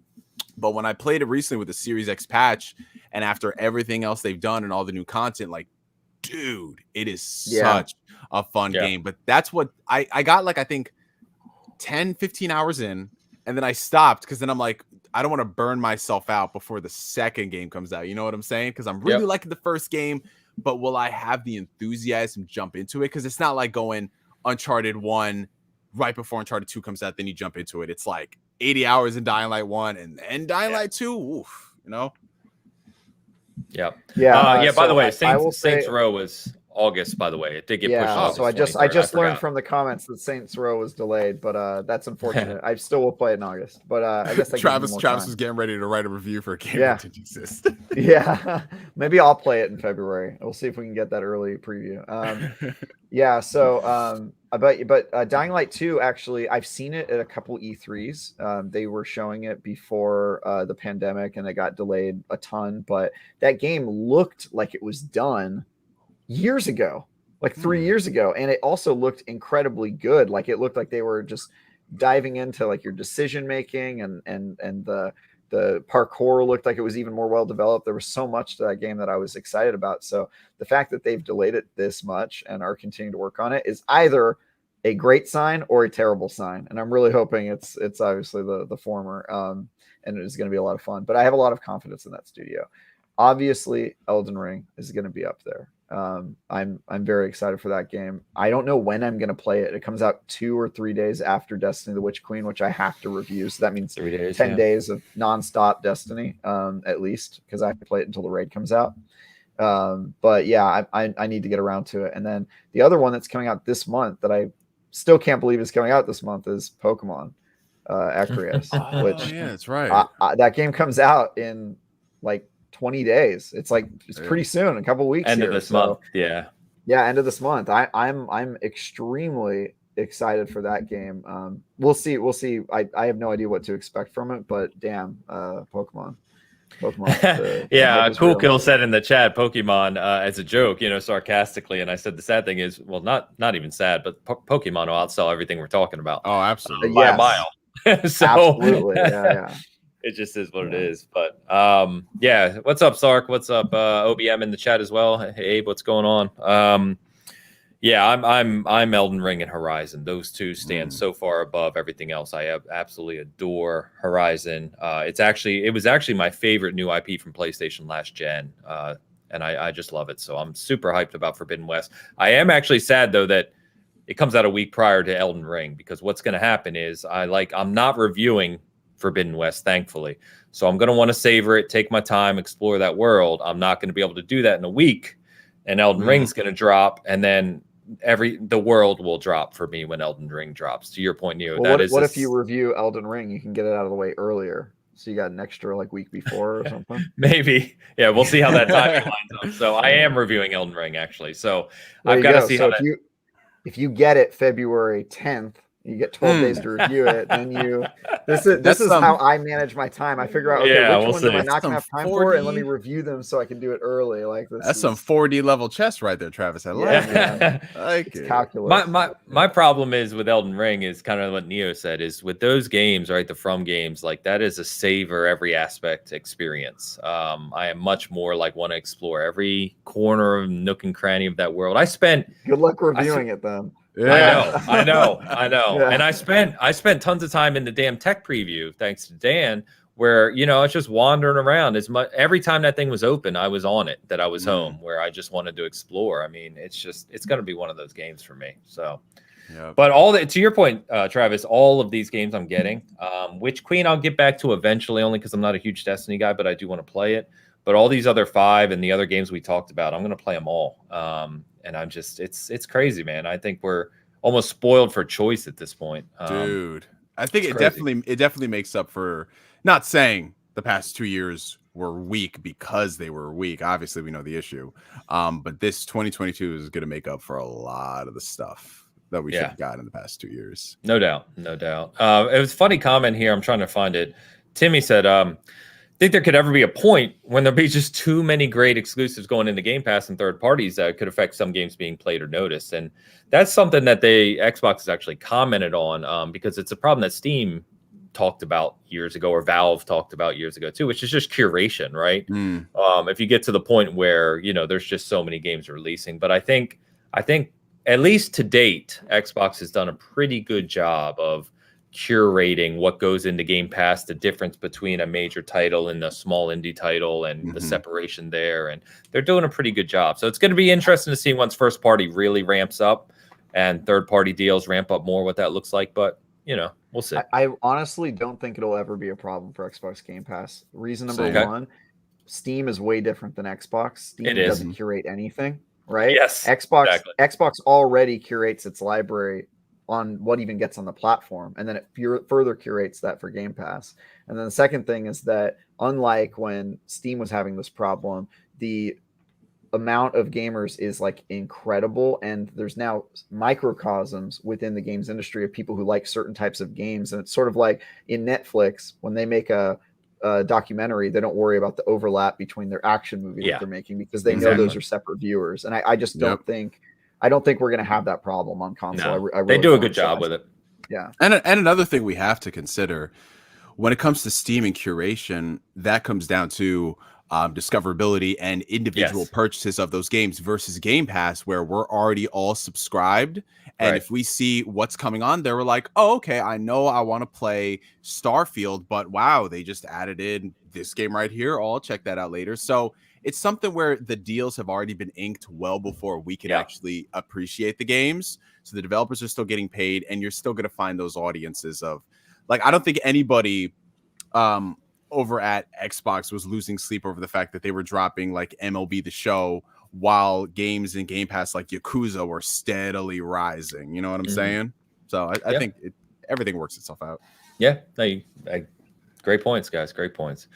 But when I played it recently with the Series X patch, and after everything else they've done and all the new content, like, dude, it is such a fun game. But that's what I got, like, I think 10-15 hours in, and then I stopped because then I'm like, I don't want to burn myself out before the second game comes out. You know what I'm saying? Because I'm really liking the first game, but will I have the enthusiasm jump into it? Because it's not like going Uncharted 1 right before Uncharted 2 comes out, then you jump into it. It's like 80 hours in Dying Light 1 and then Dying Light 2. Oof, Yeah. Yeah. By the way, Saints Row was August, by the way. It did get pushed off. So I just learned from the comments that Saints Row was delayed, but that's unfortunate. I still will play it in August, but I guess Travis was getting ready to write a review for a game that didn't exist. Maybe I'll play it in February. We'll see if we can get that early preview. But Dying Light 2, actually, I've seen it at a couple E3s. They were showing it before the pandemic, and it got delayed a ton. But that game looked like it was done years ago, like 3 years ago, and it also looked incredibly good. Like, it looked like they were just diving into like your decision making, and the parkour looked like it was even more well developed. There was so much to that game that I was excited about. So the fact that they've delayed it this much and are continuing to work on it is either a great sign or a terrible sign. And I'm really hoping it's obviously the former. And it is going to be a lot of fun. But I have a lot of confidence in that studio. Obviously, Elden Ring is going to be up there. I'm very excited for that game. I don't know when I'm going to play it. It comes out 2 or 3 days after Destiny: The Witch Queen, which I have to review. So that means 3 days, 10 days of nonstop Destiny, at least, because I have to play it until the raid comes out. But yeah, I need to get around to it. And then the other one that's coming out this month that I still can't believe is coming out this month is Pokemon Arceus, which that's right. That game comes out in like 20 days. It's pretty soon, a couple weeks. End of this month. Yeah, end of this month. I'm extremely excited for that game. We'll see. I have no idea what to expect from it, but damn, Pokemon. Cool Kill said in the chat Pokemon as a joke, sarcastically, and I said the sad thing is, well, not even sad, but Pokemon will outsell everything we're talking about. Oh, absolutely, by a mile. So absolutely, yeah. It just is what it is. But what's up, Sark? What's up, OBM in the chat as well? Hey, Abe, what's going on? I'm Elden Ring and Horizon. Those two stand so far above everything else. I absolutely adore Horizon. It was actually my favorite new IP from PlayStation last gen, and I just love it. So I'm super hyped about Forbidden West. I am actually sad though that it comes out a week prior to Elden Ring, because what's going to happen is I'm not reviewing Forbidden West, thankfully. So I'm going to want to savor it, take my time, explore that world. I'm not going to be able to do that in a week, and Elden Ring's going to drop, and then the world will drop for me when Elden Ring drops. To your point, Neo, what if you review Elden Ring? You can get it out of the way earlier, so you got an extra week before or something. Maybe, yeah. We'll see how that timing lines up. So I am reviewing Elden Ring actually. So I've got to see how that. If you get it February 10th, you get 12 days to review it. Then this is how I manage my time. I figure out, which ones am I not going to have time for, and let me review them so I can do it early. That's some 4D level chess right there, Travis. I like it. I like it. Calculus. My problem is with Elden Ring is kind of what Neo said, is with those games, right? The From games, that is a savor every aspect experience. I am much more want to explore every corner of nook and cranny of that world. Good luck reviewing it then. Yeah. I know. Yeah. And I spent tons of time in the damn tech preview, thanks to Dan, where, it's just wandering around every time that thing was open, I was on it, that I was home, where I just wanted to explore. I mean, it's going to be one of those games for me. So, but to your point, Travis, all of these games I'm getting, Witch Queen I'll get back to eventually, only because I'm not a huge Destiny guy, but I do want to play it. But all these other 5 and the other games we talked about, I'm going to play them all. And I'm just, it's crazy, man. I think we're almost spoiled for choice at this point. Dude, I think it definitely makes up for, not saying the past 2 years were weak because they were weak. Obviously, we know the issue. But this 2022 is going to make up for a lot of the stuff that we should have got in the past 2 years. No doubt. It was a funny comment here. I'm trying to find it. Timmy said, think there could ever be a point when there'll be just too many great exclusives going into Game Pass and third parties that could affect some games being played or noticed. And that's something that Xbox has actually commented on, because it's a problem that Steam talked about years ago, or Valve talked about years ago too, which is just curation, right? If you get to the point where, you know, there's just so many games releasing. But I think at least to date, Xbox has done a pretty good job of curating what goes into Game Pass, the difference between a major title and a small indie title, and the separation there. And they're doing a pretty good job. So it's going to be interesting to see once first party really ramps up and third party deals ramp up more, what that looks like. But, you know, we'll see. I honestly don't think it'll ever be a problem for Xbox Game Pass. Reason number one, Steam is way different than Xbox. Steam doesn't curate anything, right? Yes. Xbox already curates its library on what even gets on the platform, and then it further curates that for Game Pass. And then the second thing is that, unlike when Steam was having this problem, the amount of gamers is like incredible, and there's now microcosms within the games industry of people who like certain types of games. And it's sort of like in Netflix, when they make a documentary, they don't worry about the overlap between their action movie that they're making, because they know those are separate viewers. And I just don't think we're going to have that problem on console. No, I really they do a good job with it. Yeah. And another thing we have to consider when it comes to Steam and curation, that comes down to discoverability and individual purchases of those games versus Game Pass, where we're already all subscribed. And if we see what's coming on there, we're like, oh, okay, I know I want to play Starfield, but wow, they just added in this game right here. Oh, I'll check that out later. So it's something where the deals have already been inked well before we can actually appreciate the games. So the developers are still getting paid, and you're still going to find those audiences of, like, I don't think anybody over at Xbox was losing sleep over the fact that they were dropping like MLB The Show while games in Game Pass like Yakuza were steadily rising. You know what I'm saying? So I think everything works itself out. Yeah. Great points, guys. Great points.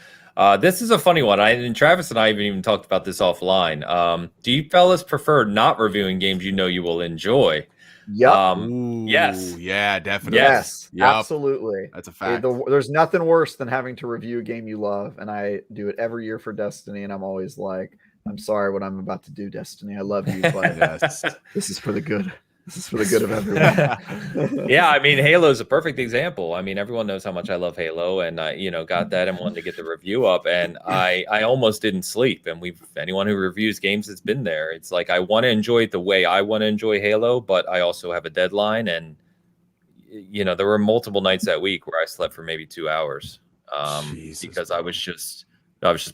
This is a funny one. And Travis and I haven't even talked about this offline. Do you fellas prefer not reviewing games you know you will enjoy? Yep. Yes. Yeah, definitely. Yes. Absolutely. That's a fact. There's nothing worse than having to review a game you love, and I do it every year for Destiny, and I'm always like, I'm sorry what I'm about to do, Destiny. I love you, but this is for the good. This is for the good of everyone. Yeah, I mean, Halo is a perfect example. I mean, everyone knows how much I love Halo, and I, got that and wanted to get the review up, and I almost didn't sleep. And anyone who reviews games has been there. It's like, I want to enjoy it the way I want to enjoy Halo, but I also have a deadline. And there were multiple nights that week where I slept for maybe 2 hours, because I was just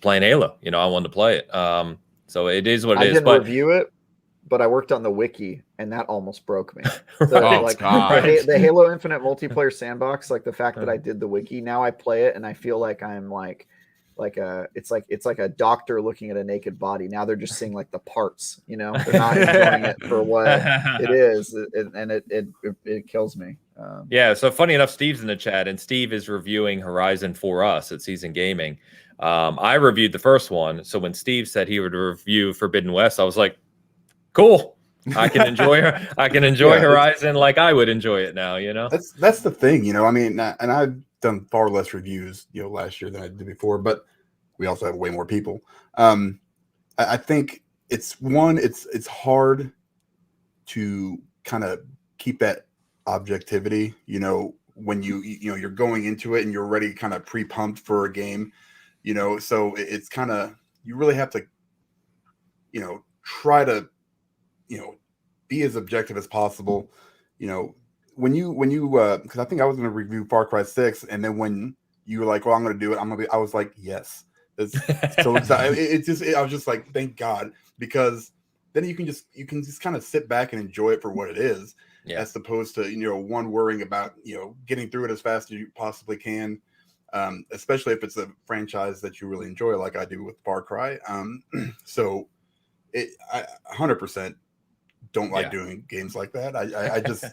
playing Halo. I wanted to play it. So it is what it is. I didn't review it, but I worked on the wiki, and that almost broke me. So, the Halo Infinite multiplayer sandbox, like the fact that I did the wiki, now I play it and I feel like I'm it's like a doctor looking at a naked body. Now they're just seeing like the parts, they're not enjoying it for what it is, and it kills me. So funny enough, Steve's in the chat, and Steve is reviewing Horizon for us at Season Gaming. I reviewed the first one, so when Steve said he would review Forbidden West, I was like, cool. I can enjoy Horizon like I would enjoy it now. That's the thing. I mean, and I've done far less reviews last year than I did before, but we also have way more people. I think it's hard to kind of keep that objectivity, when you're going into it and you're already kind of pre-pumped for a game, so it's kind of, you really have to try to be as objective as possible. When you because I think I was going to review Far Cry 6, and then when you were like, well, I'm going to do it, I was like, yes, it's so excited. I was just like, thank God, because then you can just kind of sit back and enjoy it for what it is, as opposed to one worrying about getting through it as fast as you possibly can, especially if it's a franchise that you really enjoy, like I do with Far Cry. So I 100% don't like doing games like that. I just,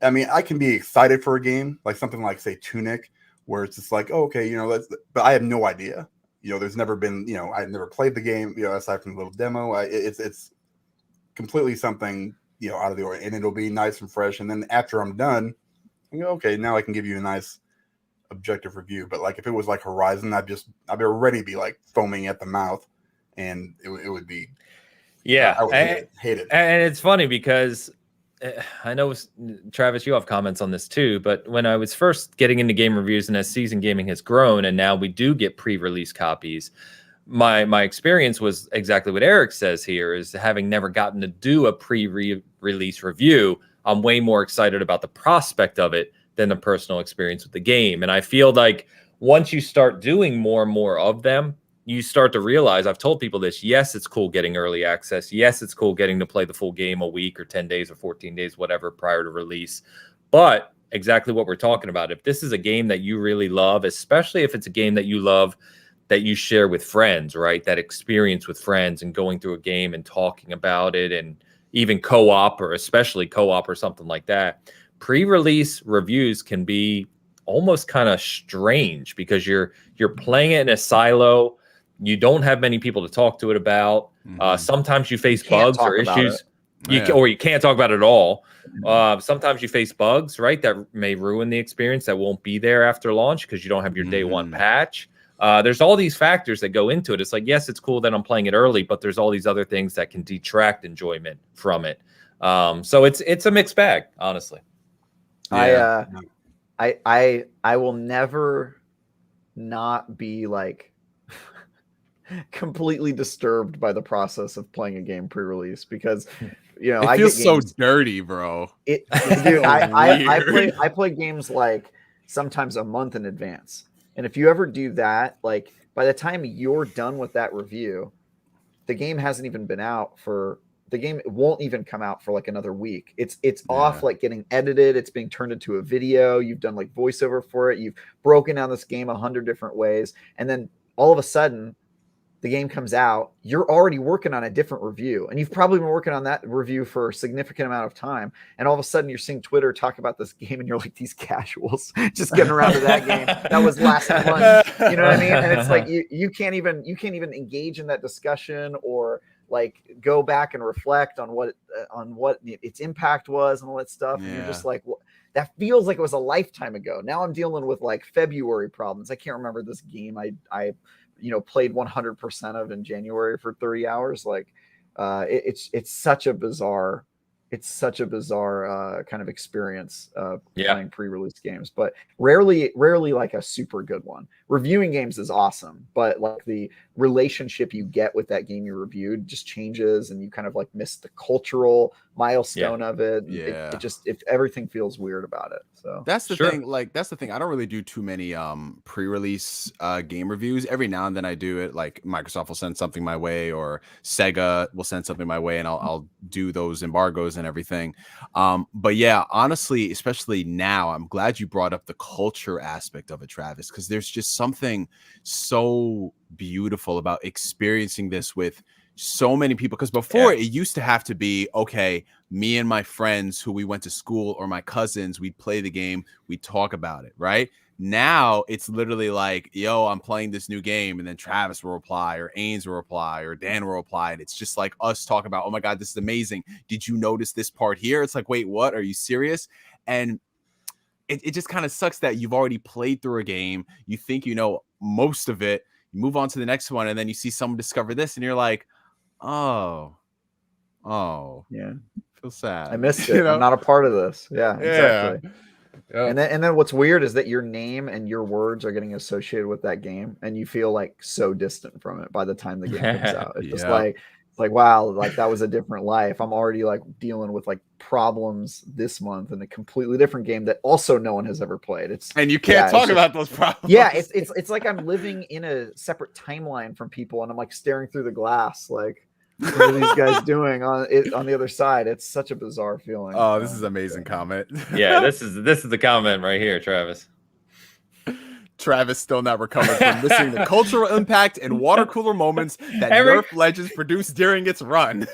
I mean, I can be excited for a game like something like, say, Tunic, where it's just like, oh, okay, but I have no idea. There's never been, I've never played the game, aside from the little demo. It's completely something, out of the ordinary, and it'll be nice and fresh. And then after I'm done, okay, now I can give you a nice objective review. But like if it was like Horizon, I'd already be like foaming at the mouth, and it would be I would hate it. And it's funny because I know, Travis, you have comments on this too, but when I was first getting into game reviews and as season gaming has grown and now we do get pre-release copies, my experience was exactly what Eric says here, is having never gotten to do a pre-release review, I'm way more excited about the prospect of it than the personal experience with the game. And I feel like once you start doing more and more of them, you start to realize, I've told people this, yes, it's cool getting early access. Yes, it's cool getting to play the full game a week or 10 days or 14 days, whatever, prior to release. But exactly what we're talking about, if this is a game that you really love, especially if it's a game that you love, that you share with friends, right? That experience with friends and going through a game and talking about it, and even co-op, or especially co-op or something like that. Pre-release reviews can be almost kind of strange because you're playing it in a silo. You don't have many people to talk to it about. Sometimes you face bugs or issues, or you can't talk about it at all. Sometimes you face bugs, right, that may ruin the experience, that won't be there after launch because you don't have your day one patch. There's all these factors that go into it. It's like, yes, it's cool that I'm playing it early, but there's all these other things that can detract enjoyment from it. So it's a mixed bag, honestly. Yeah. I will never not be like completely disturbed by the process of playing a game pre-release, because it feels so dirty, bro. Dude, I play games like sometimes a month in advance, and if you ever do that, like by the time you're done with that review, the game hasn't even been out for the game. It won't even come out for like another week. It's off, like getting edited. It's being turned into a video. You've done like voiceover for it. You've broken down this game 100 different ways, and then all of a sudden, the game comes out, you're already working on a different review, and you've probably been working on that review for a significant amount of time. And all of a sudden you're seeing Twitter talk about this game, and you're like, these casuals just getting around to that game that was last month. You know what I mean? And it's like, you can't even engage in that discussion or like go back and reflect on what its impact was and all that stuff. And you're just like, well, that feels like it was a lifetime ago. Now I'm dealing with like February problems. I can't remember this game I played 100% of in January for 30 hours. Like, it's such a bizarre kind of experience playing pre-release games, but rarely like a super good one. Reviewing games is awesome, but like the relationship you get with that game you reviewed just changes, and you kind of like miss the cultural milestone of it. If everything feels weird about it. So that's the thing. Like, that's the thing. I don't really do too many pre-release game reviews. Every now and then I do it. Like Microsoft will send something my way, or Sega will send something my way, and I'll do those embargoes and everything. But yeah, honestly, especially now, I'm glad you brought up the culture aspect of it, Travis, because there's just something so beautiful about experiencing this with so many people. Because before it used to have to be, okay, me and my friends who we went to school, or my cousins, we'd play the game, we'd talk about it, right? Now it's literally like, yo, I'm playing this new game, and then Travis will reply, or Ains will reply, or Dan will reply, and it's just like us talking about, oh my God, this is amazing. Did you notice this part here? It's like, wait, what? Are you serious? And it just kind of sucks that you've already played through a game. You think you know most of it. You move on to the next one, and then you see someone discover this, and you're like, oh, yeah, feel sad. I missed it. I'm not a part of this. Yeah, exactly. Yeah. And then what's weird is that your name and your words are getting associated with that game, and you feel like so distant from it by the time the game comes out. It's just like, it's like, wow, like that was a different life. I'm already like dealing with like problems this month in a completely different game that also no one has ever played. And you can't talk about those problems. Yeah, it's like I'm living in a separate timeline from people, and I'm like staring through the glass, like, what are these guys doing on the other side? It's such a bizarre feeling. Oh, this is amazing comment. Yeah, this is the comment right here, Travis. Travis still not recovered from missing the cultural impact and water cooler moments that Nerf Legends produced during its run.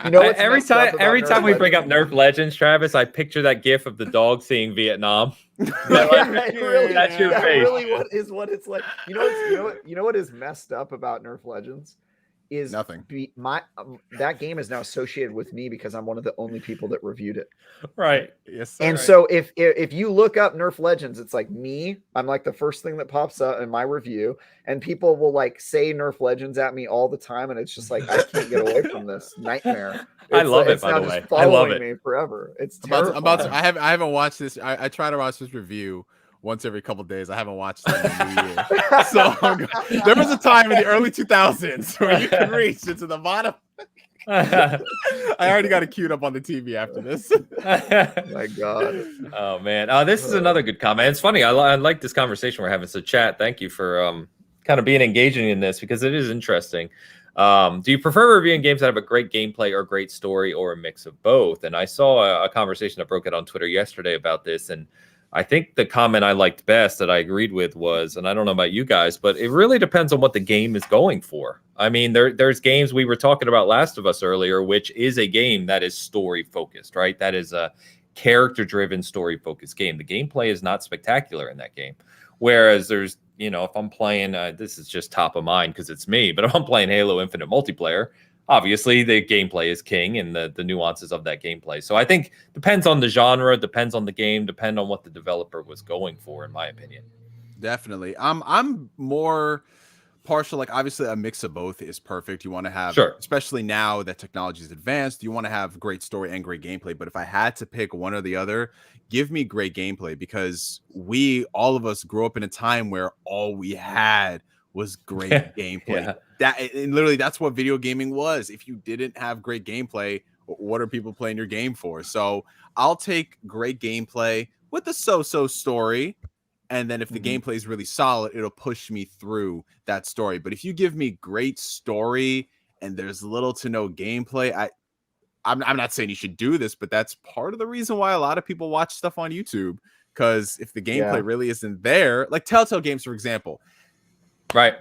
You know, every time we bring up Nerf Legends, Travis, I picture that GIF of the dog seeing Vietnam. Really, that's your face. Really, what it's like. You know what is messed up about Nerf Legends is Nothing. That game is now associated with me because I'm one of the only people that reviewed it. Right. Yes, sir. And so if you look up Nerf Legends, it's like me. I'm like the first thing that pops up in my review, and people will like say Nerf Legends at me all the time, and it's just like I can't get away from this nightmare. I love it, it's by now the just way. I love following it. me forever. It's I'm terrifying. about to, I haven't watched this. I try to watch this review once every couple of days. I haven't watched it in a new year. So there was a time in the early 2000s where you could reach into the bottom. I already got it queued up on the TV after this. My God. Oh man, this is another good comment. It's funny. I like this conversation we're having. So chat, thank you for kind of being engaging in this because it is interesting. Do you prefer reviewing games that have a great gameplay or great story or a mix of both? And I saw a conversation that broke out on Twitter yesterday about this, and I think the comment I liked best that I agreed with was, and I don't know about you guys, but it really depends on what the game is going for. I mean, there's games we were talking about Last of Us earlier, which is a game that is story focused, right? That is a character driven story focused game. The gameplay is not spectacular in that game. Whereas there's, if I'm playing, this is just top of mind because it's me, but if I'm playing Halo Infinite multiplayer, obviously the gameplay is king and the nuances of that gameplay. So I think depends on the genre, depends on the game, depend on what the developer was going for, in my opinion. Definitely. I'm more partial. Like obviously a mix of both is perfect. You want to have, especially now that technology is advanced, you want to have great story and great gameplay. But if I had to pick one or the other, give me great gameplay because all of us grew up in a time where all we had was great gameplay. And literally that's what video gaming was. If you didn't have great gameplay, what are people playing your game for? So I'll take great gameplay with a so-so story. And then if the gameplay is really solid, it'll push me through that story. But if you give me great story and there's little to no gameplay, I'm not saying you should do this, but that's part of the reason why a lot of people watch stuff on YouTube. Because if the gameplay really isn't there, like Telltale games, for example, right?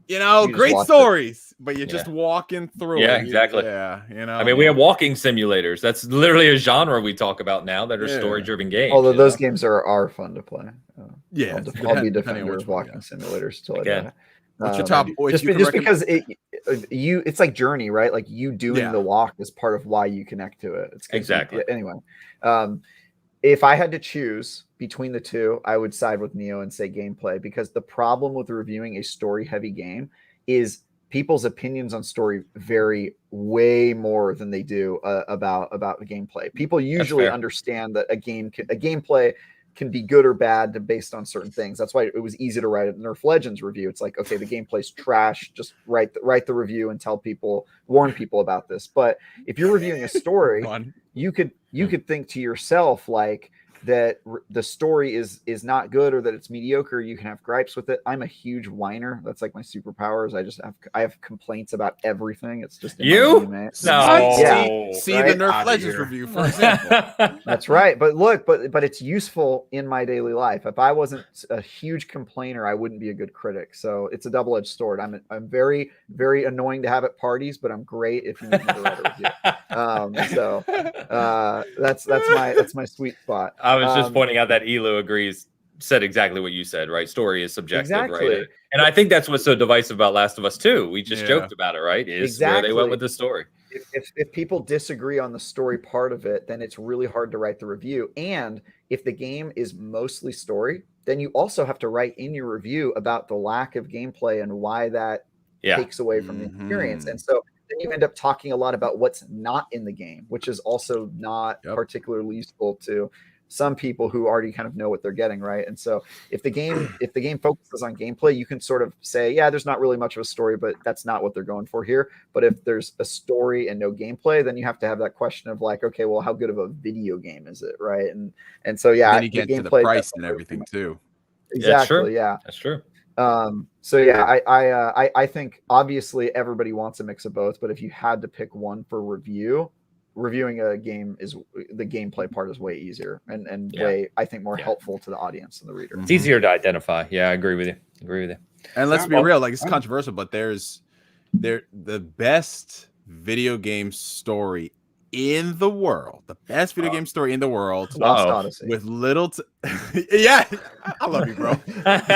Great stories, but you're just walking through it. Yeah, exactly. I mean, we have walking simulators. That's literally a genre we talk about now that are story-driven games. Although those games are fun to play. I'll be defenders walking simulators till I die. What's your top? Just because it's like Journey, right? Like you doing the walk is part of why you connect to it. It's exactly. Anyway, if I had to choose between the two, I would side with Neo and say gameplay, because the problem with reviewing a story-heavy game is people's opinions on story vary way more than they do about the gameplay. People usually understand that a gameplay can be good or bad based on certain things. That's why it was easy to write a Nerf Legends review. It's like, okay, the gameplay's trash. Just write the review and warn people about this. But if you're reviewing a story, you could think to yourself like that the story is not good or that it's mediocre. You can have gripes with it. I'm a huge whiner. That's like my superpowers. I have complaints about everything. It's just see the Nerf Legends review, for example. That's right. But look, but it's useful in my daily life. If I wasn't a huge complainer, I wouldn't be a good critic. So it's a double-edged sword. I'm very, very annoying to have at parties, but I'm great if you need me to write a review. That's my sweet spot. I was just pointing out that Elu said exactly what you said, right? Story is subjective, right? And I think that's what's so divisive about Last of Us 2. We just joked about it, right? Is where they went with the story. If people disagree on the story part of it, then it's really hard to write the review. And if the game is mostly story, then you also have to write in your review about the lack of gameplay and why that takes away from the experience. And so then you end up talking a lot about what's not in the game, which is also not particularly useful to some people who already kind of know what they're getting, right? And so if the game focuses on gameplay, you can sort of say, there's not really much of a story, but that's not what they're going for here. But if there's a story and no gameplay, then you have to have that question of like, okay, well, how good of a video game is it, right? And so then you get to the price and everything too. Exactly, that's true. I think obviously everybody wants a mix of both, but if you had to pick one for reviewing a game, is the gameplay part is way easier and way, I think, more helpful to the audience and the reader. It's easier to identify. Yeah, I agree with you. And let's be real, like it's controversial, but the best video game story in the world, Lost Odyssey. With little I love you, bro. Got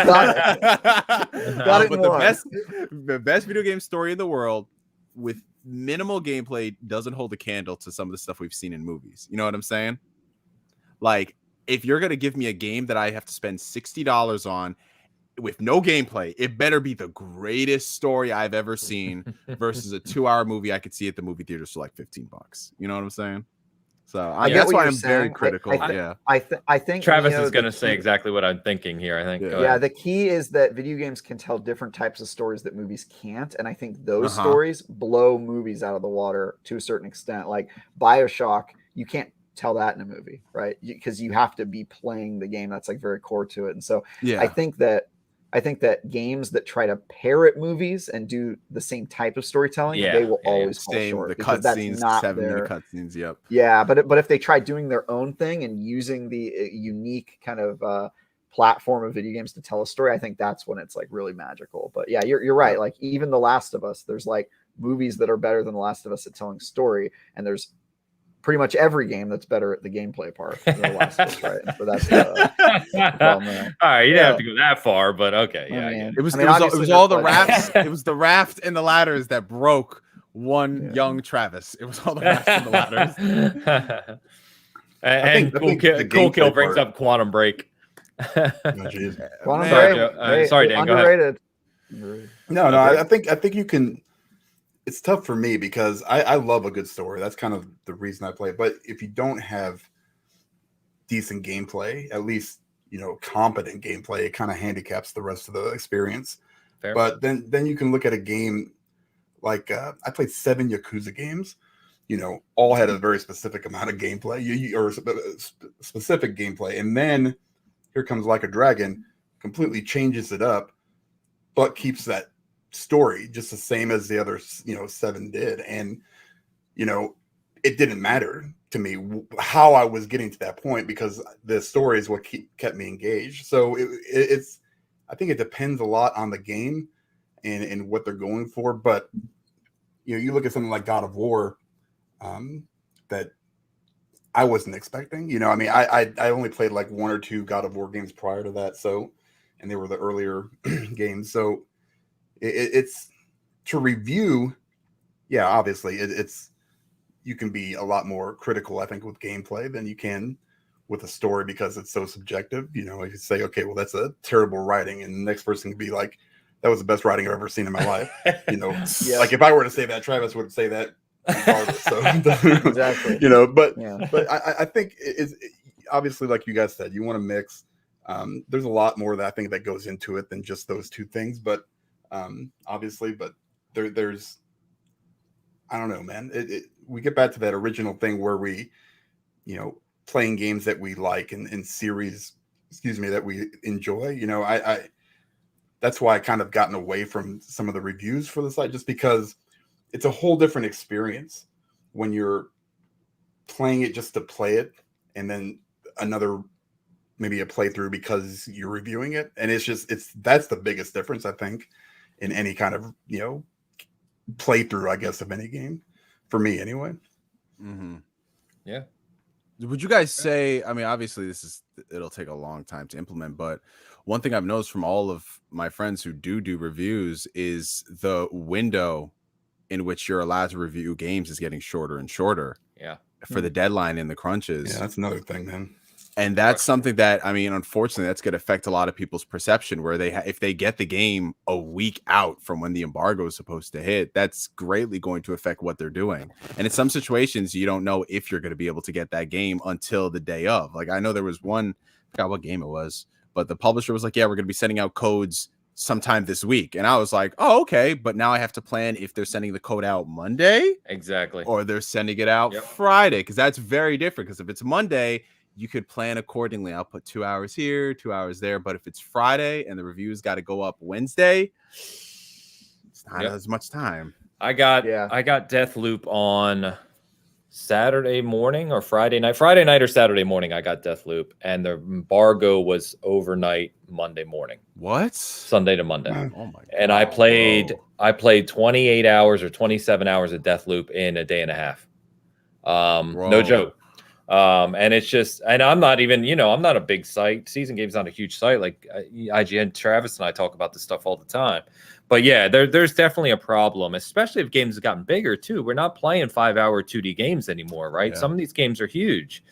it but the best video game story in the world with minimal gameplay doesn't hold a candle to some of the stuff we've seen in movies. You know what I'm saying? Like, if you're going to give me a game that I have to spend $60 on with no gameplay, it better be the greatest story I've ever seen versus a 2-hour movie I could see at the movie theaters for like $15. You know what I'm saying? So that's why I'm very critical. I think Travis is going to say exactly what I'm thinking here. I think. Yeah, the key is that video games can tell different types of stories that movies can't, and I think those stories blow movies out of the water to a certain extent. Like BioShock, you can't tell that in a movie, right? Because you have to be playing the game. That's like very core to it. And so I think that games that try to parrot movies and do the same type of storytelling, they will always fall short. The cutscenes, 7-minute cutscenes. Yep. Yeah, but if they try doing their own thing and using the unique kind of platform of video games to tell a story, I think that's when it's like really magical. But yeah, you're right. Like even The Last of Us, there's like movies that are better than The Last of Us at telling story, and there's pretty much every game that's better at the gameplay part than The Last of Us, right? So that's all right. You didn't have to go that far, but okay. Yeah, it was all the rafts. It was the raft and the ladders that broke one young Travis. It was all the rafts and the ladders. and Cool Kill brings up Quantum Break. Quantum Break. Sorry, Dan. Underrated. Go ahead. No, I think you can. It's tough for me because I love a good story. That's kind of the reason I play. But if you don't have decent gameplay, at least, competent gameplay, it kind of handicaps the rest of the experience. Fair. But then you can look at a game like I played 7 Yakuza games, all had a very specific amount of gameplay or specific gameplay. And then here comes Like a Dragon, completely changes it up, but keeps that story just the same as the other 7 did. And it didn't matter to me how I was getting to that point because the story is what kept me engaged. So it's I think it depends a lot on the game and what they're going for. But you look at something like God of War that I wasn't expecting. I only played like 1 or 2 God of War games prior to that, so and they were the earlier games. So it's to review. Yeah, obviously it's you can be a lot more critical, I think, with gameplay than you can with a story because it's so subjective. You could say, okay, well, that's a terrible writing, and the next person could be like, that was the best writing I've ever seen in my life. Like if I were to say that, Travis would say that regardless. So exactly. But I think it's obviously, like you guys said, you want to mix. There's a lot more that I think that goes into it than just those 2 things. But obviously, but there's, I don't know, man. We get back to that original thing where we, playing games that we like and series, that we enjoy. That's why I kind of gotten away from some of the reviews for the site, just because it's a whole different experience when you're playing it just to play it, and then maybe a playthrough because you're reviewing it. And that's the biggest difference, I think, in any kind of, playthrough, I guess, of any game, for me anyway. Mm-hmm. Yeah. Would you guys say, I mean, obviously it'll take a long time to implement, but one thing I've noticed from all of my friends who do reviews is the window in which you're allowed to review games is getting shorter and shorter. Yeah. For the deadline and the crunches. Yeah, that's another thing, man. And that's something that, I mean, unfortunately, that's going to affect a lot of people's perception, where if they get the game a week out from when the embargo is supposed to hit, that's greatly going to affect what they're doing. And in some situations, you don't know if you're going to be able to get that game until the day of. Like, I know there was one, I forgot what game it was, but the publisher was like, yeah, we're going to be sending out codes sometime this week. And I was like, oh, okay. But now I have to plan if they're sending the code out Monday. Exactly. Or they're sending it out Friday, because that's very different. Because if it's Monday, you could plan accordingly. I'll put 2 hours here, 2 hours there. But if it's Friday and the reviews got to go up Wednesday, it's not as much time. I got Deathloop on Saturday morning or Friday night. Friday night or Saturday morning, I got Deathloop, and the embargo was overnight Monday morning. What? Sunday to Monday. Oh my God. And I played 28 hours or 27 hours of Deathloop in a day and a half. No joke. And it's just, and I'm not even, I'm not a big site. Season Game's not a huge site. Like IGN, Travis and I talk about this stuff all the time. But yeah, there's definitely a problem, especially if games have gotten bigger too. We're not playing 5-hour 2D games anymore, right? Yeah. Some of these games are huge,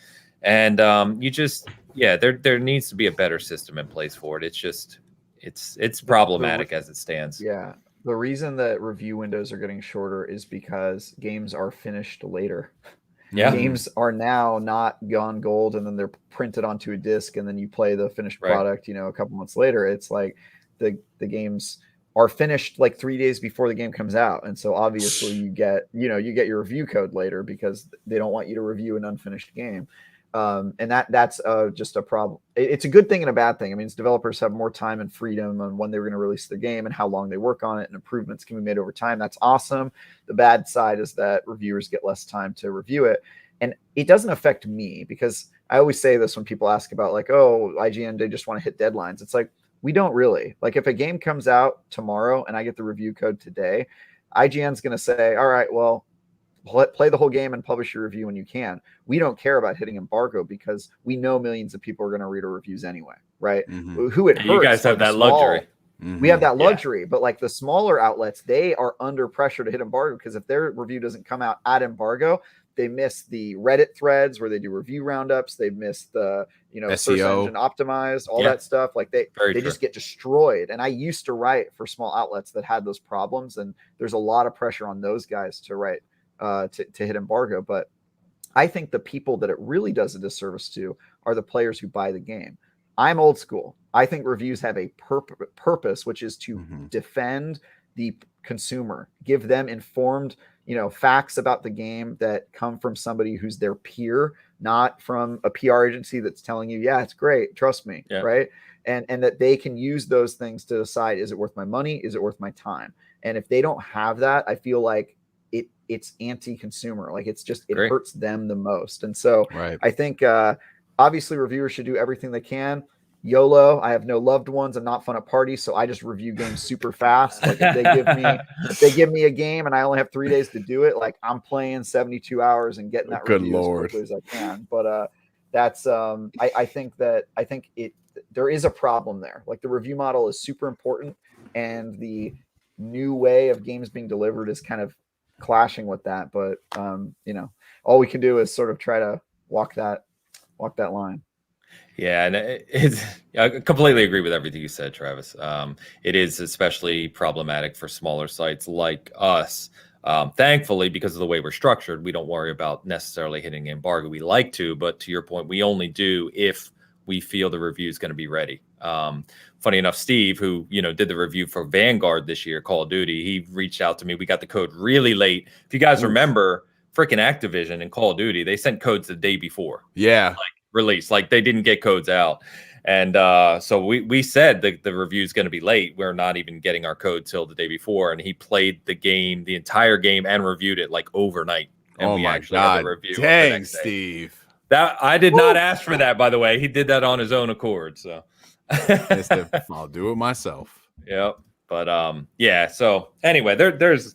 and there needs to be a better system in place for it. It's just, it's problematic as it stands. Yeah. The reason that review windows are getting shorter is because games are finished later. Yeah. Games are now not gone gold and then they're printed onto a disc and then you play the finished product, a couple months later. It's like the games are finished like 3 days before the game comes out. And so obviously you get your review code later because they don't want you to review an unfinished game. And that's just a problem. It's a good thing and a bad thing. I mean, developers have more time and freedom on when they're going to release their game and how long they work on it, and improvements can be made over time. That's awesome. The bad side is that reviewers get less time to review it. And it doesn't affect me because I always say this when people ask about like, oh, IGN, they just want to hit deadlines. It's like, we don't really. Like if a game comes out tomorrow and I get the review code today, IGN's going to say, all right, well, play the whole game and publish your review when you can. We don't care about hitting embargo because we know millions of people are going to read our reviews anyway, right? Mm-hmm. Who it hurts. You guys have that luxury. Mm-hmm. We have that luxury, but like the smaller outlets, they are under pressure to hit embargo because if their review doesn't come out at embargo, they miss the Reddit threads where they do review roundups. They miss the SEO. search engine optimized, all that stuff. Like they just get destroyed. And I used to write for small outlets that had those problems, and there's a lot of pressure on those guys to write to hit embargo. But I think the people that it really does a disservice to are the players who buy the game. I'm old school. I think reviews have a purpose, which is to defend the consumer, give them informed facts about the game that come from somebody who's their peer, not from a PR agency that's telling you, yeah, it's great, trust me, right? And that they can use those things to decide, is it worth my money? Is it worth my time? And if they don't have that, I feel like it's anti-consumer. Like it hurts them the most. And so I think obviously reviewers should do everything they can. YOLO, I have no loved ones. I'm not fun at parties, so I just review games super fast. Like if they give me a game and I only have 3 days to do it, like I'm playing 72 hours and getting that review as quickly as I can. But that's I think there is a problem there. Like the review model is super important, and the new way of games being delivered is kind of clashing with that. But all we can do is sort of try to walk that line. Yeah, and I completely agree with everything you said, Travis. It is especially problematic for smaller sites like us. Thankfully, because of the way we're structured, we don't worry about necessarily hitting embargo. We like to, but to your point, we only do if we feel the review is going to be ready. Funny enough, Steve, who did the review for Vanguard this year, Call of Duty, he reached out to me. We got the code really late. If you guys remember, freaking Activision and Call of Duty, they sent codes the day before. Yeah. Release, like they didn't get codes out, and so we said the review is going to be late. We're not even getting our code till the day before, and he played the entire game and reviewed it like overnight, and we actually had the review. Dang, Steve, that I did not ask for that, by the way. He did that on his own accord, so I'll do it myself. Yep. But yeah, so anyway, there's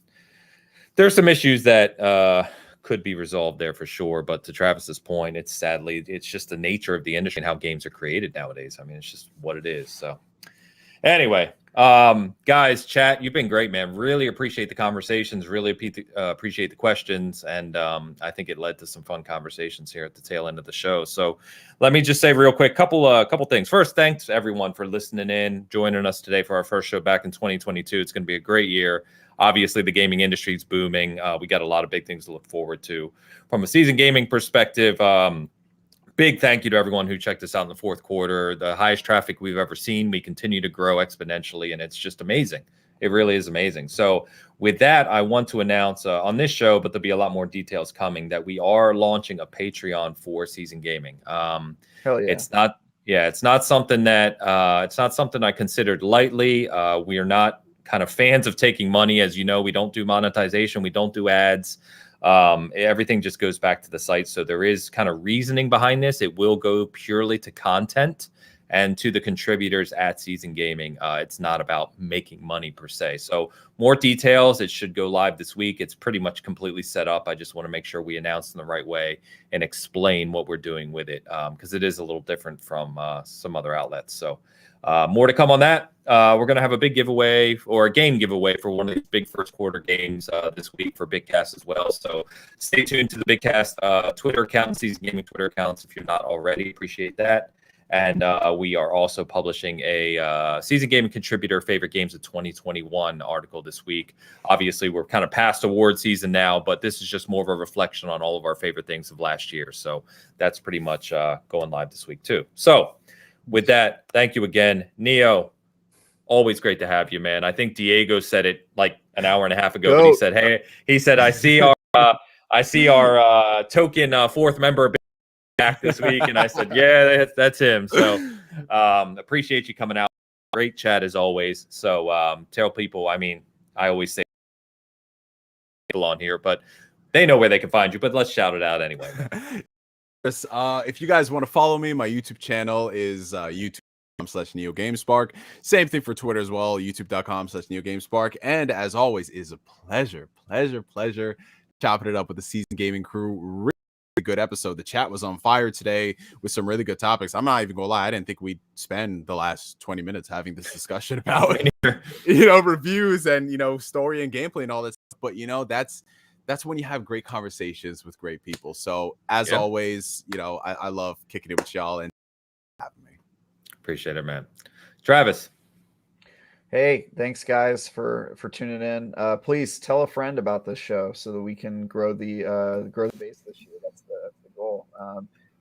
some issues that could be resolved there for sure. But to Travis's point, it's just the nature of the industry and how games are created nowadays. I mean, it's just what it is. So anyway, guys, chat, you've been great, man. Really appreciate the conversations, really appreciate the questions. And I think it led to some fun conversations here at the tail end of the show. So let me just say real quick, couple things. First, thanks to everyone for listening in, joining us today for our first show back in 2022. It's going to be a great year. Obviously, the gaming industry is booming. We got a lot of big things to look forward to. From a season gaming perspective, big thank you to everyone who checked us out in the fourth quarter. The highest traffic we've ever seen. We continue to grow exponentially, and it's just amazing. It really is amazing. So with that, I want to announce on this show, but there'll be a lot more details coming, that we are launching a Patreon for season gaming. Hell yeah. It's not something that I considered lightly. We are not kind of fans of taking money. As you know, we don't do monetization. We don't do ads. Everything just goes back to the site. So there is kind of reasoning behind this. It will go purely to content. and to the contributors at Season Gaming. It's not about making money per se. So more details. It should go live this week. It's pretty much completely set up. I just want to make sure we announce in the right way and explain what we're doing with it, because it is a little different from some other outlets. So more to come on that. We're going to have a big giveaway or a game giveaway for one of these big first quarter games this week for Bitcast as well. So stay tuned to the Bitcast Twitter account, Season Gaming Twitter accounts if you're not already. Appreciate that. And we are also publishing a Season Gaming Contributor Favorite Games of 2021 article this week. Obviously, we're kind of past award season now, but this is just more of a reflection on all of our favorite things of last year. So that's pretty much going live this week too. So with that, thank you again, Neo. Always great to have you, man. I think Diego said it like an hour and a half ago, but he said, "Hey," he said, "I see our token fourth member back this week," and I said, "Yeah, that's him." So appreciate you coming out. Great chat as always. So tell people. I mean, I always say people on here, but they know where they can find you. But let's shout it out anyway. If you guys want to follow me, my YouTube channel is YouTube.com/NeoGameSpark. Same thing for Twitter as well, YouTube.com/NeoGameSpark. And as always, is a pleasure chopping it up with the Season Gaming crew. Really good episode. The chat was on fire today with some really good topics. I'm not even gonna lie, I didn't think we'd spend the last 20 minutes having this discussion about reviews and story and gameplay and all that stuff. But that's when you have great conversations with great people. So as always, I love kicking it with y'all and having me. Appreciate it, man. Travis. Hey, thanks guys for tuning in. Please tell a friend about this show so that we can grow the base this year. That's the goal.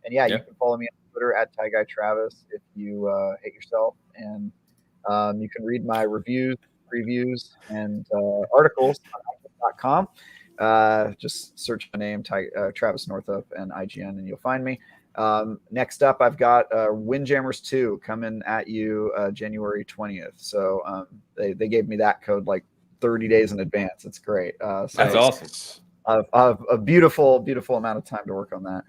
And you can follow me on Twitter at TyGuyTravis if you hate yourself, and you can read my reviews, previews, and articles on IGN.com. Just search my name, Travis Northup, and IGN, and you'll find me. Next up, I've got Windjammers 2 coming at you January 20th. So they gave me that code like 30 days in advance. It's great. So that's awesome. A beautiful amount of time to work on that.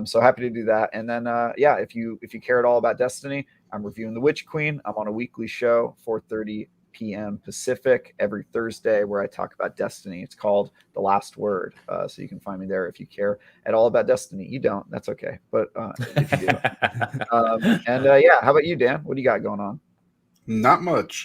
So happy to do that. And then if you care at all about Destiny, I'm reviewing The Witch Queen. I'm on a weekly show, 4:30 p.m. Pacific every Thursday, where I talk about Destiny. It's called The Last Word. So you can find me there if you care at all about Destiny. You don't, that's okay. But if you do. How about you, Dan? What do you got going on? Not much.